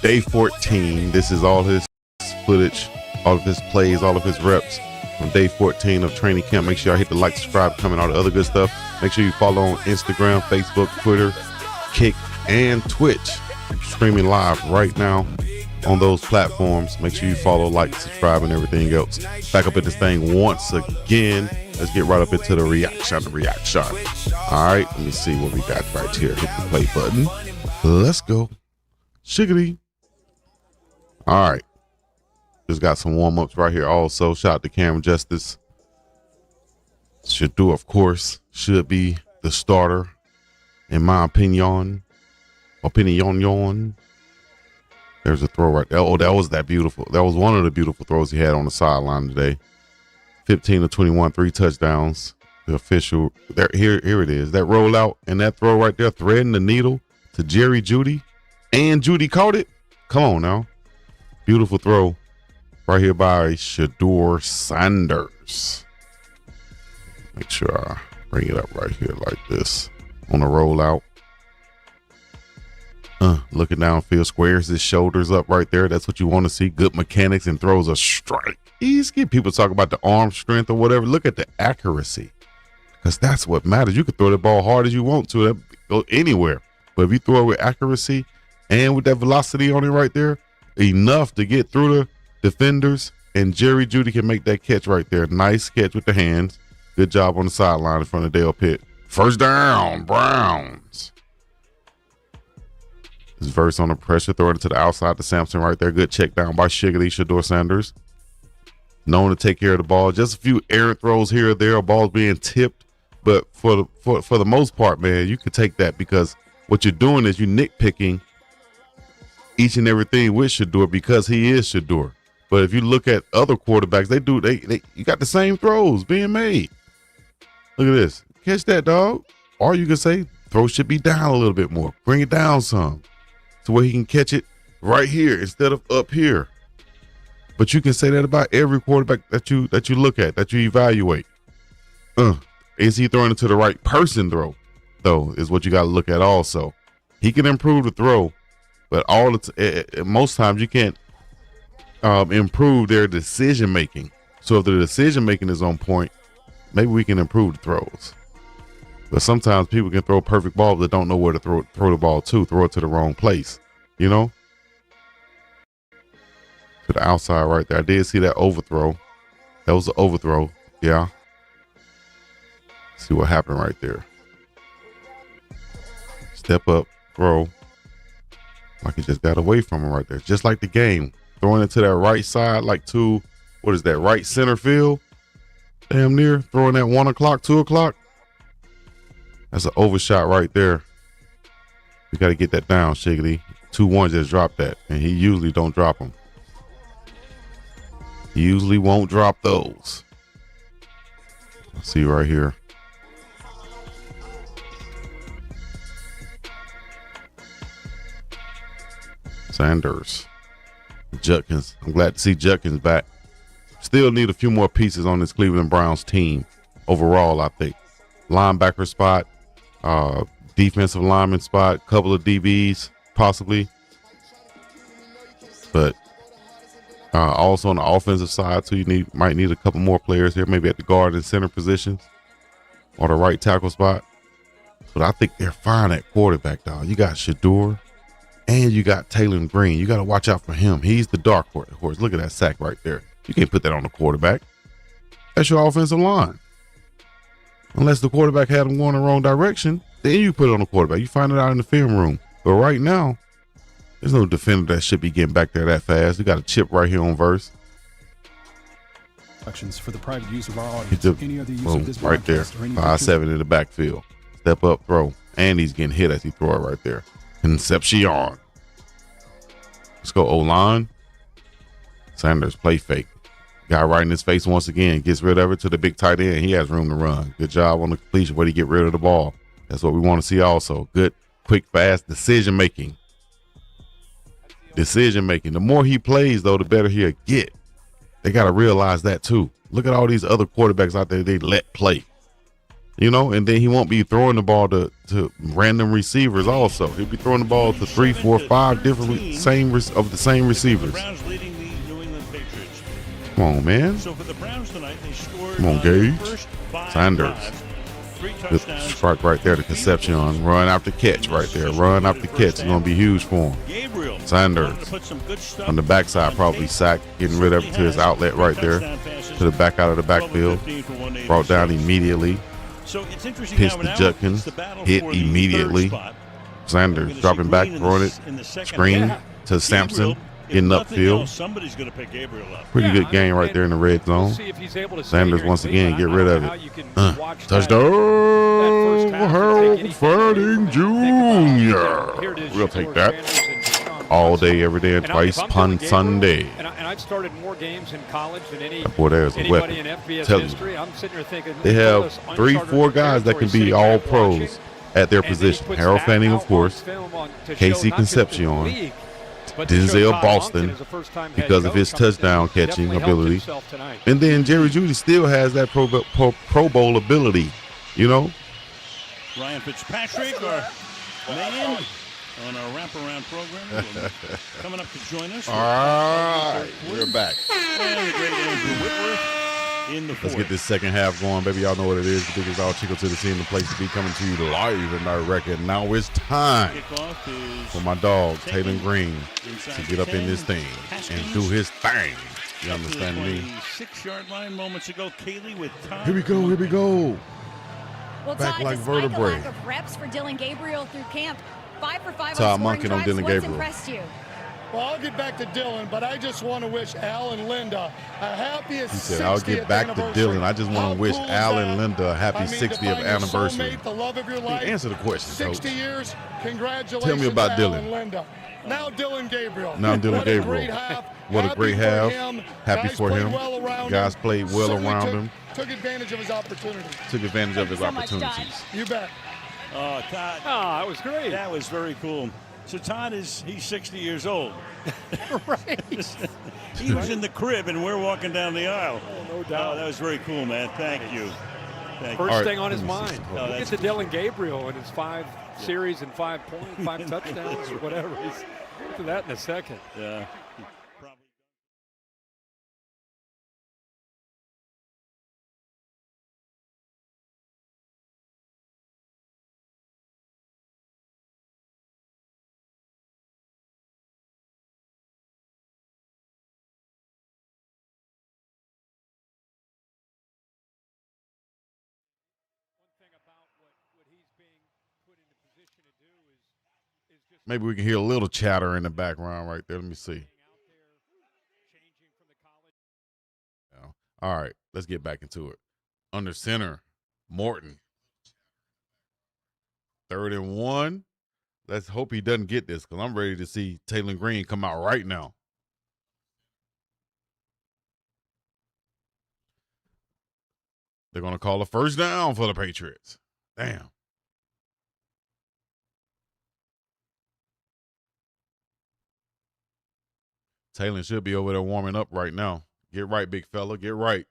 day 14. This is all his footage, all of his plays, all of his reps on day 14 of training camp. Make sure y'all hit the like, subscribe, comment, all the other good stuff. Make sure you follow on Instagram, Facebook, Twitter, Kick, and Twitch. Streaming live right now on those platforms. Make sure you follow, like, subscribe, and everything else. Back up at this thing once again. Let's get right up into the reaction. All right, let me see what we got right here. Hit the play button. Let's go. Shiggity. All right. Just got some warm-ups right here also. Shout out to Cameron Justice. Shedeur, of course, should be the starter, in my opinion. There's a throw right there. Oh, that was beautiful. That was one of the beautiful throws he had on the sideline today. 15 to 21, 3 touchdowns. The official, there, here it is. That rollout and that throw right there, threading the needle to Jerry Jeudy, and Jeudy caught it. Come on now. Beautiful throw right here by Shedeur Sanders. Make sure I bring it up right here like this on the rollout. Looking downfield, squares his shoulders up right there. That's what you want to see. Good mechanics, and throws a strike. Easy. People talk about the arm strength or whatever. Look at the accuracy, because that's what matters. You can throw the ball hard as you want to. That go anywhere. But if you throw it with accuracy and with that velocity on it right there, enough to get through the defenders, and Jerry Jeudy can make that catch right there. Nice catch with the hands. Good job on the sideline in front of Dale Pitt. First down, Browns. His verse on the pressure, throw it to the outside to Sampson right there. Good check down by Shedeur Sanders. Known to take care of the ball. Just a few errant throws here or there, balls being tipped. But for the most part, man, you can take that, because what you're doing is you nitpicking each and everything with Shedeur because he is Shedeur. But if you look at other quarterbacks, you got the same throws being made. Look at this. Catch that, dog. Or you can say, throw should be down a little bit more. Bring it down some, to where he can catch it right here instead of up here. But you can say that about every quarterback that you look at, that you evaluate. Is he throwing it to the right person, though, is what you got to look at also. He can improve the throw, but most times you can't improve their decision making. So if the decision making is on point, maybe we can improve the throws. But sometimes people can throw perfect balls that don't know where to throw the ball to, throw it to the wrong place, you know? To the outside right there. I did see that overthrow. That was an overthrow. Yeah. See what happened right there. Step up, throw. Like he just got away from him right there. Just like the game. Throwing it to that right side, like to, what is that, right center field? Damn near. Throwing that 1 o'clock, 2 o'clock. That's an overshot right there. We got to get that down, Shiggity. 2-1 just dropped that, and he usually don't drop them. He usually won't drop those. Let's see right here. Sanders. Judkins. I'm glad to see Judkins back. Still need a few more pieces on this Cleveland Browns team overall, I think. Linebacker spot, defensive lineman spot, couple of DBs possibly. But also on the offensive side, too, might need a couple more players here, maybe at the guard and center positions or the right tackle spot. But I think they're fine at quarterback, dog. You got Shedeur and you got Taylor Green. You got to watch out for him. He's the dark horse. Look at that sack right there. You can't put that on the quarterback. That's your offensive line. Unless the quarterback had him going the wrong direction, then you put it on the quarterback. You find it out in the film room. But right now, there's no defender that should be getting back there that fast. We got a chip right here on verse. For the private use of our audience. Any other use of this right there. 5'7" in the backfield. Step up, throw. And he's getting hit as he throw it right there. Concepcion. Let's go O-line. Sanders play fake. Guy right in his face once again. Gets rid of it to the big tight end. He has room to run. Good job on the completion where he get rid of the ball. That's what we want to see also. Good, quick, fast decision making. The more he plays, though, the better he'll get. They got to realize that, too. Look at all these other quarterbacks out there they let play. You know, and then he won't be throwing the ball to random receivers also. He'll be throwing the ball to 3, 4, 5 different the same receivers. Come on, man. So for the Browns tonight, they scored Come on, Gage. Sanders. Good strike right there to Concepcion. Run after catch right there. Run after catch. It's going to be huge for him. Sanders on the backside, probably sacked, getting rid of it to his outlet right there. To the back out of the backfield. Brought down immediately. Pitched to Judkins. Hit immediately. Sanders dropping back, throwing it. Screen to Sampson. Getting upfield. Somebody's going to pick Gabriel up. Pretty good game right there in the red zone. Sanders once again get rid of it. Touchdown, Harold Fanning Jr. We'll take that all day, every day, and twice on Sunday. And I've started more games in college than there's a weapon. in FBS Tell history. I'm sitting here thinking they have 3, 4 guys that can be all pros at their position. Harold Fanning, of course. Casey Concepcion. Denzel Boston because of his touchdown catching ability. And then Jerry Jeudy still has that Pro Bowl ability, you know. Ryan Fitzpatrick, our man on our wraparound program, coming up to join us. All right, we're back. And the great Andrew Whitworth in the fourth. Let's get this second half going, baby. Y'all know what it is. The BiggDogg Chico to the scene, the place to be, coming to you live and direct. And now it's time for my dog, Taylor Green, to get up in this thing and do his thing. You understand me? 6-yard line moments ago, Kaylee with time. Here we go. Well, Back Todd, like despite vertebrae. the lack of reps for Dylan Gabriel through camp, 5 for 5 Todd on scoring Monken on drives. Dylan What's Gabriel. impressed you? Well, I'll get back to Dylan, but I just want to wish Al and Linda a happy 60th He said, I'll get back to Dylan. I just want to wish Al and Linda a happy 60th anniversary. The love of your life. Answer the question, 60 Coach. years. Congratulations. Tell me about to Al Dylan. and Linda. Now Dylan Gabriel. What a great half. Happy Guys for played him. well around Guys him. played well Certainly around him. Took advantage of his opportunity. Took advantage of his so much, Todd. opportunities. You bet. Oh, Todd. Oh, that was great. That was very cool. So Todd he's 60 years old. Right. He was in the crib and we're walking down the aisle. Oh, no doubt. Oh, that was very cool, man. Thank you. First thing on his mind. Oh, Look at the Dylan Gabriel and his 5 series and 5 points, 5 touchdowns or whatever. Look at that in a second. Yeah. Maybe we can hear a little chatter in the background right there. Let me see. Yeah. All right, let's get back into it. Under center, Morton. 3rd and 1. Let's hope he doesn't get this because I'm ready to see Taylor Green come out right now. They're going to call a first down for the Patriots. Damn. Taylor should be over there warming up right now. Get right, big fella. Get right.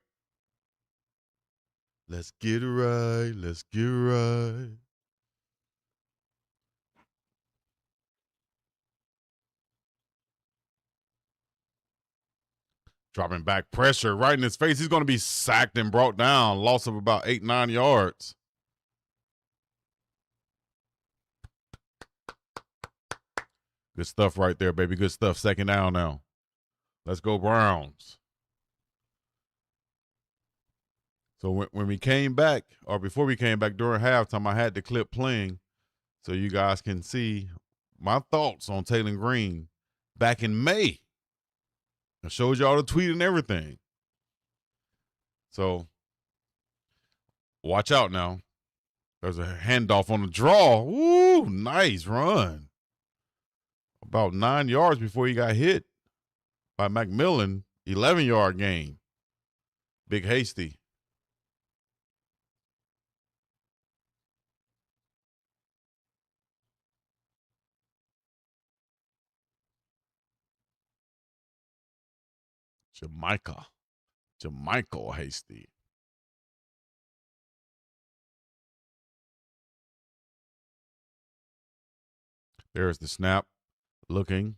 Let's get right. Let's get right. Dropping back pressure right in his face. He's going to be sacked and brought down. Loss of about 8-9 yards. Good stuff right there, baby. Good stuff. Second down now. Let's go Browns. So when we came back, or before we came back during halftime, I had the clip playing so you guys can see my thoughts on Taylor Green back in May. I showed y'all the tweet and everything. So watch out now. There's a handoff on the draw. Woo, nice run. About 9 yards before he got hit by McMillan. 11-yard gain. Big Hasty. Jamaica Hasty. There's the snap. Looking.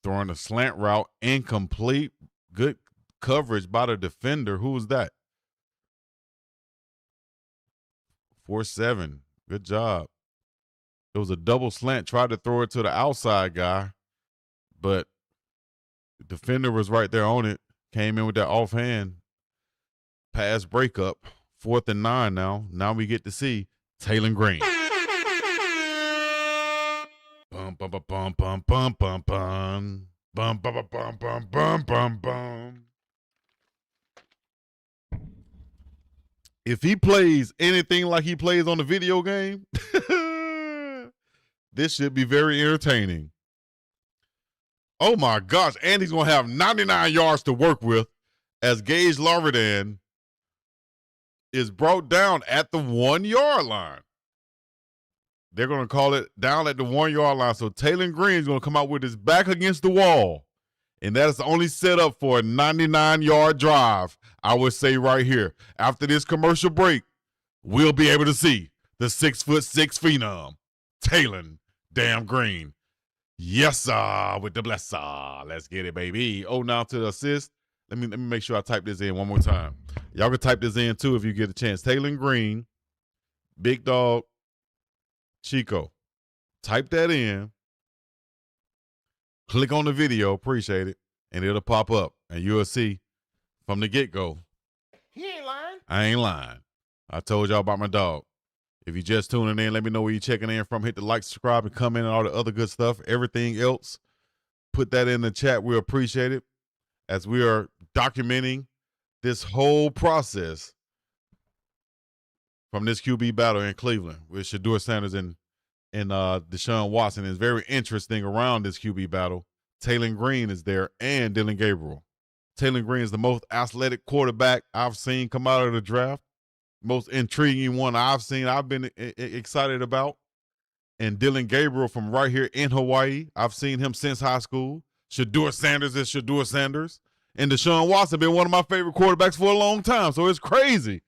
Throwing a slant route. Incomplete. Good coverage by the defender. Who was that? 4-7. Good job. It was a double slant. Tried to throw it to the outside guy. But the defender was right there on it. Came in with that offhand pass breakup. 4th and 9 now. Now we get to see Taylor Green. Bum bum bum bum bum bum bum bum bum bum bum bum bum bum bum. If he plays anything like he plays on the video game, this should be very entertaining. Oh my gosh, and he's going to have 99 yards to work with as Gage Larvidan is brought down at the 1-yard line. They're going to call it down at the 1-yard line. So Taylor Green is going to come out with his back against the wall. And that is only set up for a 99-yard drive, I would say right here. After this commercial break, we'll be able to see the 6'6" phenom, Taylor damn Green. Yes, sir, with the blesser. Let's get it, baby. Oh, now to the assist. Let me make sure I type this in one more time. Y'all can type this in, too, if you get a chance. Taylor Green, BiggDogg Chico. Type that in. Click on the video. Appreciate it. And it'll pop up. And you'll see from the get-go. He ain't lying. I ain't lying. I told y'all about my dog. If you're just tuning in, let me know where you're checking in from. Hit the like, subscribe, and comment and all the other good stuff. Everything else, put that in the chat. We appreciate it as we are documenting this whole process from this QB battle in Cleveland with Shedeur Sanders and Deshaun Watson. Is very interesting around this QB battle. Taylor Green is there and Dillon Gabriel. Taylor Green is the most athletic quarterback I've seen come out of the draft. Most intriguing one I've seen, I've been excited about. And Dillon Gabriel from right here in Hawaii. I've seen him since high school. Shedeur Sanders is Shedeur Sanders. And Deshaun Watson been one of my favorite quarterbacks for a long time. So it's crazy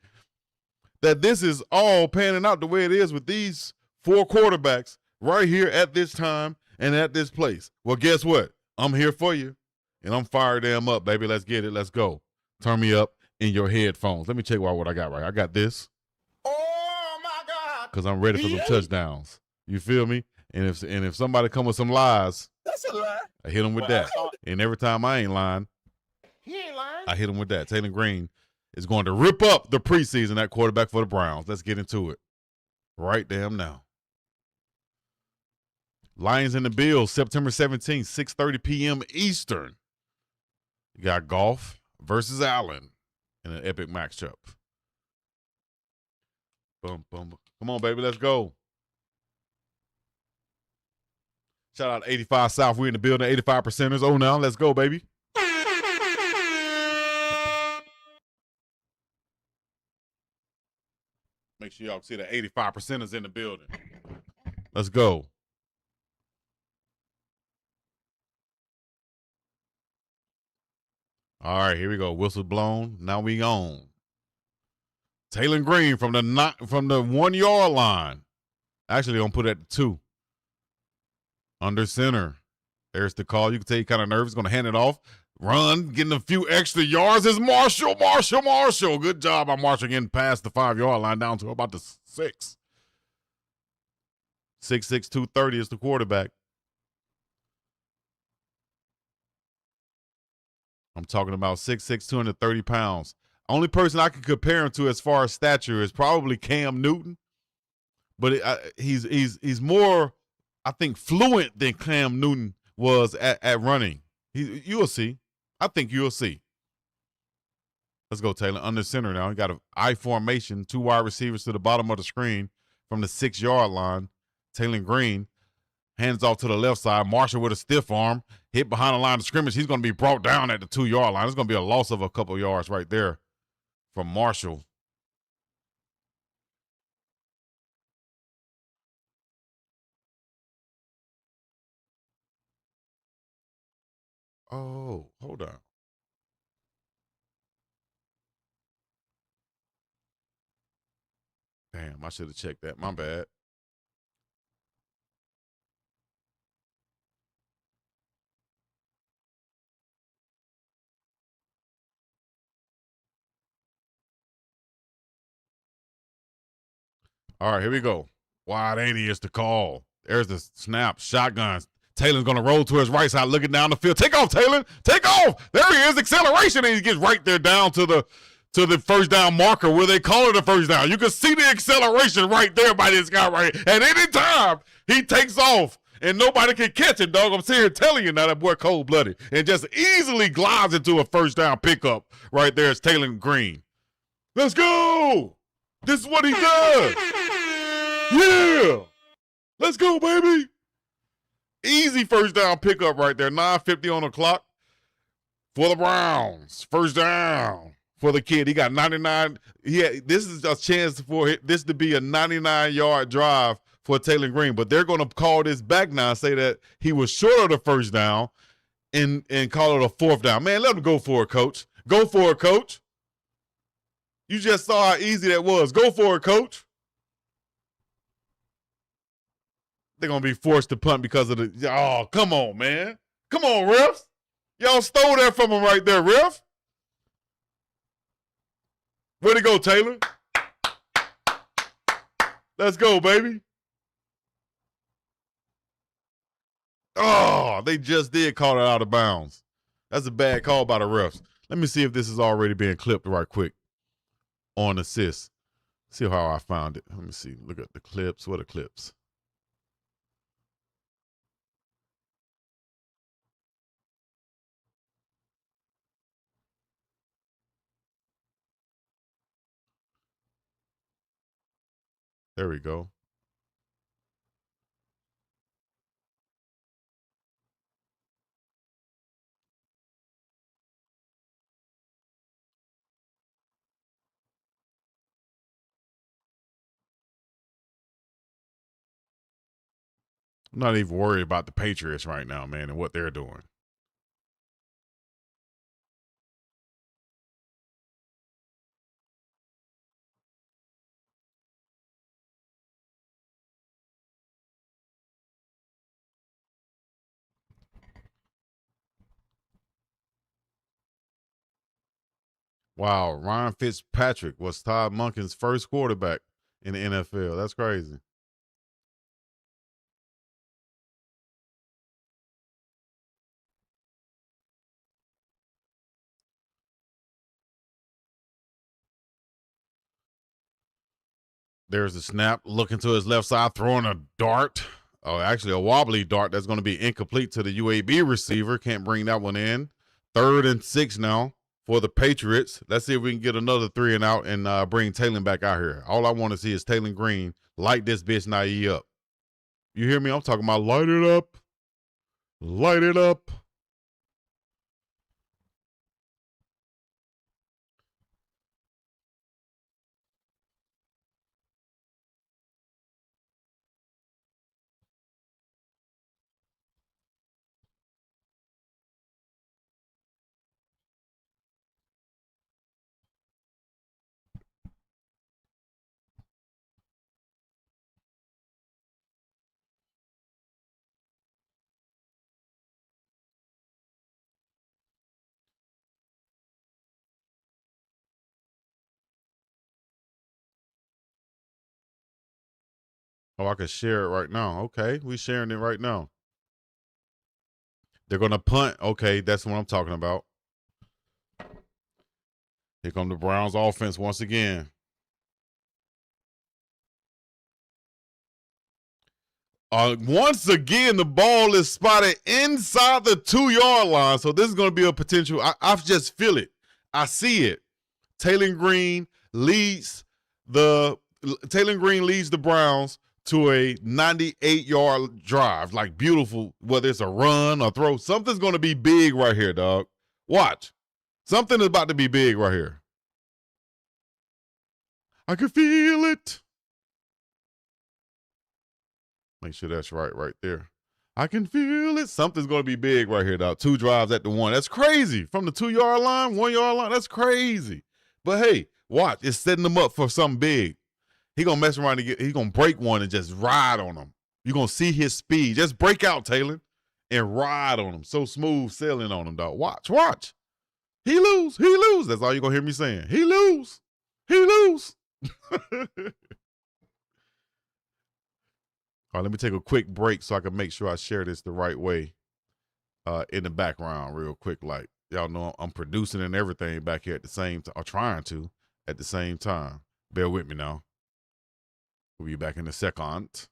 that this is all panning out the way it is with these 4 quarterbacks right here at this time and at this place. Well, guess what? I'm here for you. And I'm fired them up, baby. Let's get it. Let's go. Turn me up in your headphones. Let me check what I got right. I got this. Oh my God! Because I'm ready for some touchdowns. You feel me? And if somebody come with some lies, That's a lie. I hit them with that. And every time I ain't lying, He ain't lying. I hit them with that. Taylor Green is going to rip up the preseason at quarterback for the Browns. Let's get into it. Right damn now. Lions and the Bills, September 17th, 6:30 p.m. Eastern. You got Goff versus Allen in an epic matchup. Boom, boom. Come on, baby. Let's go. Shout out to 85 South. We're in the building. 85 percenters. Oh, now let's go, baby. Make sure y'all see the 85 percenters in the building. Let's go. All right, here we go. Whistle blown. Now we on. Taylor Green from the 1 yard line. Actually, I'm gonna put it at 2. Under center. There's the call. You can tell you're kind of nervous. Going to hand it off. Run, getting a few extra yards is Marshall. Good job by Marshall getting past the 5 yard line down to about the 6. 6'6", 230 is the quarterback. I'm talking about 6'6", 230 pounds. Only person I can compare him to as far as stature is probably Cam Newton. But he's more, I think, fluent than Cam Newton was at running. You'll see. I think you'll see. Let's go, Taylor. Under center now. He got an I formation, 2 wide receivers to the bottom of the screen from the 6 yard line. Taylor Green hands off to the left side. Marshall with a stiff arm. Hit behind the line of scrimmage. He's going to be brought down at the 2 yard line. It's going to be a loss of a couple yards right there from Marshall. Oh, hold on. Damn, I should have checked that. My bad. All right, here we go. Wide 80 is the call. There's the snap. Shotgun. Taylor's going to roll to his right side, looking down the field. Take off, Taylor. Take off. There he is. Acceleration. And he gets right there down to the first down marker where they call it a first down. You can see the acceleration right there by this guy right here. At any time, he takes off. And nobody can catch him, dog. I'm sitting here telling you now that boy cold-blooded. And just easily glides into a first down pickup right there. It's Taylor Green. Let's go. This is what he does. Yeah. Let's go, baby. Easy first down pickup right there. 9:50 on the clock for the Browns. First down for the kid. He got 99. This is a chance for this to be a 99-yard drive for Taylor Green. But they're going to call this back now and say that he was short of the first down and call it a 4th down. Man, let him go for it, coach. Go for it, coach. You just saw how easy that was. Go for it, coach. They're going to be forced to punt because of the – oh, come on, man. Come on, refs. Y'all stole that from him right there, ref. Where'd it go, Taylor? Let's go, baby. Oh, they just did call it out of bounds. That's a bad call by the refs. Let me see if this is already being clipped right quick on assist. See how I found it. Let me see. Look at the clips. What are clips? There we go. I'm not even worried about the Patriots right now, man, and what they're doing. Wow, Ryan Fitzpatrick was Todd Monken's first quarterback in the NFL. That's crazy. There's the snap, looking to his left side, throwing a dart. Oh, actually a wobbly dart that's going to be incomplete to the UAB receiver. Can't bring that one in. 3rd and 6 now for the Patriots. Let's see if we can get another 3 and out and bring Taylor back out here. All I want to see is Taylor Green light this bitch Nye up. You hear me? I'm talking about light it up. Light it up. Oh, I can share it right now. Okay, we sharing it right now. They're going to punt. Okay, that's what I'm talking about. Here come the Browns offense once again. Once again, the ball is spotted inside the 2-yard line. So this is going to be a potential. I just feel it. I see it. Taylor Green leads the Browns to a 98-yard drive. Like beautiful, whether it's a run or throw. Something's going to be big right here, dog. Watch. Something is about to be big right here. I can feel it. Make sure that's right there. I can feel it. Something's going to be big right here, dog. 2 drives at the 1. That's crazy. From the 2-yard line, 1-yard line, that's crazy. But hey, watch. It's setting them up for something big. He going to mess around and he's going to break one and just ride on them. You're going to see his speed. Just break out, Taylor, and ride on him. So smooth sailing on him, dog. Watch. He lose. That's all you're going to hear me saying. He lose. All right, let me take a quick break so I can make sure I share this the right way in the background real quick. Like, y'all know I'm producing and everything back here at the same time, or trying to at the same time. Bear with me now. We'll be back in a second.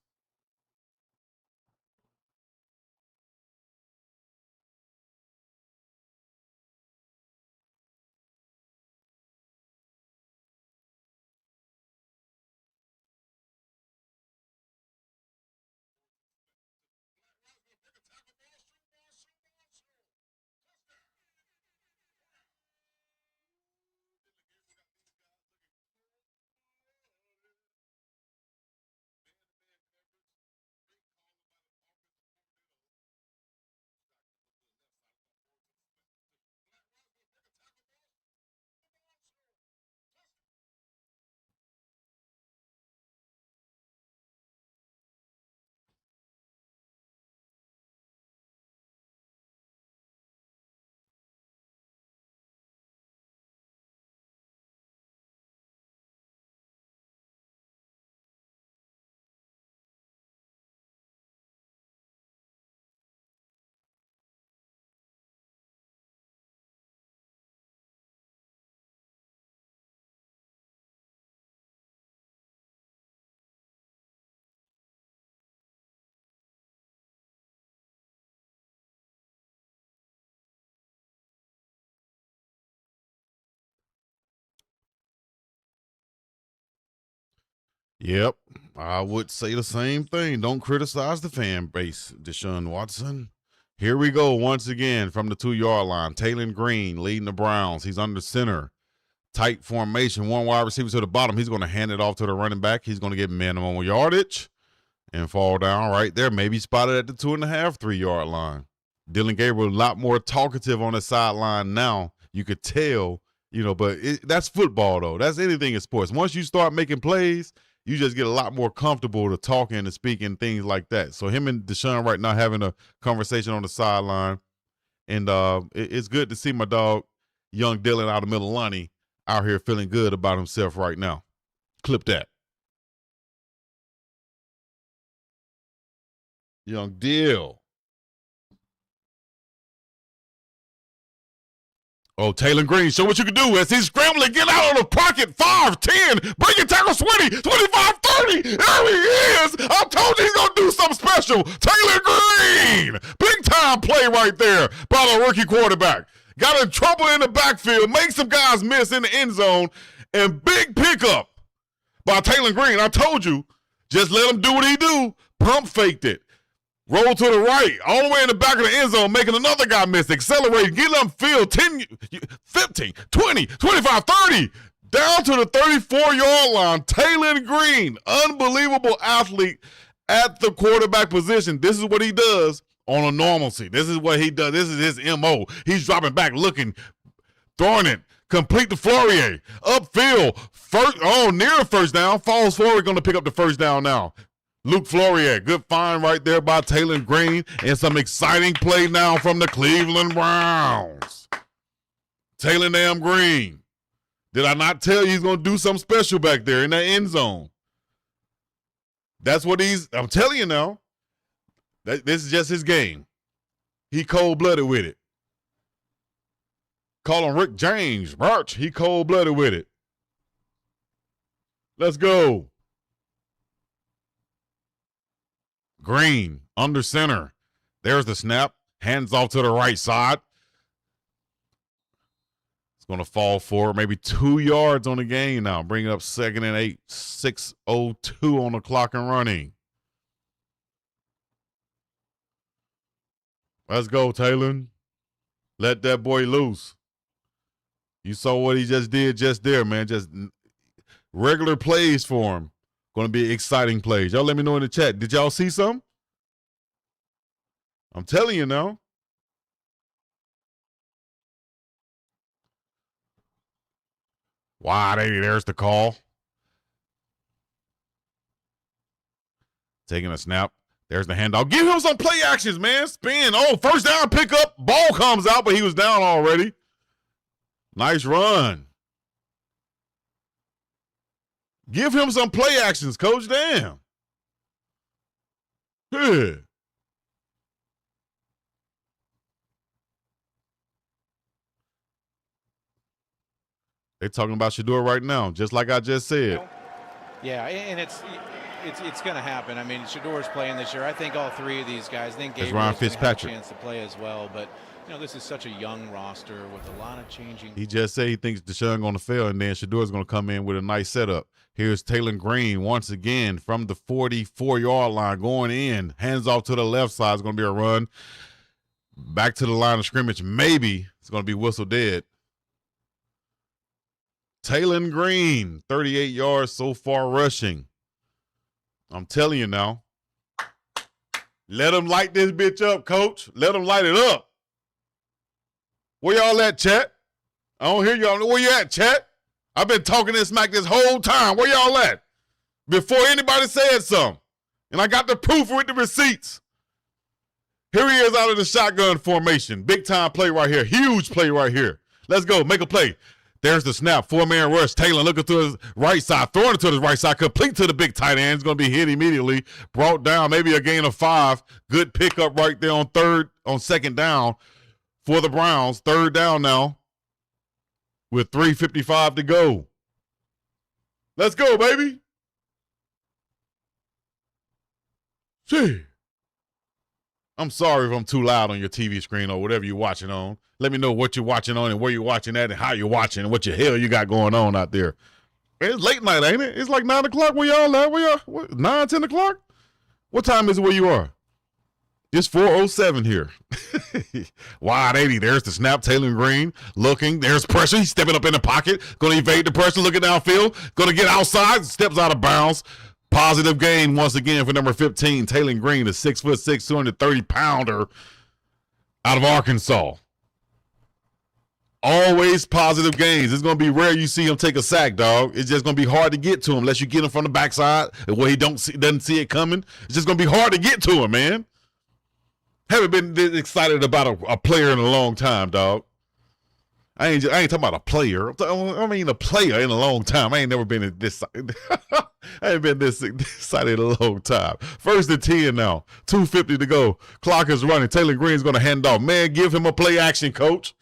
Yep, I would say the same thing. Don't criticize the fan base, Deshaun Watson. Here we go once again from the 2-yard line. Taylor Green leading the Browns. He's under center. Tight formation. 1 wide receiver to the bottom. He's going to hand it off to the running back. He's going to get minimum yardage and fall down right there. Maybe spotted at the 2.5, 3-yard line. Dylan Gabriel a lot more talkative on the sideline now. You could tell, but that's football, though. That's anything in sports. Once you start making plays, you just get a lot more comfortable to talking and speaking, things like that. So him and Deshaun right now having a conversation on the sideline. And it's good to see my dog, young Dylan out of Mililani, out here feeling good about himself right now. Clip that. Young Dill. Oh, Taylor Green, show what you can do as he's scrambling, get out of the pocket, 5, 10, break it, tackle 20, 25, 30, there he is. I told you he's going to do something special. Taylor Green, big time play right there by the rookie quarterback. Got in trouble in the backfield, make some guys miss in the end zone, and big pickup by Taylor Green. I told you, just let him do what he do. Pump faked it. Roll to the right, all the way in the back of the end zone, making another guy miss, accelerating, getting upfield, 10, 15, 20, 25, 30, down to the 34-yard line. Taylor Green, unbelievable athlete at the quarterback position. This is what he does on a normalcy. This is what he does. This is his MO. He's dropping back, looking, throwing it, complete the Fourier, upfield, near first down, falls forward, going to pick up the first down now. Luke Flourier, good find right there by Taylor Green, and some exciting play now from the Cleveland Browns. Taylor damn Green. Did I not tell you he's going to do something special back there in that end zone? That's what I'm telling you now. This is just his game. He cold-blooded with it. Call him Rick James. March, he cold-blooded with it. Let's go. Green, under center. There's the snap. Hands off to the right side. It's going to fall forward. Maybe 2 yards on the game now. Bring it up 2nd and 8. 6:02 on the clock and running. Let's go, Taylor. Let that boy loose. You saw what he just did just there, man. Just regular plays for him. Going to be exciting plays. Y'all let me know in the chat. Did y'all see some? I'm telling you now. Wow, there's the call. Taking a snap. There's the handoff. Give him some play actions, man. Spin. Oh, first down, pick up. Ball comes out, but he was down already. Nice run. Give him some play actions, coach. Damn. Yeah. They're talking about Shedeur right now, just like I just said. Yeah, and it's going to happen. I mean, Shedeur's playing this year. I think all three of these guys. I think Gabriel's going to have a chance to play as well. But, you know, this is such a young roster with a lot of changing. He just said he thinks Deshaun going to fail, and then Shedeur's going to come in with a nice setup. Here's Taylor Green once again from the 44-yard line going in. Hands off to the left side. It's going to be a run. Back to the line of scrimmage. Maybe it's going to be whistle dead. Taylor Green, 38 yards so far rushing. I'm telling you now. Let him light this bitch up, coach. Let him light it up. Where y'all at, chat? I don't hear y'all. Where you at, chat? I've been talking this smack this whole time. Where y'all at? Before anybody said something. And I got the proof with the receipts. Here he is out of the shotgun formation. Big time play right here. Huge play right here. Let's go. Make a play. There's the snap. 4-man rush. Taylor looking to his right side. Throwing it to his right side. Complete to the big tight end. It's going to be hit immediately. Brought down. Maybe a gain of 5. Good pickup right there on 2nd down for the Browns. 3rd down now with 3:55 to go. Let's go, baby. Gee. I'm sorry if I'm too loud on your TV screen or whatever you're watching on. Let me know what you're watching on and where you're watching at and how you're watching and what the hell you got going on out there. It's late night, ain't it? It's like 9 o'clock where y'all at? Where y'all? 9, 10 o'clock? What time is it where you are? It's 4:07 here. Wide 80. There's the snap. Taylor Green looking. There's pressure. He's stepping up in the pocket. Going to evade the pressure. Looking downfield. Going to get outside. Steps out of bounds. Positive gain once again for number 15. Taylor Green, the 6'6", 230-pounder out of Arkansas. Always positive gains. It's going to be rare you see him take a sack, dog. It's just going to be hard to get to him unless you get him from the backside where he doesn't see it coming. It's just going to be hard to get to him, man. Haven't been this excited about a player in a long time, dog. I ain't talking about a player. I mean a player in a long time. I ain't never been this. I ain't been this excited in a long time. 1st and 10 now. 2:50 to go. Clock is running. Taylor Green's going to hand off. Man, give him a play action, coach.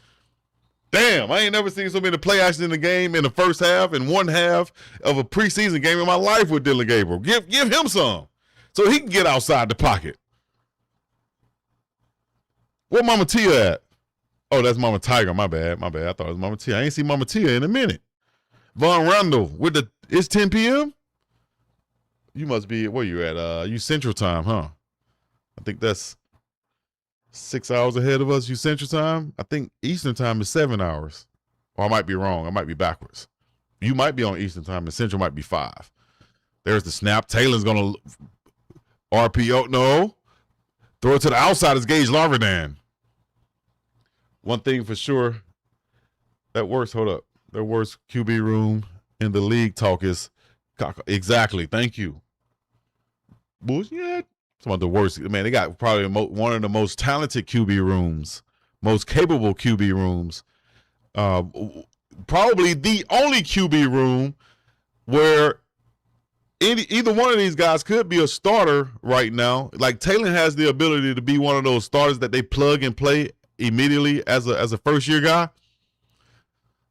Damn, I ain't never seen so many play action in the game in the first half and one half of a preseason game in my life with Dylan Gabriel. Give him some so he can get outside the pocket. Where Mama Tia at? Oh, that's Mama Tiger. My bad. I thought it was Mama Tia. I ain't seen Mama Tia in a minute. Von Randall with it's 10 p.m.? You must be, where you at? You Central Time, huh? I think that's 6 hours ahead of us. You Central Time? I think Eastern Time is 7 hours. Or I might be wrong. I might be backwards. You might be on Eastern Time and Central might be 5. There's the snap. Taylor's going to RPO. No. Throw it to the outside is Gage Larvadan. One thing for sure, that worst QB room in the league talk is exactly. Thank you. Bullshit. Some of the worst. Man, they got probably one of the most talented QB rooms, most capable QB rooms. Probably the only QB room where either one of these guys could be a starter right now. Like Taylor has the ability to be one of those starters that they plug and play immediately as a first-year guy.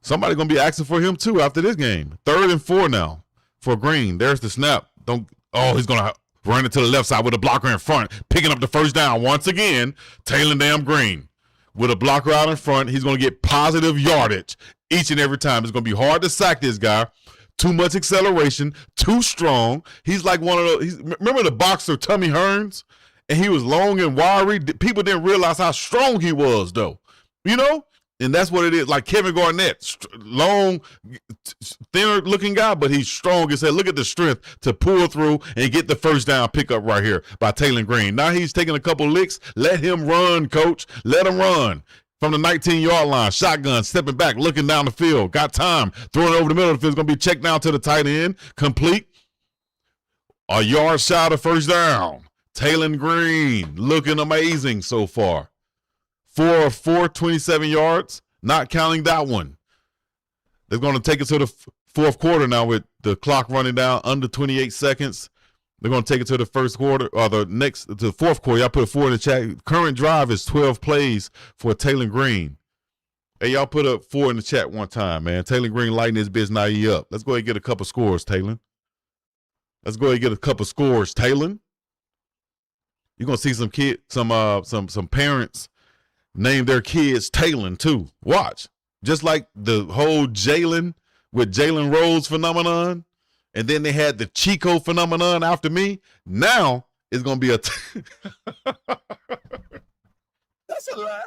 Somebody gonna be asking for him too after this game. 3rd and 4 now for Green. There's the snap. He's gonna run it to the left side with a blocker in front, picking up the first down once again. Taylor damn Green with a blocker out in front. He's gonna get positive yardage each and every time. It's gonna be hard to sack this guy. Too much acceleration, too strong. He's like one of those. Remember the boxer Tommy Hearns, and he was long and wiry. People didn't realize how strong he was, though. You know. And that's what it is. Like Kevin Garnett, long, thinner-looking guy, but he's strong as hell. Look at the strength to pull through and get the first down pickup right here by Taylor Green. Now he's taking a couple licks. Let him run, coach. Let him run. From the 19-yard line, shotgun, stepping back, looking down the field. Got time. Throwing it over the middle of the field. It's going to be checked down to the tight end. Complete. A yard shy of first down. Taylor Green looking amazing so far. 4 of 4, 27 yards, not counting that one. They're going to take it to the fourth quarter now with the clock running down under 28 seconds. They're going to take it to the first quarter or to the fourth quarter. Y'all put a 4 in the chat. Current drive is 12 plays for Taylor Green. Hey, y'all put up 4 in the chat one time, man. Taylor Green lighting his business up. Let's go ahead and get a couple scores, Taylor. Let's go ahead and get a couple scores, Taylor. You're going to see some parents name their kids Taylor too. Watch. Just like the whole Jalen with Jalen Rose phenomenon. And then they had the Chico phenomenon after me. Now it's going to be That's a lie.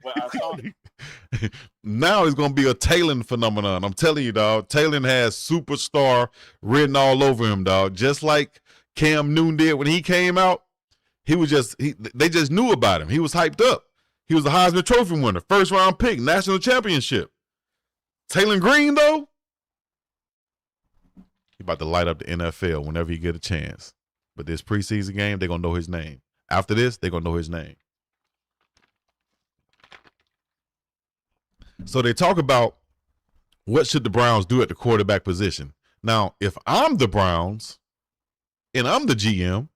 Well, I saw it. Now it's going to be a Taylor phenomenon. I'm telling you, dog. Taylor has superstar written all over him, dog. Just like Cam Newton did when he came out. They just knew about him. He was hyped up. He was a Heisman Trophy winner, first-round pick, national championship. Taylor Green, though, he about to light up the NFL whenever he get a chance. But this preseason game, they're going to know his name. After this, they're going to know his name. So they talk about what should the Browns do at the quarterback position. Now, if I'm the Browns and I'm the GM,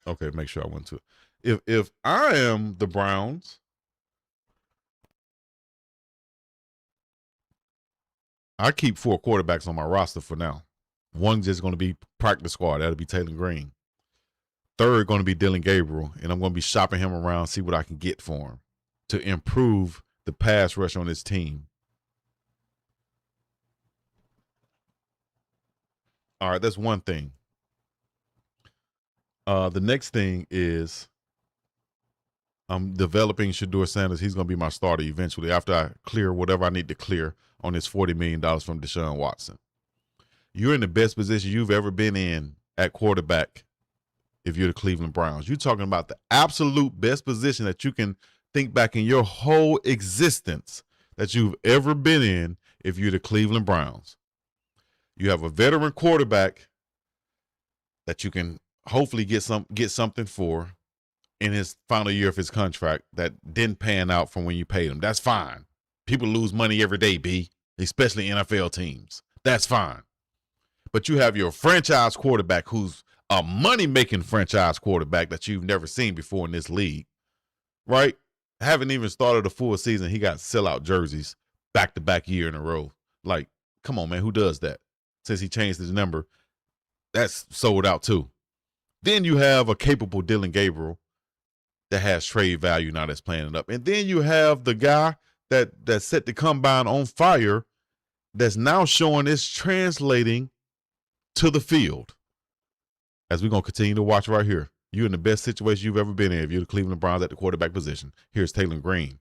okay, make sure I went to it. If I am the Browns, I keep 4 quarterbacks on my roster for now. One's just going to be practice squad. That'll be Taylor Green. 3rd going to be Dylan Gabriel, and I'm going to be shopping him around, see what I can get for him to improve the pass rush on this team. All right, that's one thing. The next thing is I'm developing Shedeur Sanders. He's going to be my starter eventually after I clear whatever I need to clear on this $40 million from Deshaun Watson. You're in the best position you've ever been in at quarterback if you're the Cleveland Browns. You're talking about the absolute best position that you can think back in your whole existence that you've ever been in if you're the Cleveland Browns. You have a veteran quarterback that you can hopefully get something for in his final year of his contract that didn't pan out from when you paid him. That's fine. People lose money every day, B, especially NFL teams. That's fine. But you have your franchise quarterback who's a money-making franchise quarterback that you've never seen before in this league, right? Haven't even started a full season. He got sellout jerseys back-to-back year in a row. Like, come on, man, who does that? Since he changed his number, that's sold out too. Then you have a capable Dylan Gabriel that has trade value now that's playing it up. And then you have the guy that set the combine on fire that's now showing it's translating to the field. As we're going to continue to watch right here. You're in the best situation you've ever been in if you're the Cleveland Browns at the quarterback position. Here's Taylor Green.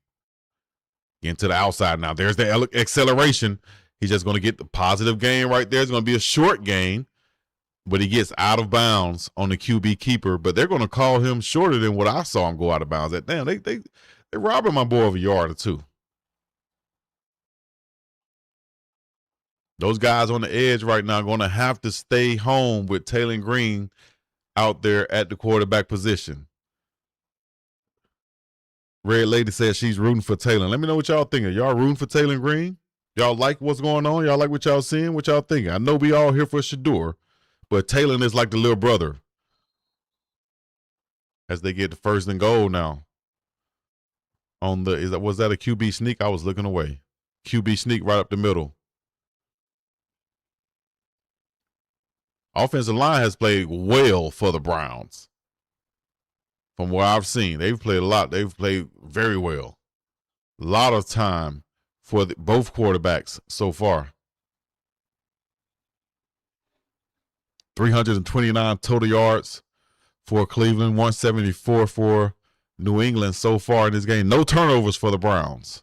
Getting to the outside now. There's the acceleration. He's just going to get the positive gain right there. It's going to be a short gain, but he gets out of bounds on the QB keeper. But they're going to call him shorter than what I saw him go out of bounds at. Damn, they're robbing my boy of a yard or two. Those guys on the edge right now are going to have to stay home with Taylor Green out there at the quarterback position. Red Lady says she's rooting for Taylor. Let me know what y'all think. Are y'all rooting for Taylor Green? Y'all like what's going on? Y'all like what y'all seeing? What y'all thinking? I know we all here for Shedeur, but Taylor is like the little brother as they get the 1st and goal now. Was that a QB sneak? I was looking away. QB sneak right up the middle. Offensive line has played well for the Browns. From what I've seen, they've played a lot. They've played very well. A lot of time for both quarterbacks so far. 329 total yards for Cleveland, 174 for New England so far in this game. No turnovers for the Browns.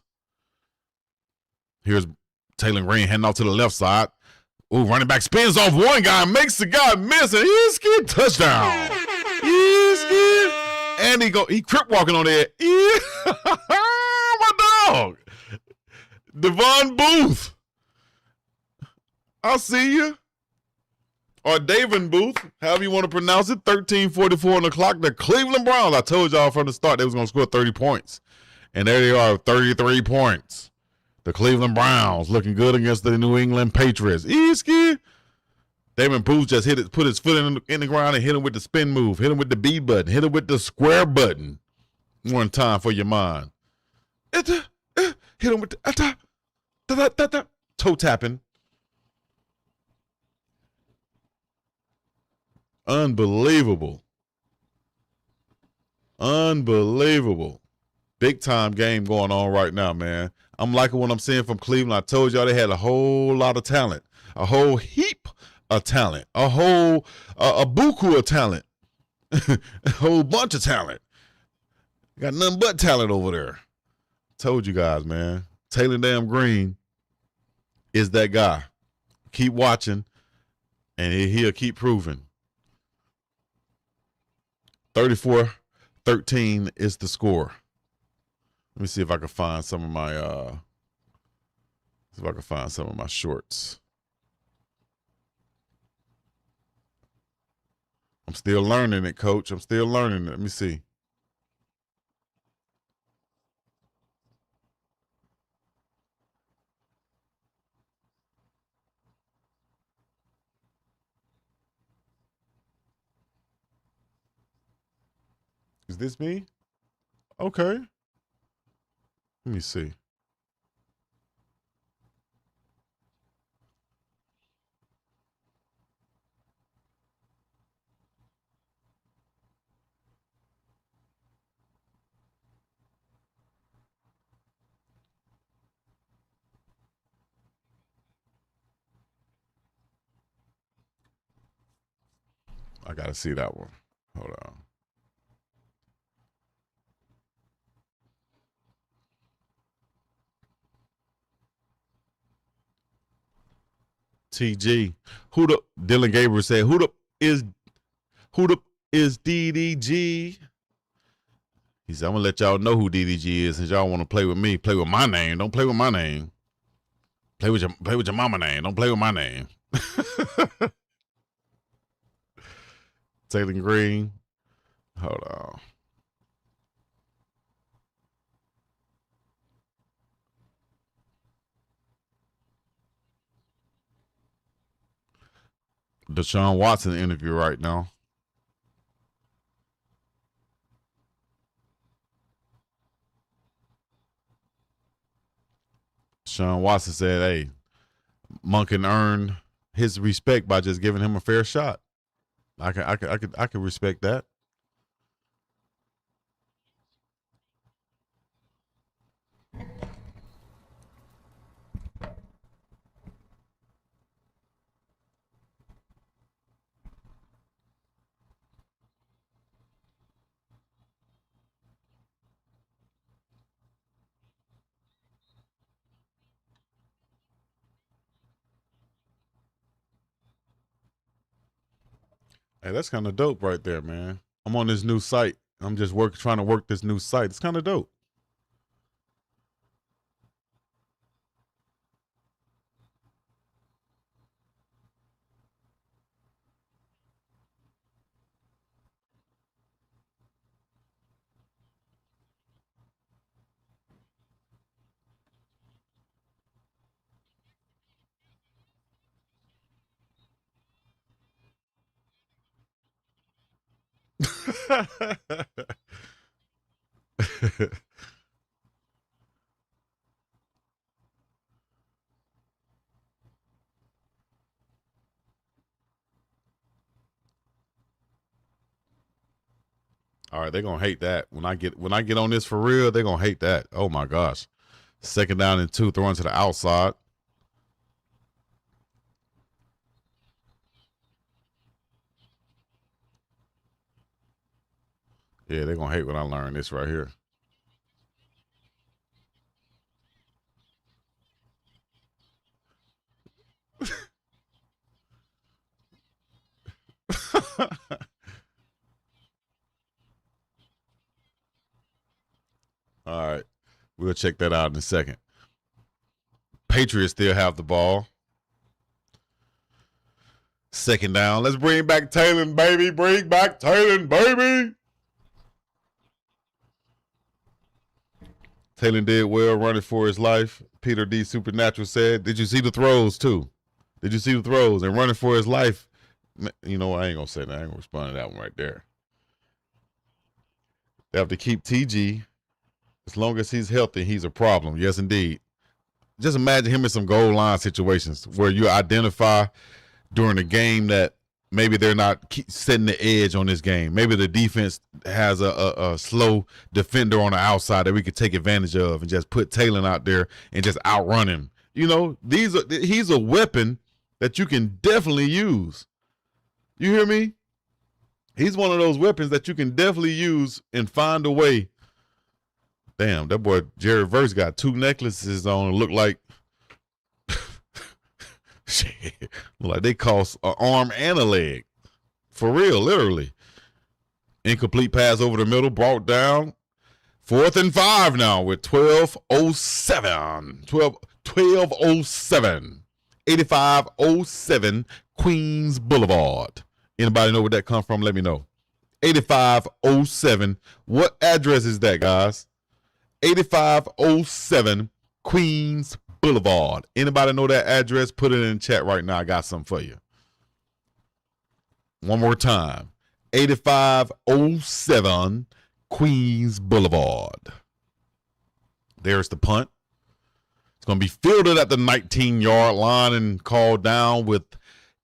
Here's Taylor Green heading off to the left side. Ooh, running back spins off one guy, makes the guy miss, and he's getting touchdown. And he crip walking on there. My dog. Devon Booth. I'll see you. Or Davin Booth, however you want to pronounce it. 13:44 on the clock. The Cleveland Browns. I told y'all from the start they was going to score 30 points. And there they are, 33 points. The Cleveland Browns looking good against the New England Patriots. Davin Booth just put his foot in the ground and hit him with the spin move. Hit him with the B button. Hit him with the square button. One time for your mind. Hit him with the toe tapping. Unbelievable. Unbelievable. Big time game going on right now, man. I'm liking what I'm seeing from Cleveland. I told y'all they had a whole lot of talent. A whole heap of talent. A buku of talent. A whole bunch of talent. Got nothing but talent over there. Told you guys, man. Taylor Damn Green is that guy. Keep watching, and he'll keep proving. 34-13 is the score. Let me see if I can find some of my shorts. I'm still learning it, Coach. I'm still learning it. Let me see. Is this me? Okay. Let me see. I gotta see that one. Hold on. TG. Dylan Gabriel said, who the is DDG? He said, I'm gonna let y'all know who DDG is since y'all want to play with me. Play with my name. Don't play with my name. Play with your mama name. Don't play with my name. Taylor Green. Hold on. Deshaun Watson interview right now. Deshaun Watson said, hey, Monk can earn his respect by just giving him a fair shot. I can respect that. Hey, that's kind of dope right there, man. I'm on this new site. I'm just trying to work this new site. It's kind of dope. All right, they're gonna hate that. When I get on this for real, they're gonna hate that. Oh my gosh. 2nd down and 2, throwing to the outside. Yeah, they're gonna hate when I learn this right here. All right. We'll check that out in a second. Patriots still have the ball. 2nd down. Let's bring back Taylor, baby. Bring back Taylor, baby. Taylor did well running for his life. Peter D. Supernatural said, did you see the throws too? Did you see the throws? And running for his life. You know, I ain't going to say that. I ain't going to respond to that one right there. They have to keep TG. As long as he's healthy, he's a problem. Yes, indeed. Just imagine him in some goal line situations where you identify during the game that maybe they're not setting the edge on this game. Maybe the defense has a slow defender on the outside that we could take advantage of and just put Taylor out there and just outrun him. You know, he's a weapon that you can definitely use. You hear me? He's one of those weapons that you can definitely use and find a way. Damn, that boy Jerry Verse got 2 necklaces on and look like shit. Look like they cost an arm and a leg. For real, literally. Incomplete pass over the middle, brought down. 4th and 5 now with 12:07. 12:07. 8507 Queens Boulevard. Anybody know where that come from? Let me know. 8507. What address is that, guys? 8507 Queens Boulevard. Anybody know that address? Put it in the chat right now. I got something for you. One more time. 8507 Queens Boulevard. There's the punt. It's going to be fielded at the 19-yard line and called down with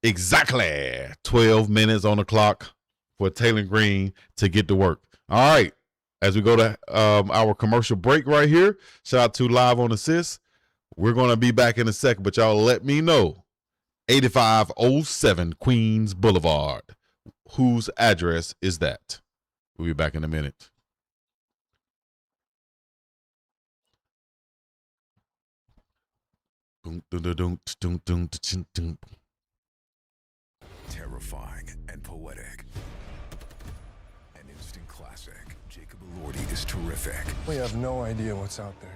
exactly 12 minutes on the clock for Taylor Green to get to work. All right. As we go to our commercial break right here, shout out to Live on Assist. We're going to be back in a second, but y'all let me know. 8507 Queens Boulevard. Whose address is that? We'll be back in a minute. Terrifying and poetic. An instant classic. Jacob Elordi is terrific. We have no idea what's out there.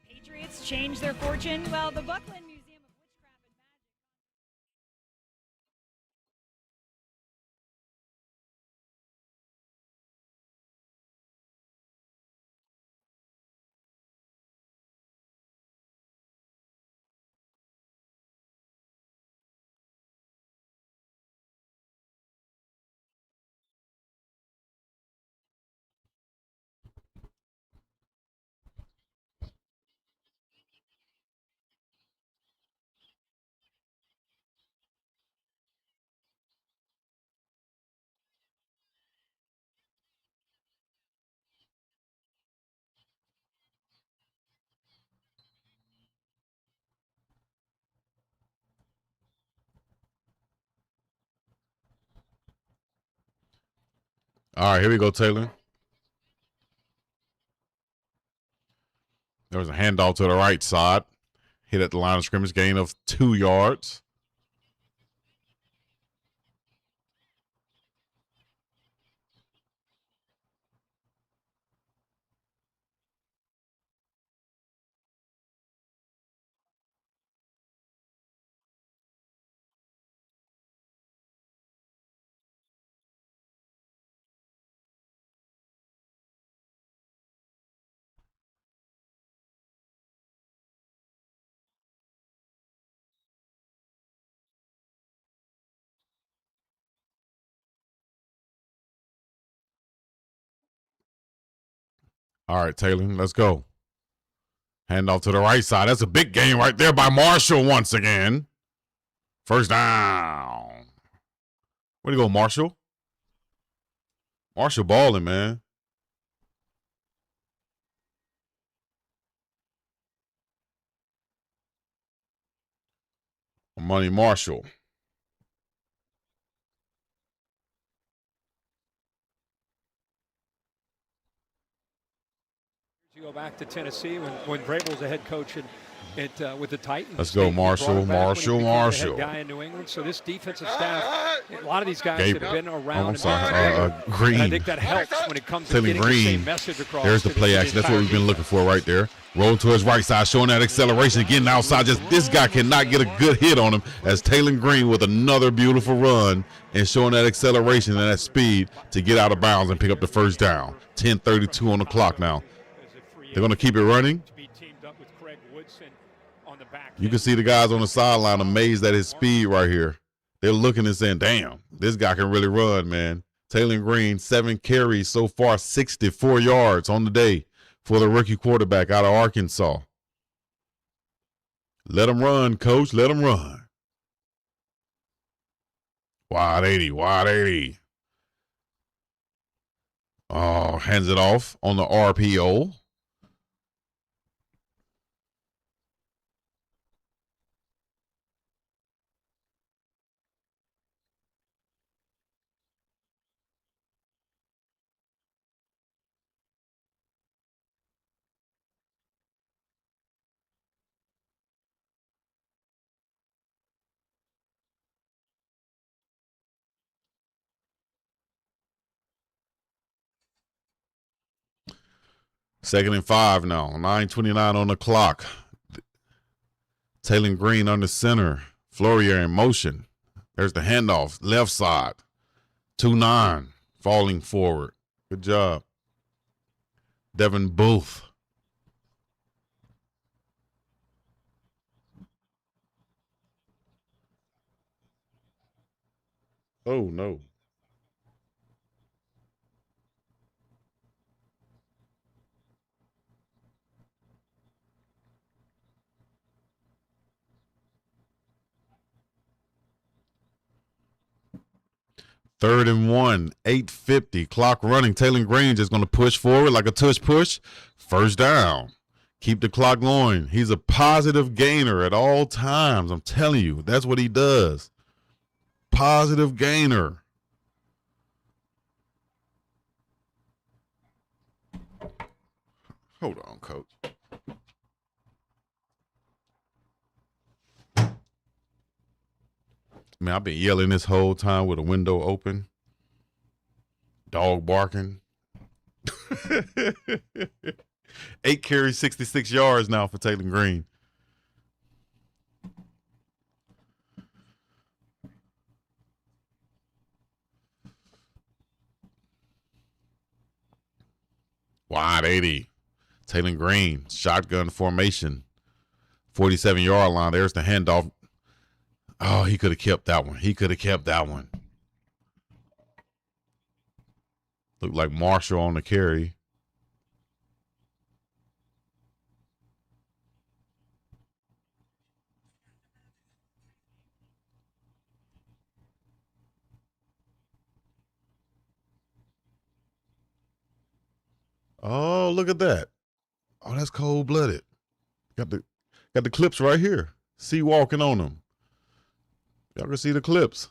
Patriots change their fortune? Well, the Buckland Museum of Witchcraft and Magic. All right, here we go, Taylor. There was a handoff to the right side. Hit at the line of scrimmage, gain of 2 yards. All right, Taylor, let's go. Handoff to the right side. That's a big gain right there by Marshall once again. First down. Way to go, Marshall. Marshall balling, man. Money Marshall. You go back to Tennessee when Vrabel was the head coach with the Titans. Let's go, Marshall. Head guy in New England. So this defensive staff, a lot of these guys that have been around. I'm sorry. Green. And I think that helps when it comes to Taylor getting Green. the same message across. There's the play action. That's what we've been looking for right there. Rolling to his right side, showing that acceleration. Getting outside. Just this guy cannot get a good hit on him as Taylor Green with another beautiful run and showing that acceleration and that speed to get out of bounds and pick up the first down. 10:32 on the clock now. They're going to keep it running. You can see the guys on the sideline amazed at his speed right here. They're looking and saying, damn, this guy can really run, man. Taylor Green, 7 carries so far, 64 yards on the day for the rookie quarterback out of Arkansas. Let him run, coach. Let him run. Wide 80, wide 80. Oh, hands it off on the RPO. Second and 5 now. 9:29 on the clock. Taylor Green under center. Flourier in motion. There's the handoff. Left side. 2-9. Falling forward. Good job. Devin Booth. Oh, no. Third and 1, 8:50, clock running. Taylor Green just going to push forward like a tush push. First down. Keep the clock going. He's a positive gainer at all times. I'm telling you, that's what he does. Positive gainer. Hold on, coach. Man, I've been yelling this whole time with a window open. Dog barking. 8 carries, 66 yards now for Taylor Green. Wide 80. Taylor Green, shotgun formation. 47-yard line. There's the handoff. Oh, he could have kept that one. He could have kept that one. Looked like Marshall on the carry. Oh, look at that. Oh, that's cold-blooded. Got the clips right here. See walking on them. Y'all can see the clips.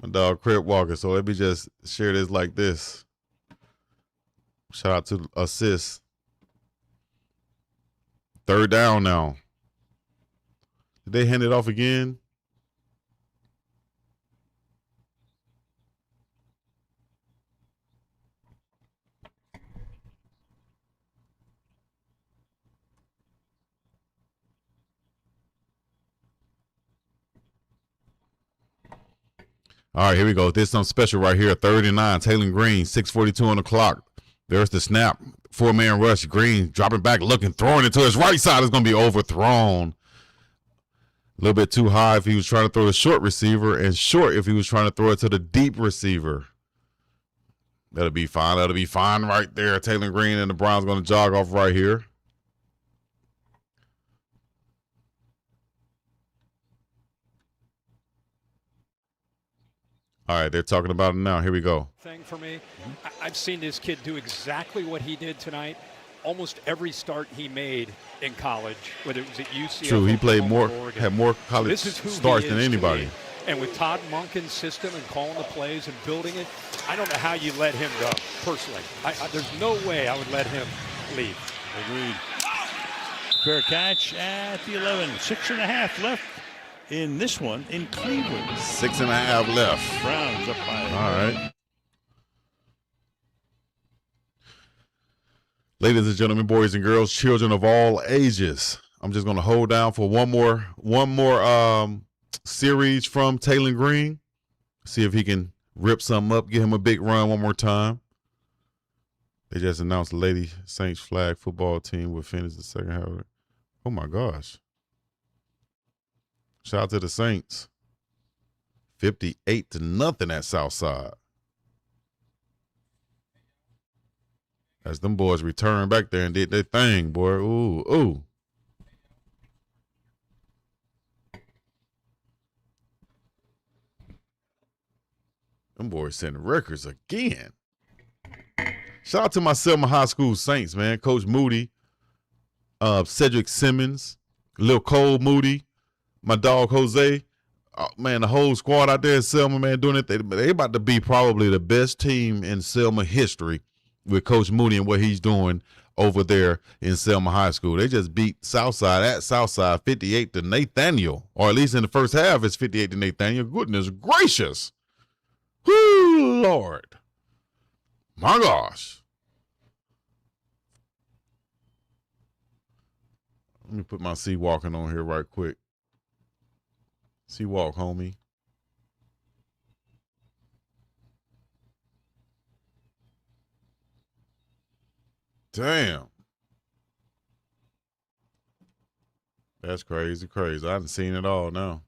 My dog Crip Walker. So let me just share this like this. Shout out to assist. 3rd down now. Did they hand it off again? All right, here we go. There's something special right here. 3rd and 9. Taylor Green, 6:42 on the clock. There's the snap. 4-man rush. Green dropping back, looking, throwing it to his right side. Is going to be overthrown. A little bit too high if he was trying to throw the short receiver, and short if he was trying to throw it to the deep receiver. That'll be fine. That'll be fine right there. Taylor Green and the Browns going to jog off right here. All right, they're talking about it now. Here we go. Thing for me, I've seen this kid do exactly what he did tonight. Almost every start he made in college, whether it was at UCLA. True, he played more, Oregon. had more college starts than anybody. And with Todd Monken's system and calling the plays and building it, I don't know how you let him go, personally. There's no way I would let him leave. Agreed. Fair catch at the 11. 6.5 left in this one in Cleveland. 6.5 left. Browns up by. All right. Ladies and gentlemen, boys and girls, children of all ages, I'm just going to hold down for one more series from Taylor Green. See if he can rip something up, give him a big run one more time. They just announced the Lady Saints flag football team will finish the second half. Oh, my gosh. Shout out to the Saints. 58-0 at Southside. As them boys returned back there and did their thing, boy. Ooh, ooh. Them boys setting records again. Shout out to my Selma High School Saints, man. Coach Moody, Cedric Simmons, Lil Cole Moody, my dog Jose. Man, the whole squad out there in Selma, man, doing it. They about to be probably the best team in Selma history with Coach Moody and what he's doing over there in Selma High School. They just beat Southside at Southside 58-0, or at least in the first half it's 58-0. Goodness gracious. Whoo, Lord. My gosh. Let me put my sea walking on here right quick. Sea walk, homie. Damn. That's crazy, crazy. I haven't seen it all now.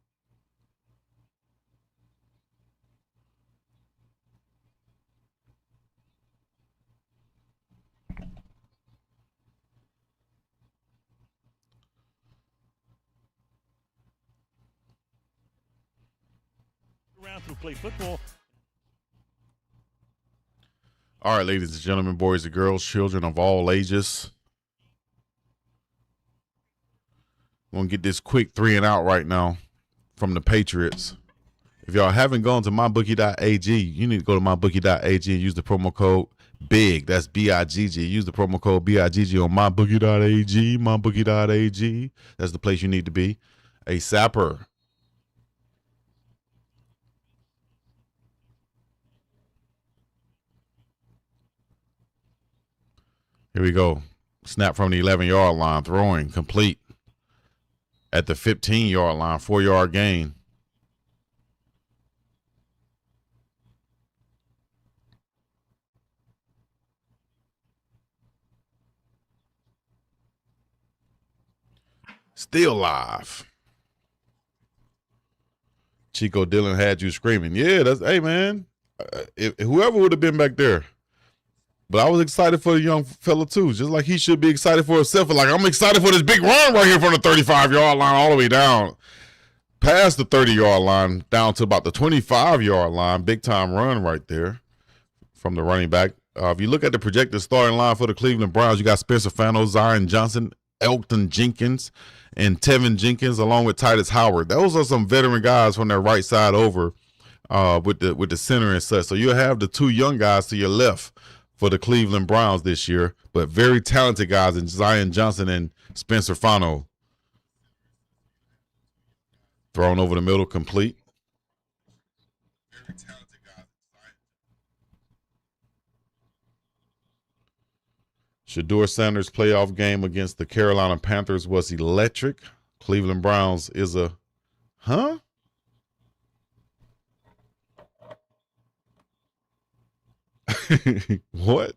Around to play football. All right, ladies and gentlemen, boys and girls, children of all ages. I'm going to get this quick 3 and out right now from the Patriots. If y'all haven't gone to mybookie.ag, you need to go to mybookie.ag and use the promo code BIG. That's B-I-G-G. Use the promo code BIGG on mybookie.ag, mybookie.ag. That's the place you need to be. A sapper. Here we go. Snap from the 11-yard line. Throwing complete at the 15-yard line. 4-yard gain. Still live. Chico Dillon had you screaming. Yeah, that's, hey, man. Whoever would have been back there. But I was excited for the young fella, too, just like he should be excited for himself. Like, I'm excited for this big run right here from the 35-yard line all the way down, past the 30-yard line, down to about the 25-yard line. Big-time run right there from the running back. If you look at the projected starting line for the Cleveland Browns, you got Spencer Fano, Zion Johnson, Elton Jenkins and Tevin Jenkins, along with Titus Howard. Those are some veteran guys from their right side over with the center and such. So you'll have the two young guys to your left for the Cleveland Browns this year, but very talented guys in Zion Johnson and Spencer Fano. Thrown over the middle, complete. Shedeur Sanders' playoff game against the Carolina Panthers was electric. Cleveland Browns is a, what?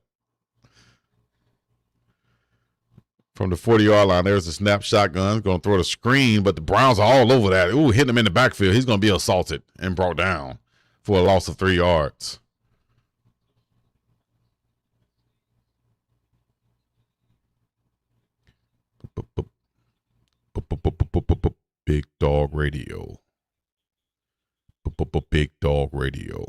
From the 40-yard line, there's a snap shotgun. Going to throw the screen, but the Browns are all over that. Ooh, hitting him in the backfield. He's going to be assaulted and brought down for a loss of 3 yards. Big Dog Radio. Big Dog Radio.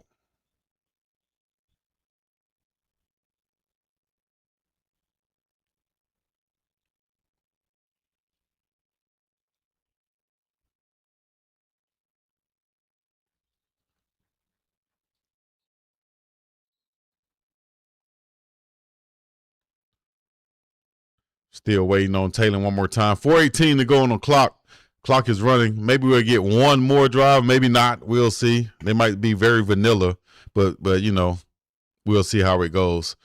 Still waiting on Taylor one more time. 4:18 to go on the clock. Clock is running. Maybe we'll get one more drive. Maybe not. We'll see. They might be very vanilla, but you know, we'll see how it goes.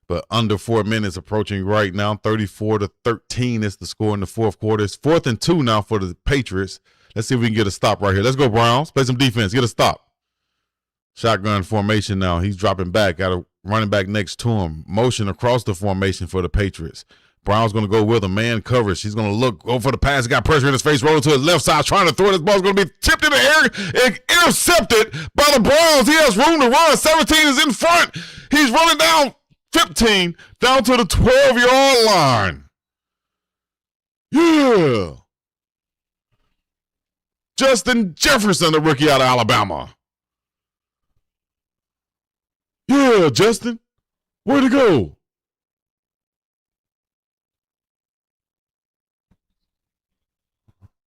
But under 4 minutes approaching right now. 34-13 is the score in the fourth quarter. It's 4th and 2 now for the Patriots. Let's see if we can get a stop right here. Let's go, Browns. Play some defense. Get a stop. Shotgun formation now. He's dropping back. Got a running back next to him. Motion across the formation for the Patriots. Brown's going to go with a man coverage. He's going to go for the pass. He got pressure in his face, rolling to his left side, trying to throw it. This ball's going to be tipped in the air and intercepted by the Browns. He has room to run. 17 is in front. He's running down 15, down to the 12-yard line. Yeah. Justin Jefferson, the rookie out of Alabama. Yeah, Justin. Where'd he go?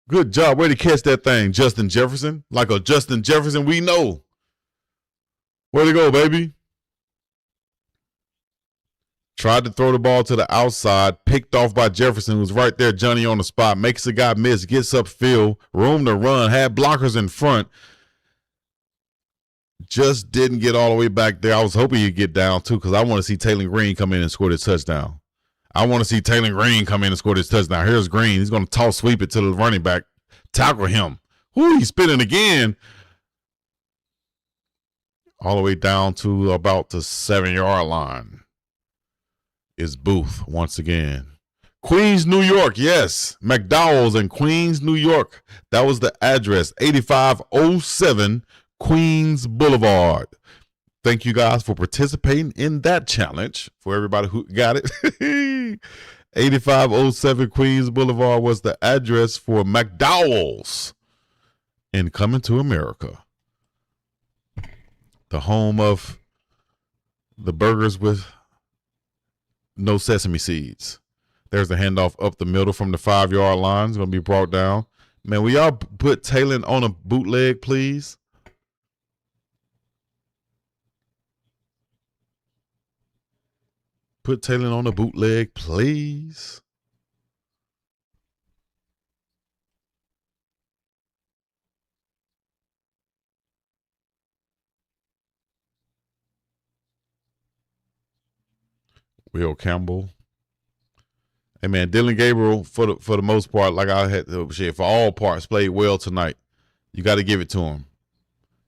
Good job. Way to catch that thing, Justin Jefferson. Like a Justin Jefferson we know. Way to go, baby. Tried to throw the ball to the outside. Picked off by Jefferson, who's right there. Johnny on the spot. Makes the guy miss. Gets upfield. Room to run. Had blockers in front. Just didn't get all the way back there. I was hoping he'd get down, too, because I want to see Taylor Green come in and score this touchdown. I want to see Taylor Green come in and score this touchdown. Here's Green. He's going to toss sweep it to the running back. Tackle him. Whoo, he's spinning again. All the way down to about the 7-yard line is Booth once again. Queens, New York. Yes. McDowell's in Queens, New York. That was the address. 8507 Queens Boulevard. Thank you guys for participating in that challenge. For everybody who got it. 8507 Queens Boulevard was the address for McDowell's in Coming to America. The home of the burgers with no sesame seeds. There's the handoff up the middle from the 5-yard line. It's going to be brought down. Man, will y'all put Taylor on a bootleg, please? Put Taylor on a bootleg, please. Will Campbell. Hey, man, Dylan Gabriel, for the most part, like I had to say, for all parts, played well tonight. You got to give it to him.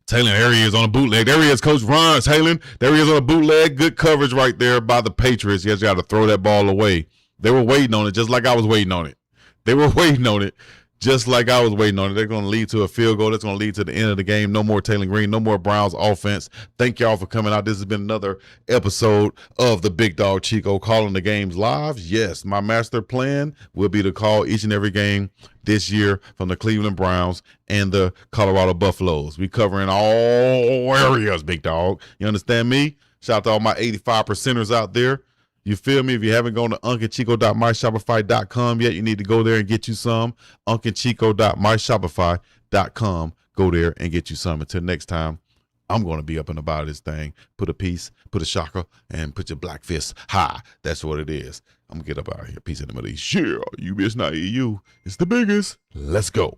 Taylor, there he is on a bootleg. There he is, Coach Ron Taylor. There he is on a bootleg. Good coverage right there by the Patriots. He has got to throw that ball away. They were waiting on it just like I was waiting on it. They were waiting on it just like I was waiting on it. They're going to lead to a field goal. That's going to lead to the end of the game. No more Taylor Green. No more Browns offense. Thank y'all for coming out. This has been another episode of the Big Dog Chico calling the games live. Yes, my master plan will be to call each and every game this year from the Cleveland Browns and the Colorado Buffaloes. We covering all areas, Big Dog. You understand me? Shout out to all my 85%ers out there. You feel me? If you haven't gone to unclechico.myshopify.com yet, you need to go there and get you some. unclechico.myshopify.com. Go there and get you some. Until next time, I'm going to be up and about this thing. Put a piece, put a chakra, and put your black fist high. That's what it is. I'm going to get up out of here. Peace in the middle. Yeah, you miss not EU. It's the biggest. Let's go.